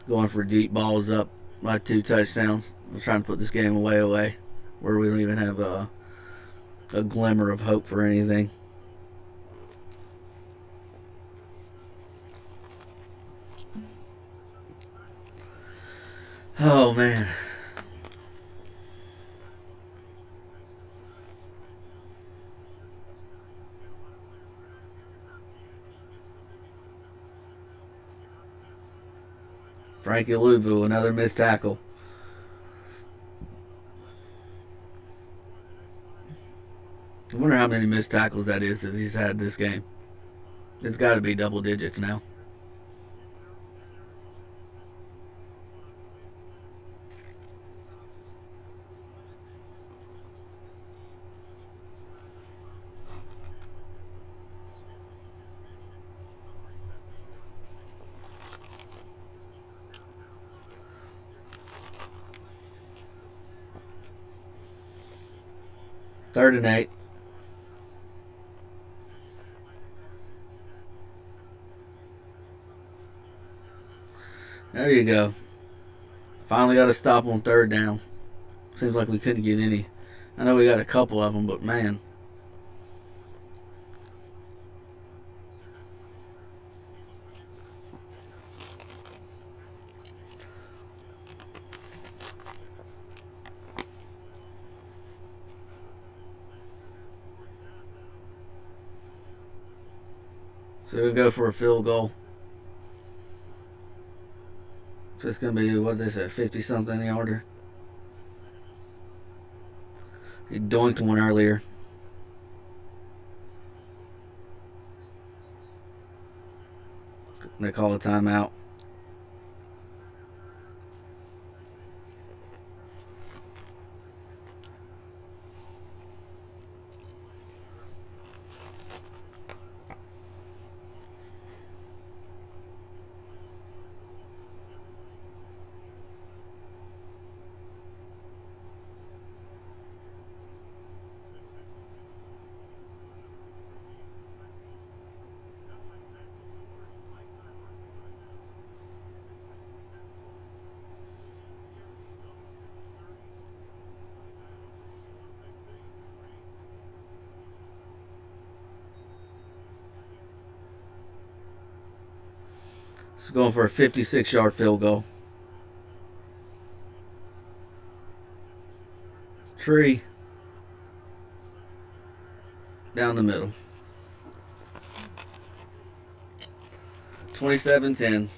Going for deep balls up by 2 touchdowns. They're trying to put this game away, where we don't even have a glimmer of hope for anything. Oh, man. Frankie Louvu, another missed tackle. I wonder how many missed tackles that is that he's had this game. It's got to be double digits now. Third and 8. There you go. Finally got a stop on third down. Seems like we couldn't get any. I know we got a couple of them, but man. So we'll go for a field goal. So it's going to be, what is that, 50-something yarder? He doinked one earlier. They call a timeout. So going for a 56-yard field goal. Tree. Down the middle. 27-10.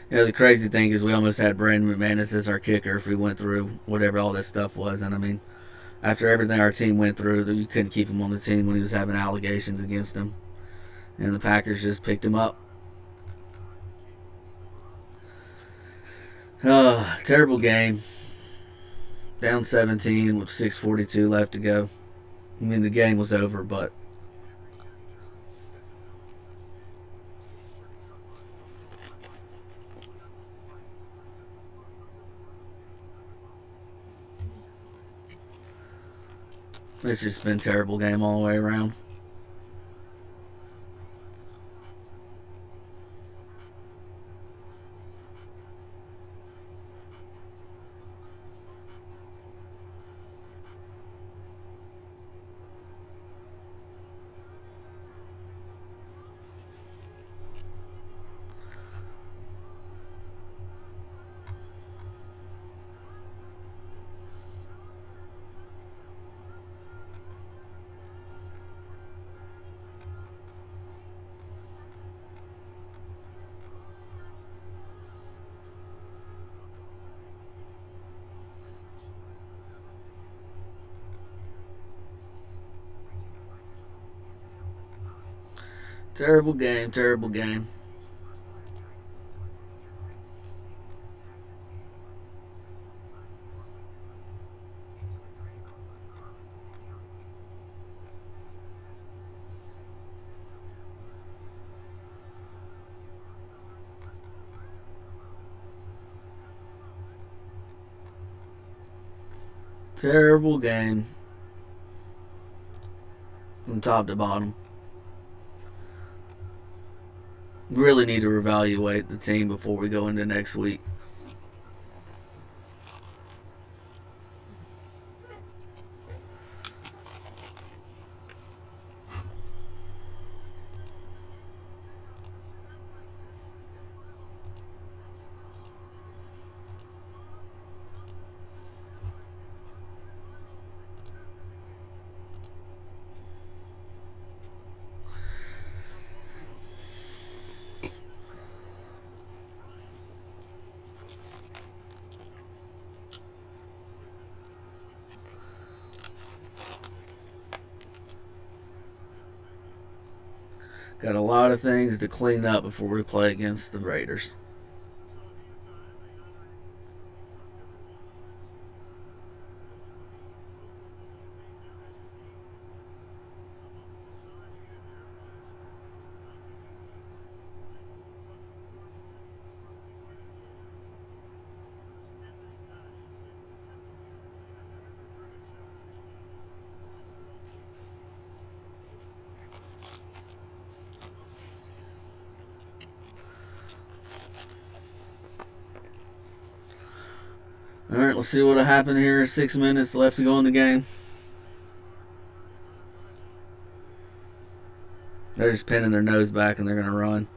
Yeah, the crazy thing is we almost had Brandon McManus as our kicker if we went through whatever all that stuff was. And I mean, after everything our team went through, you couldn't keep him on the team when he was having allegations against him. And the Packers just picked him up. Terrible game. Down 17 with 6:42 left to go. I mean, the game was over, but it's just been a terrible game all the way around. Terrible game, terrible game. Terrible game. from top to bottom. Really need to reevaluate the team before we go into next week. Got a lot of things to clean up before we play against the Raiders. Alright, let's see what'll happen here. 6 minutes left to go in the game. They're just pinning their nose back and they're going to run.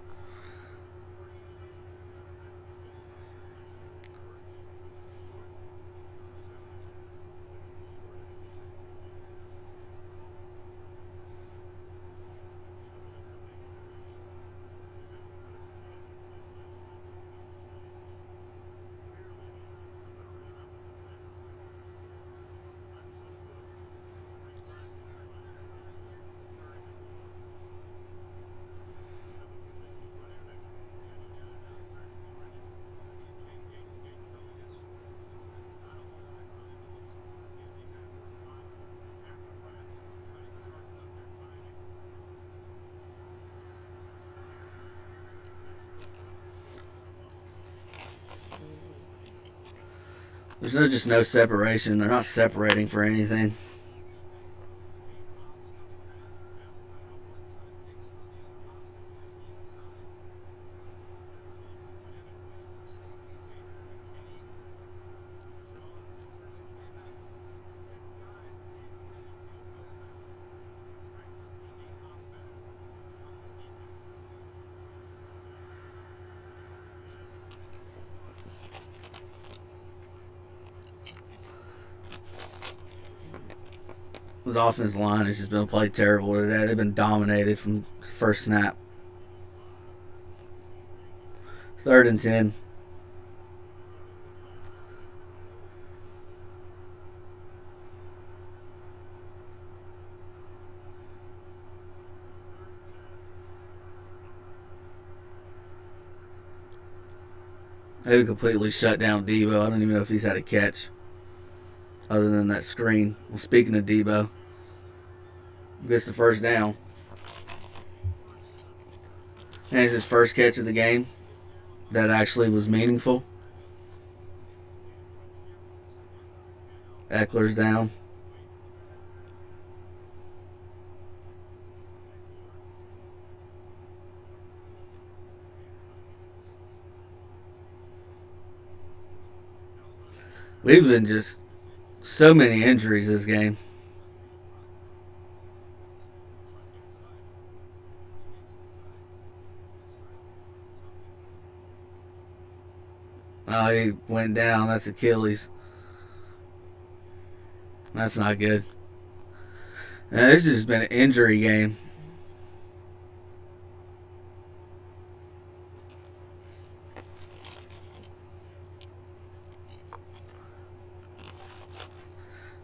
There's just no separation. They're not separating for anything. This offensive line has just been played terrible today. They've been dominated from first snap. 3rd and 10. They completely shut down Debo. I don't even know if he's had a catch other than that screen. Well, speaking of Debo, gets the first down. And it's his first catch of the game that actually was meaningful. Eckler's down. We've been just so many injuries this game. Oh, he went down. That's Achilles. That's not good. And this has just been an injury game.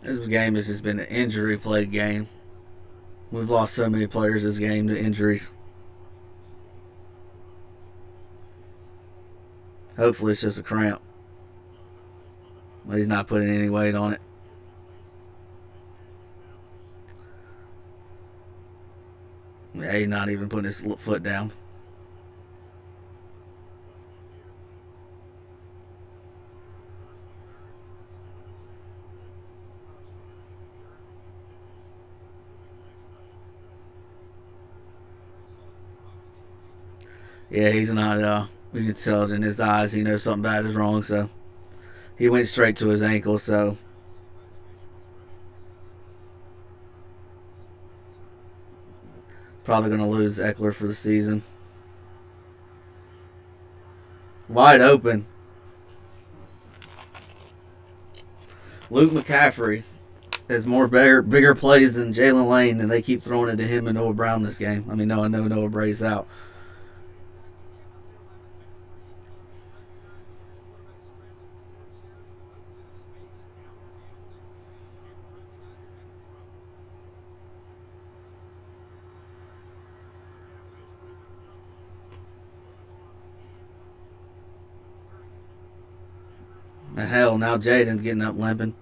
This game has just been an injury-plagued game. We've lost so many players this game to injuries. Hopefully it's just a cramp. But he's not putting any weight on it. Yeah, he's not even putting his foot down. Yeah, he's not. We can tell it in his eyes. He knows something bad is wrong. So he went straight to his ankle. So probably going to lose Eckler for the season. Wide open. Luke McCaffrey has bigger plays than Jalen Lane, and they keep throwing it to him and Noah Brown this game. I mean, Noah Bray's out. Hell, now Jaden's getting up limping.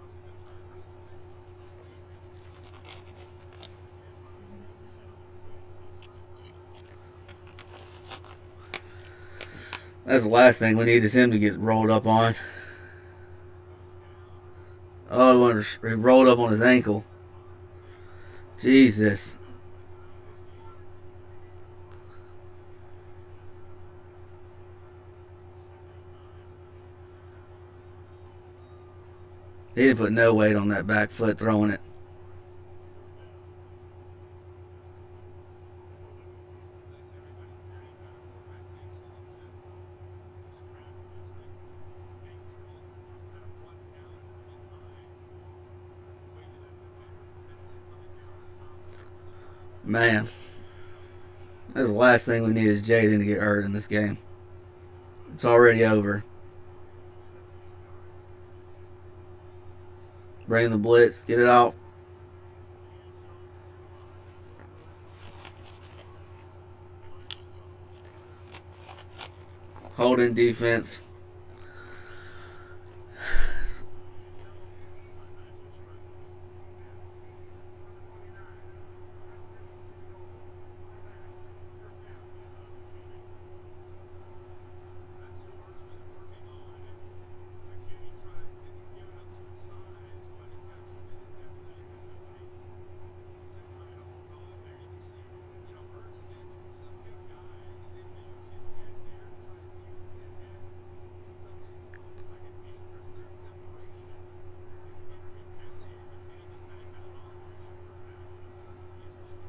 That's the last thing we need is him to get rolled up on. Oh, he rolled up on his ankle. Jesus. He didn't put no weight on that back foot throwing it. Man, that's the last thing we need is Jaden to get hurt in this game. It's already over. Bring the blitz. Get it out. Hold in defense.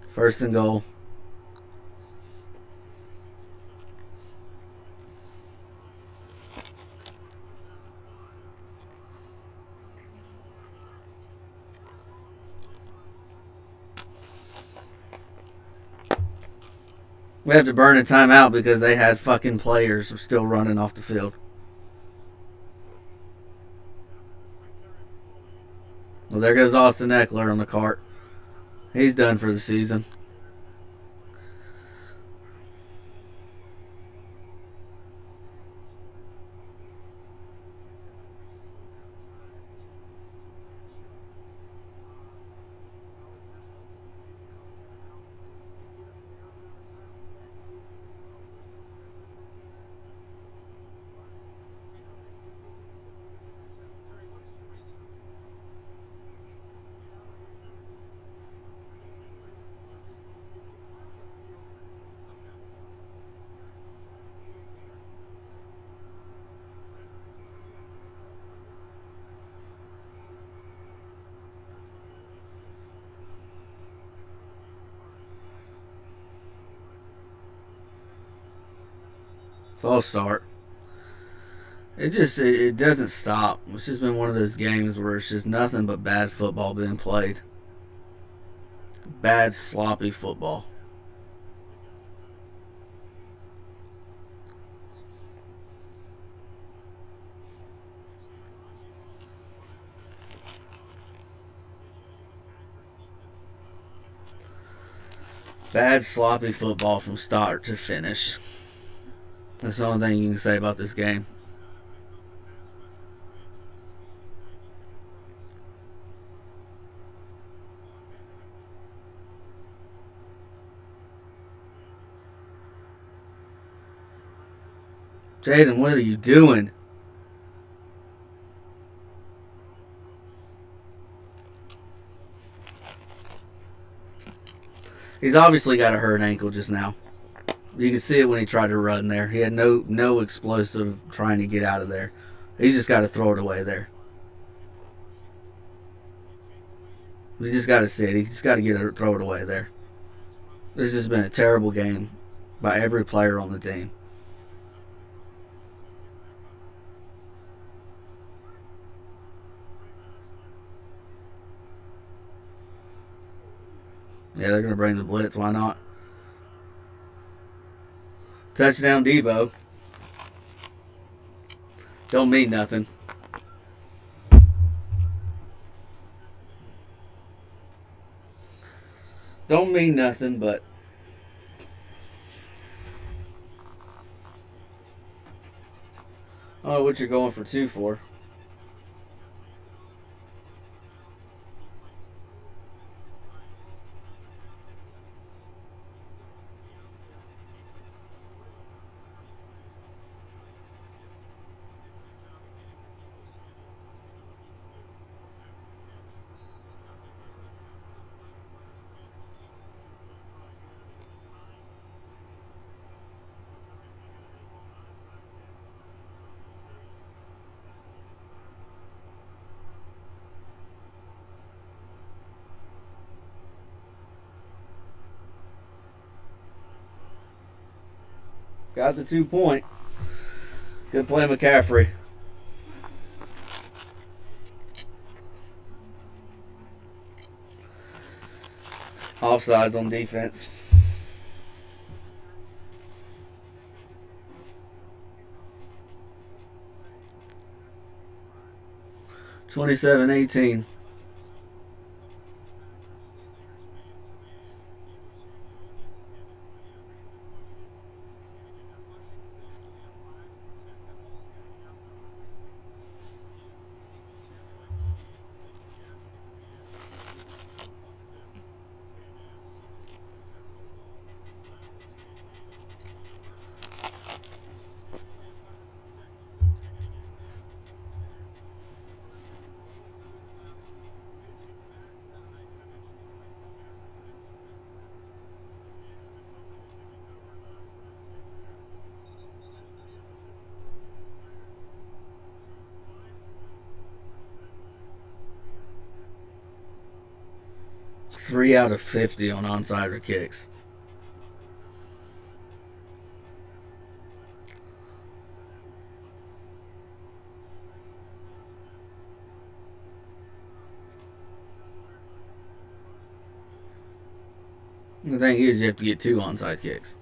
First and goal. We have to burn a timeout because they had fucking players still running off the field. Well, there goes Austin Eckler on the cart. He's done for the season. False start. It doesn't stop. It's just been one of those games where it's just nothing but bad football being played. Bad sloppy football. Bad sloppy football from start to finish. That's the only thing you can say about this game. Jaden, what are you doing? He's obviously got a hurt ankle just now. You can see it when he tried to run there. He had no explosive trying to get out of there. He's just got to throw it away there. You just got to see it. He just got to throw it away there. This has been a terrible game by every player on the team. Yeah, they're going to bring the blitz. Why not? Touchdown, Debo. Don't mean nothing. Don't mean nothing, but oh, what you're going for two for? Got the 2 point. Good play, McCaffrey. Offsides on defense. (27-18). Three out of 50 on onside kicks. The thing is, you have to get 2 onside kicks.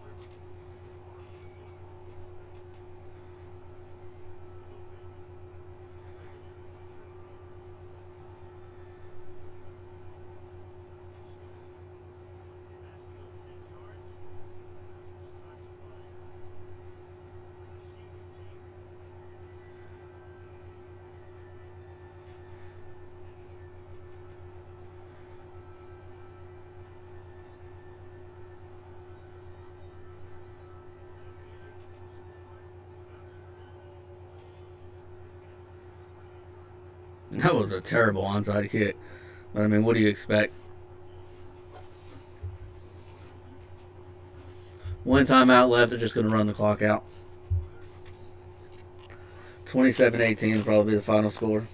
That was a terrible onside kick. But I mean, what do you expect? One timeout left. They're just going to run the clock out. 27-18 will probably be the final score.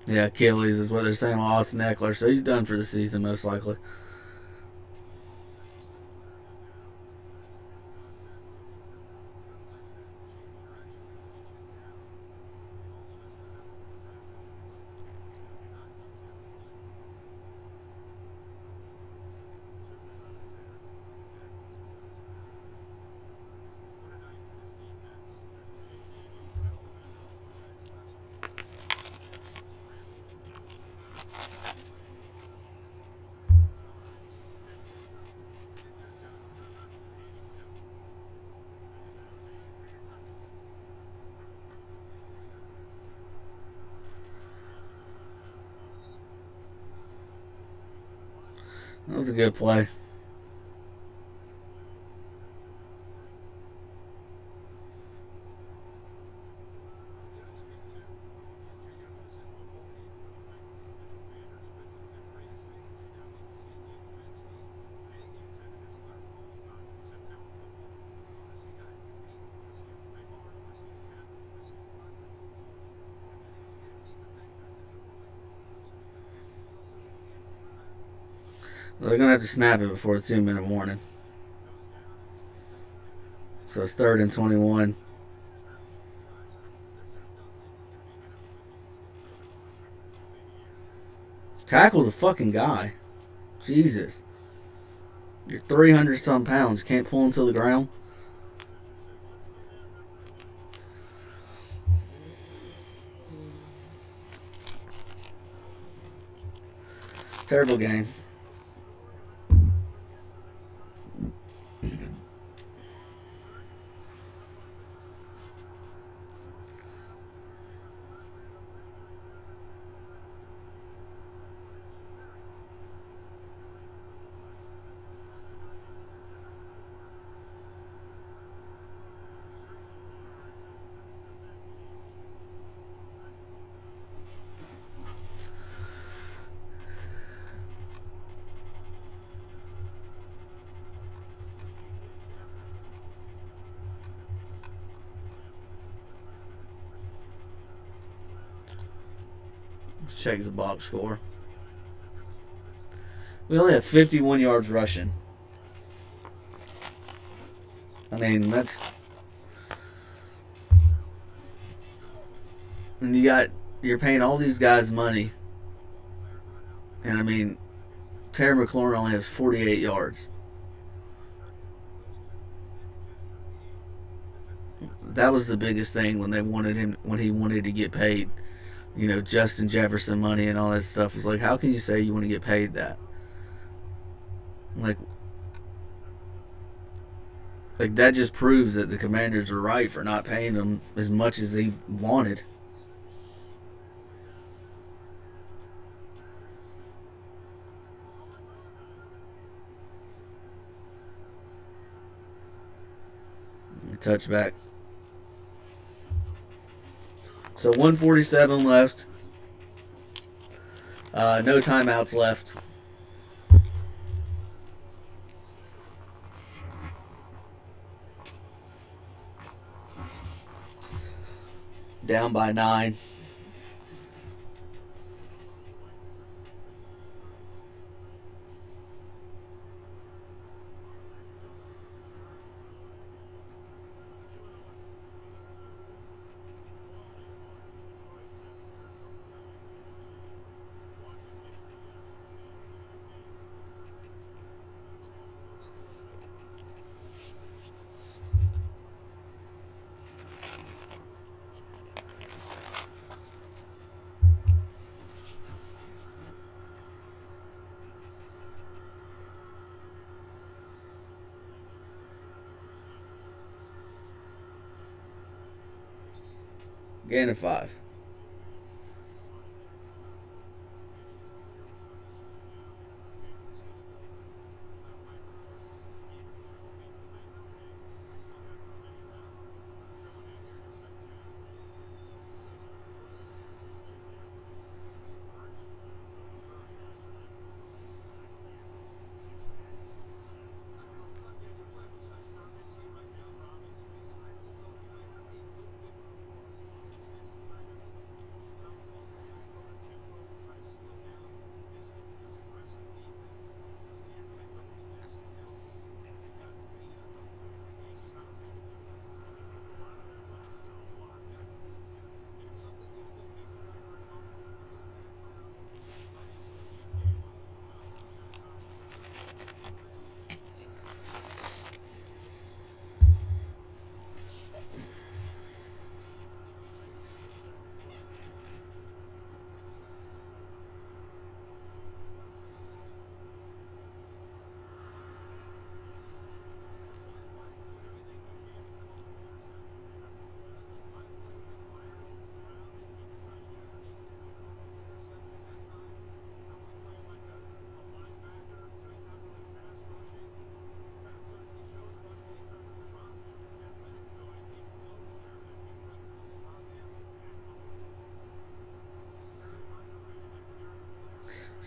Yeah, Achilles is what they're saying on Austin Eckler, so he's done for the season most likely. That was a good play. They're going to have to snap it before the 2-minute warning. So it's 3rd and 21. Tackle the fucking guy. Jesus. You're 300 some pounds. You can't pull him to the ground. Terrible game. Let's check the box score. We only have 51 yards rushing. I mean, that's... And you're paying all these guys money. And I mean, Terry McLaurin only has 48 yards. That was the biggest thing when he wanted to get paid. You know, Justin Jefferson money and all that stuff. Was like, how can you say you want to get paid that? Like that just proves that the Commanders are right for not paying him as much as he wanted. Touchback. So 147 left. No timeouts left. Down by 9. Gain of 5.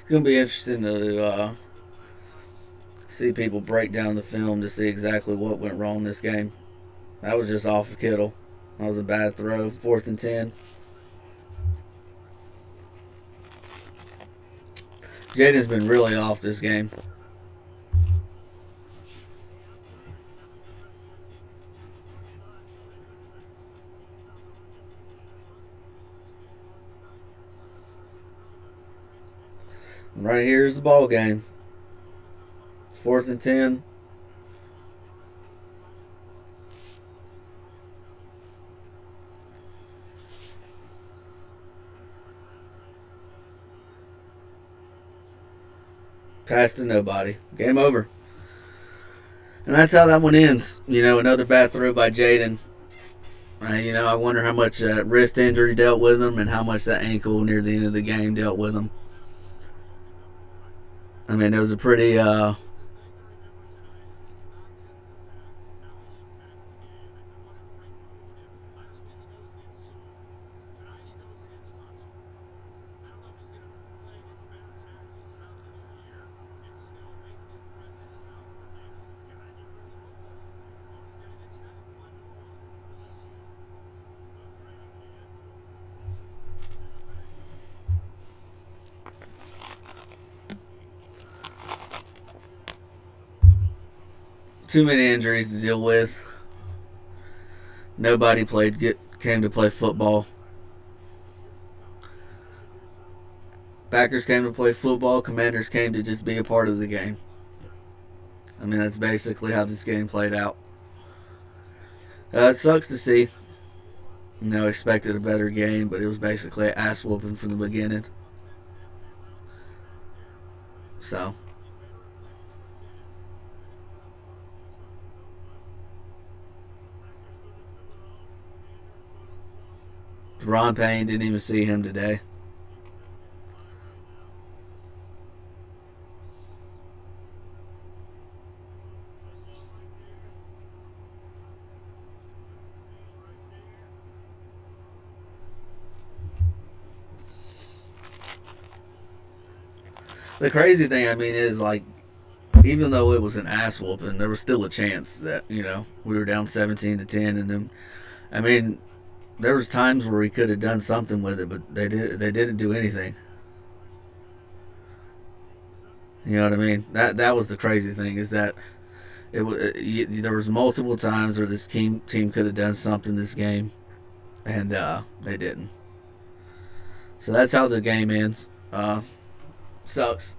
It's going to be interesting to see people break down the film to see exactly what went wrong this game. That was just off of Kittle. That was a bad throw. 4th and 10. Jaden's been really off this game. Right here's the ball game. 4th and 10. Pass to nobody. Game over. And that's how that one ends. Another bad throw by Jaden. I wonder how much wrist injury dealt with him and how much that ankle near the end of the game dealt with him. I mean, it was a pretty too many injuries to deal with. Nobody came to play football. Packers came to play football. Commanders came to just be a part of the game. I mean, that's basically how this game played out. It sucks to see. Expected a better game, but it was basically an ass whooping from the beginning. So. Ron Payne didn't even see him today. The crazy thing, is like, even though it was an ass whooping, there was still a chance that, we were down 17-10, and then, there was times where we could have done something with it, but they didn't do anything. You know what I mean? That was the crazy thing, is that there was multiple times where this team could have done something this game, and they didn't. So that's how the game ends. Sucks.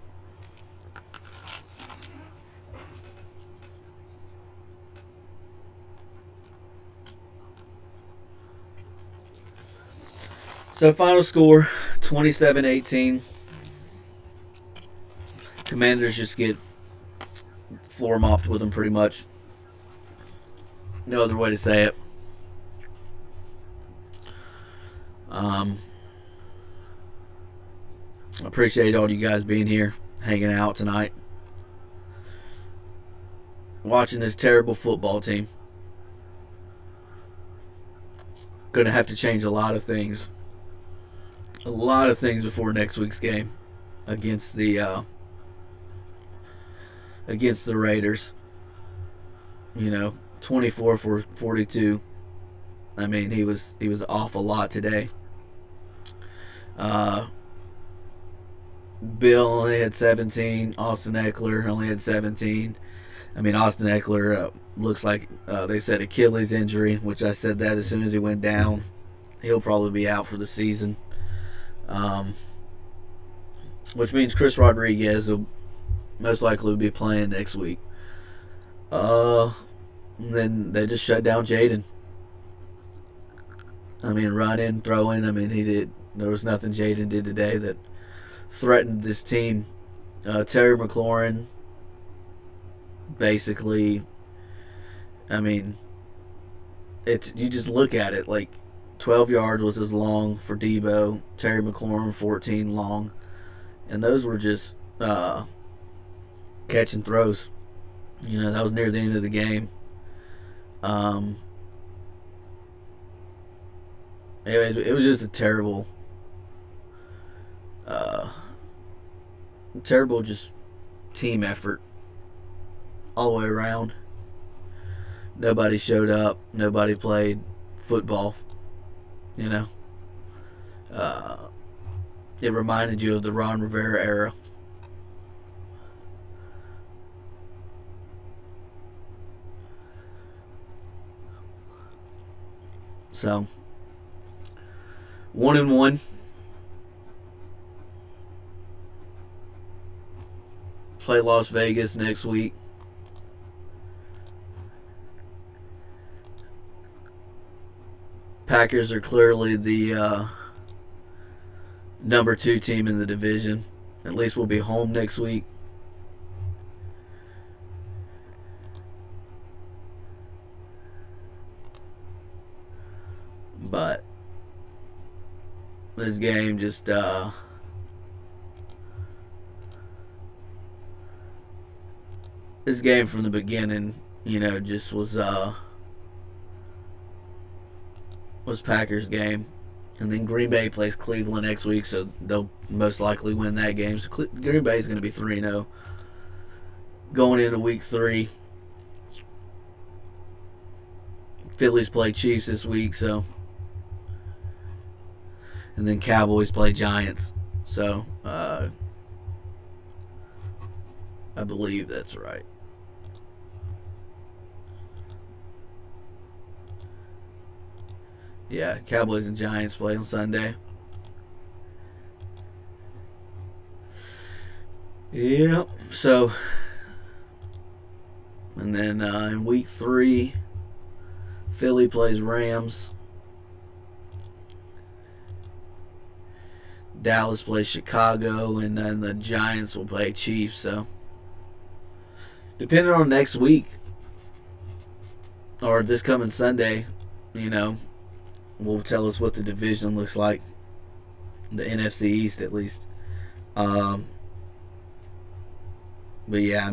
So final score, 27-18. Commanders just get floor mopped with them pretty much. No other way to say it. Appreciate all you guys being here, hanging out tonight, watching this terrible football team. Gonna have to change a lot of things before next week's game against the Raiders. 24 for 42. He was off a lot today. Bill only had 17. Austin Ekeler only had 17. Austin Ekeler looks like they said Achilles injury, which I said that as soon as he went down. He'll probably be out for the season. Which means Chris Rodriguez will most likely be playing next week. Then they just shut down Jaden. Running, throwing. There was nothing Jaden did today that threatened this team. Terry McLaurin, basically, you just look at it, like 12 yards was as long for Debo, Terry McLaurin 14 long, and those were just catch and throws. That was near the end of the game. It was just a terrible Terrible just team effort all the way around. Nobody showed up. Nobody played football. You know, it reminded you of the Ron Rivera era. So 1-1. Play Las Vegas next week. Packers are clearly the number 2 team in the division. At least we'll be home next week. But this game just this game from the beginning, just was Packers game. And then Green Bay plays Cleveland next week, so they'll most likely win that game. So Green Bay is going to be 3-0 going into week 3. Phillies play Chiefs this week, so. And then Cowboys play Giants. So, I believe that's right. Yeah, Cowboys and Giants play on Sunday. Yep. So, and then in week 3, Philly plays Rams. Dallas plays Chicago, and then the Giants will play Chiefs. So, depending on next week or this coming Sunday, will tell us what the division looks like. The NFC East, at least. But yeah,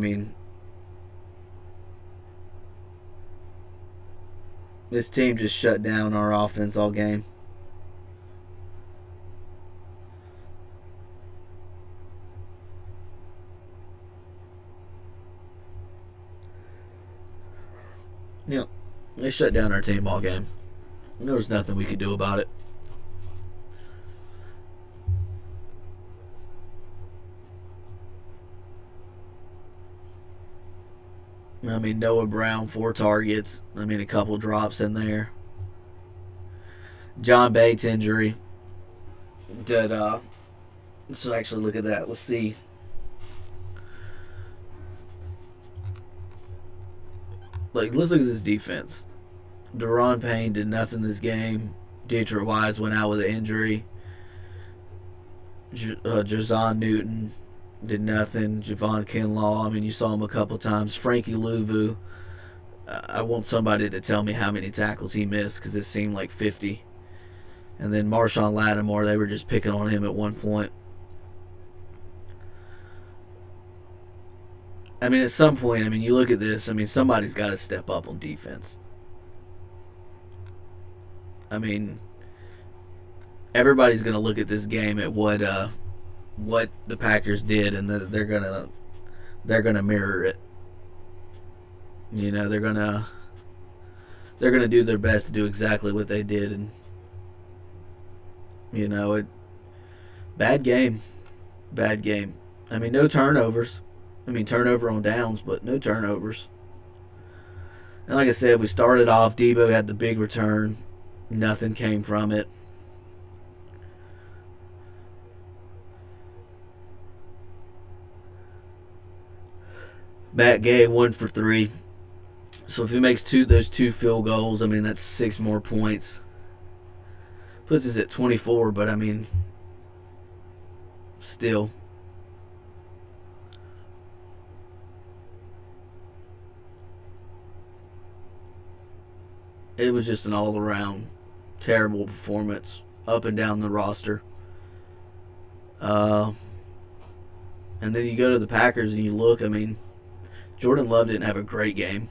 this team just shut down our offense all game. Yeah, they shut down our team all game. There was nothing we could do about it. Noah Brown, 4 targets. A couple drops in there. John Bates injury. Let's actually look at that. Let's see. Let's look at this defense. Deron Payne did nothing this game. Detroit Wise went out with an injury. Jazon Newton did nothing. Javon Kinlaw, you saw him a couple times. Frankie Louvu, I want somebody to tell me how many tackles he missed, because it seemed like 50. And then Marshawn Lattimore, they were just picking on him at one point. At some point, you look at this, somebody's got to step up on defense. Everybody's going to look at this game at what the Packers did, and they're gonna mirror it. They're gonna do their best to do exactly what they did, and bad game. No turnovers. Turnover on downs, but no turnovers. And like I said, we started off. Debo had the big return. Nothing came from it. Matt Gay 1 for 3. So if he makes those two field goals, that's 6 more points. Puts us at 24, but still. It was just an all-around terrible performance up and down the roster. And then you go to the Packers and you look, Jordan Love didn't have a great game.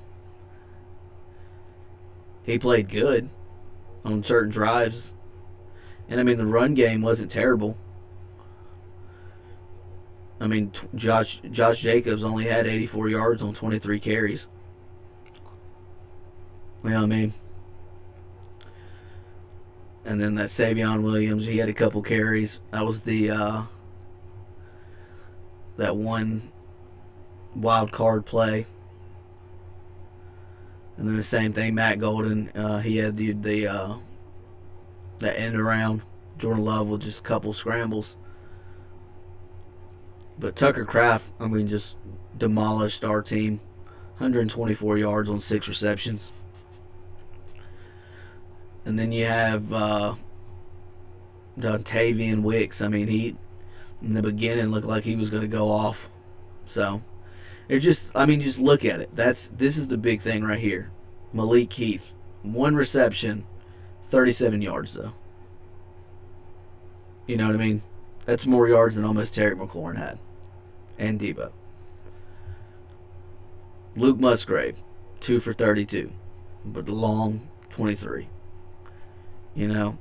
He played good on certain drives. And the run game wasn't terrible. I mean, Josh Jacobs only had 84 yards on 23 carries. You know what I mean? And then that Savion Williams, he had a couple carries. That was the that one wild card play. And then the same thing, Matt Golden, he had the that end around. Jordan Love with just a couple scrambles. But Tucker Kraft, I mean, just demolished our team. 124 yards on 6 receptions. And then you have Tavian Wicks. I mean, he in the beginning looked like he was going to go off. So it just, I mean, just look at it. This is the big thing right here. Malik Heath, 1 reception, 37 yards though. You know what I mean? That's more yards than almost Terry McLaurin had, and Debo. Luke Musgrave, 2 for 32, but the long 23. You know,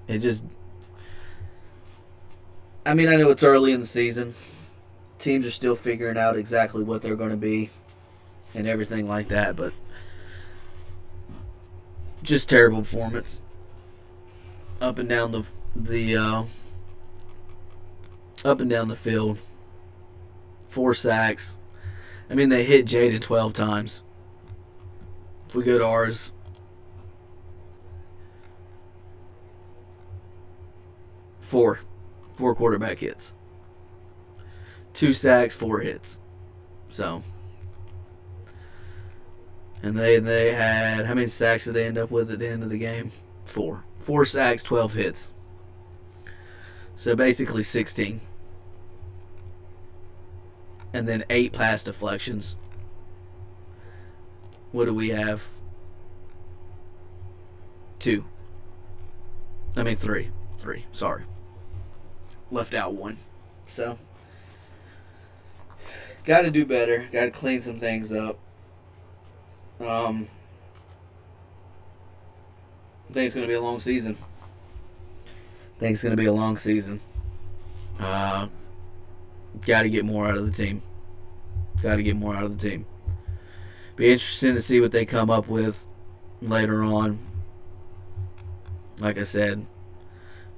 it just, I mean, I know it's early in the season. Teams are still figuring out exactly what they're going to be and everything like that, but just terrible performance up and down the up and down the field. 4 sacks. I mean, they hit Jaden 12 times. If we go to ours, 4 quarterback hits, 2 sacks, 4 hits. So, and they had, how many sacks did they end up with at the end of the game? 4 sacks, 12 hits. So basically 16. And then 8 pass deflections. What do we have? 2. I mean 3. 3. Sorry. Left out 1. So, got to do better. Got to clean some things up. I think it's going to be a long season. Got to get more out of the team. Be interesting to see what they come up with later on. Like I said,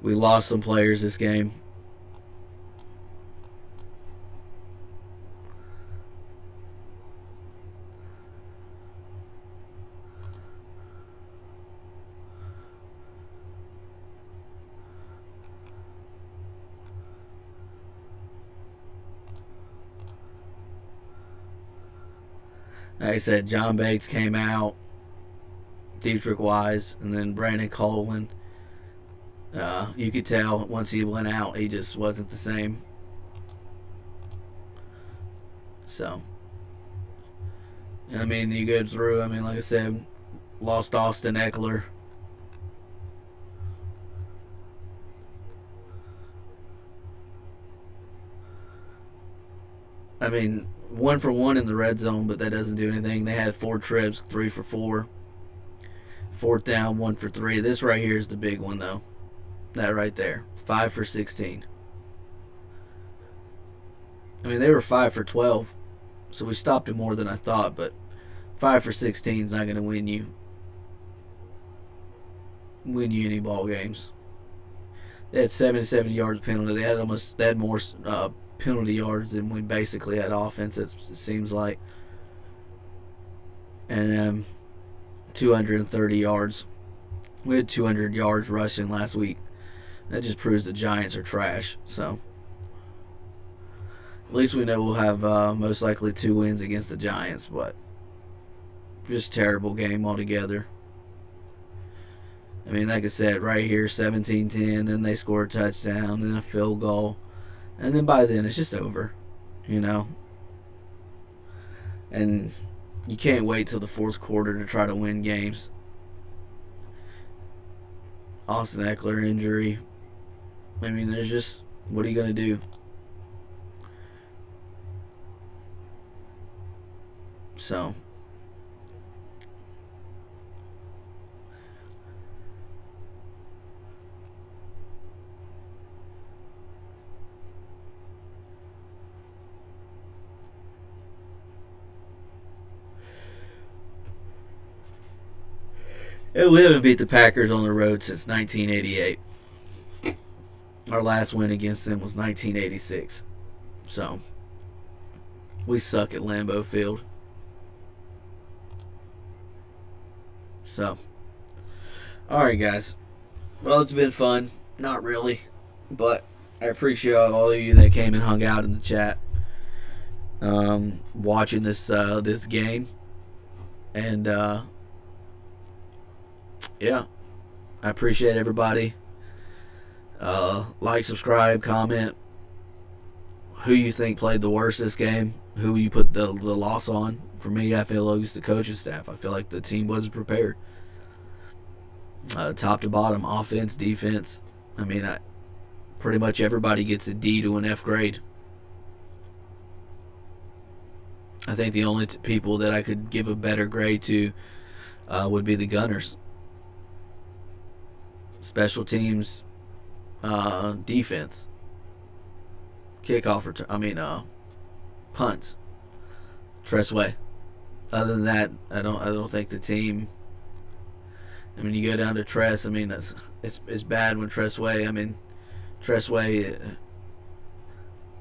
we lost some players this game. Like I said, John Bates came out, Dietrich Wise, and then Brandon Coleman. You could tell once he went out, he just wasn't the same. So, and I mean, you go through, I mean, like I said, lost Austin Eckler. I mean, 1 for 1 in the red zone, but that doesn't do anything. They had 4 trips, 3 for 4. 4th down, 1 for 3. This right here is the big one, though. That right there, 5 for 16. I mean, they were 5 for 12, so we stopped it more than I thought, but 5 for 16 is not going to win you any ball games. They had 77 yards penalty. They had more penalty yards than we basically had offense, it seems like. And 230 yards. We had 200 yards rushing last week. That just proves the Giants are trash. So at least we know we'll have most likely 2 wins against the Giants, but just terrible game altogether. I mean, like I said, right here, 17-10, then they score a touchdown, then a field goal, and then by then it's just over, you know. And you can't wait till the 4th quarter to try to win games. Austin Eckler injury. I mean, there's just, what are you going to do? So, we haven't beat the Packers on the road since 1988. Our last win against them was 1986. So, we suck at Lambeau Field. So, alright, guys. Well, it's been fun. Not really. But I appreciate all of you that came and hung out in the chat. Watching this game. And, yeah. I appreciate everybody. Like, subscribe, comment who you think played the worst this game, who you put the loss on. For me, I feel it was the coaching staff. I feel like the team wasn't prepared. Top to bottom, offense, defense. I mean, pretty much everybody gets a D to an F grade. I think the only people that I could give a better grade to would be the Gunners. Special teams, defense, kickoff return. Punts. Tressway. Other than that, I don't think the team. I mean, you go down to Tress. I mean, it's bad when Tressway. I mean, Tressway.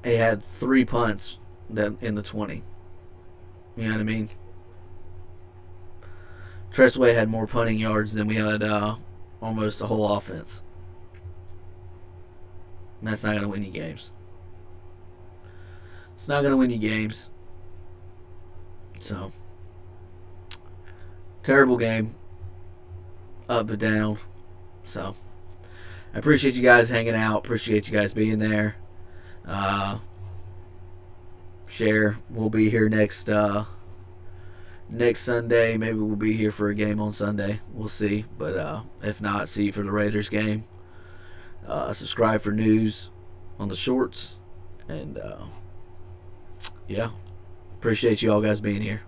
He had 3 punts that in the 20. You know what I mean? Tressway had more punting yards than we had almost the whole offense. And that's not going to win you games. It's not going to win you games. So, terrible game. Up and down. So, I appreciate you guys hanging out. Appreciate you guys being there. Share. We'll be here next Sunday. Maybe we'll be here for a game on Sunday. We'll see. But if not, see you for the Raiders game. Subscribe for news on the shorts. And yeah. Appreciate you all guys being here.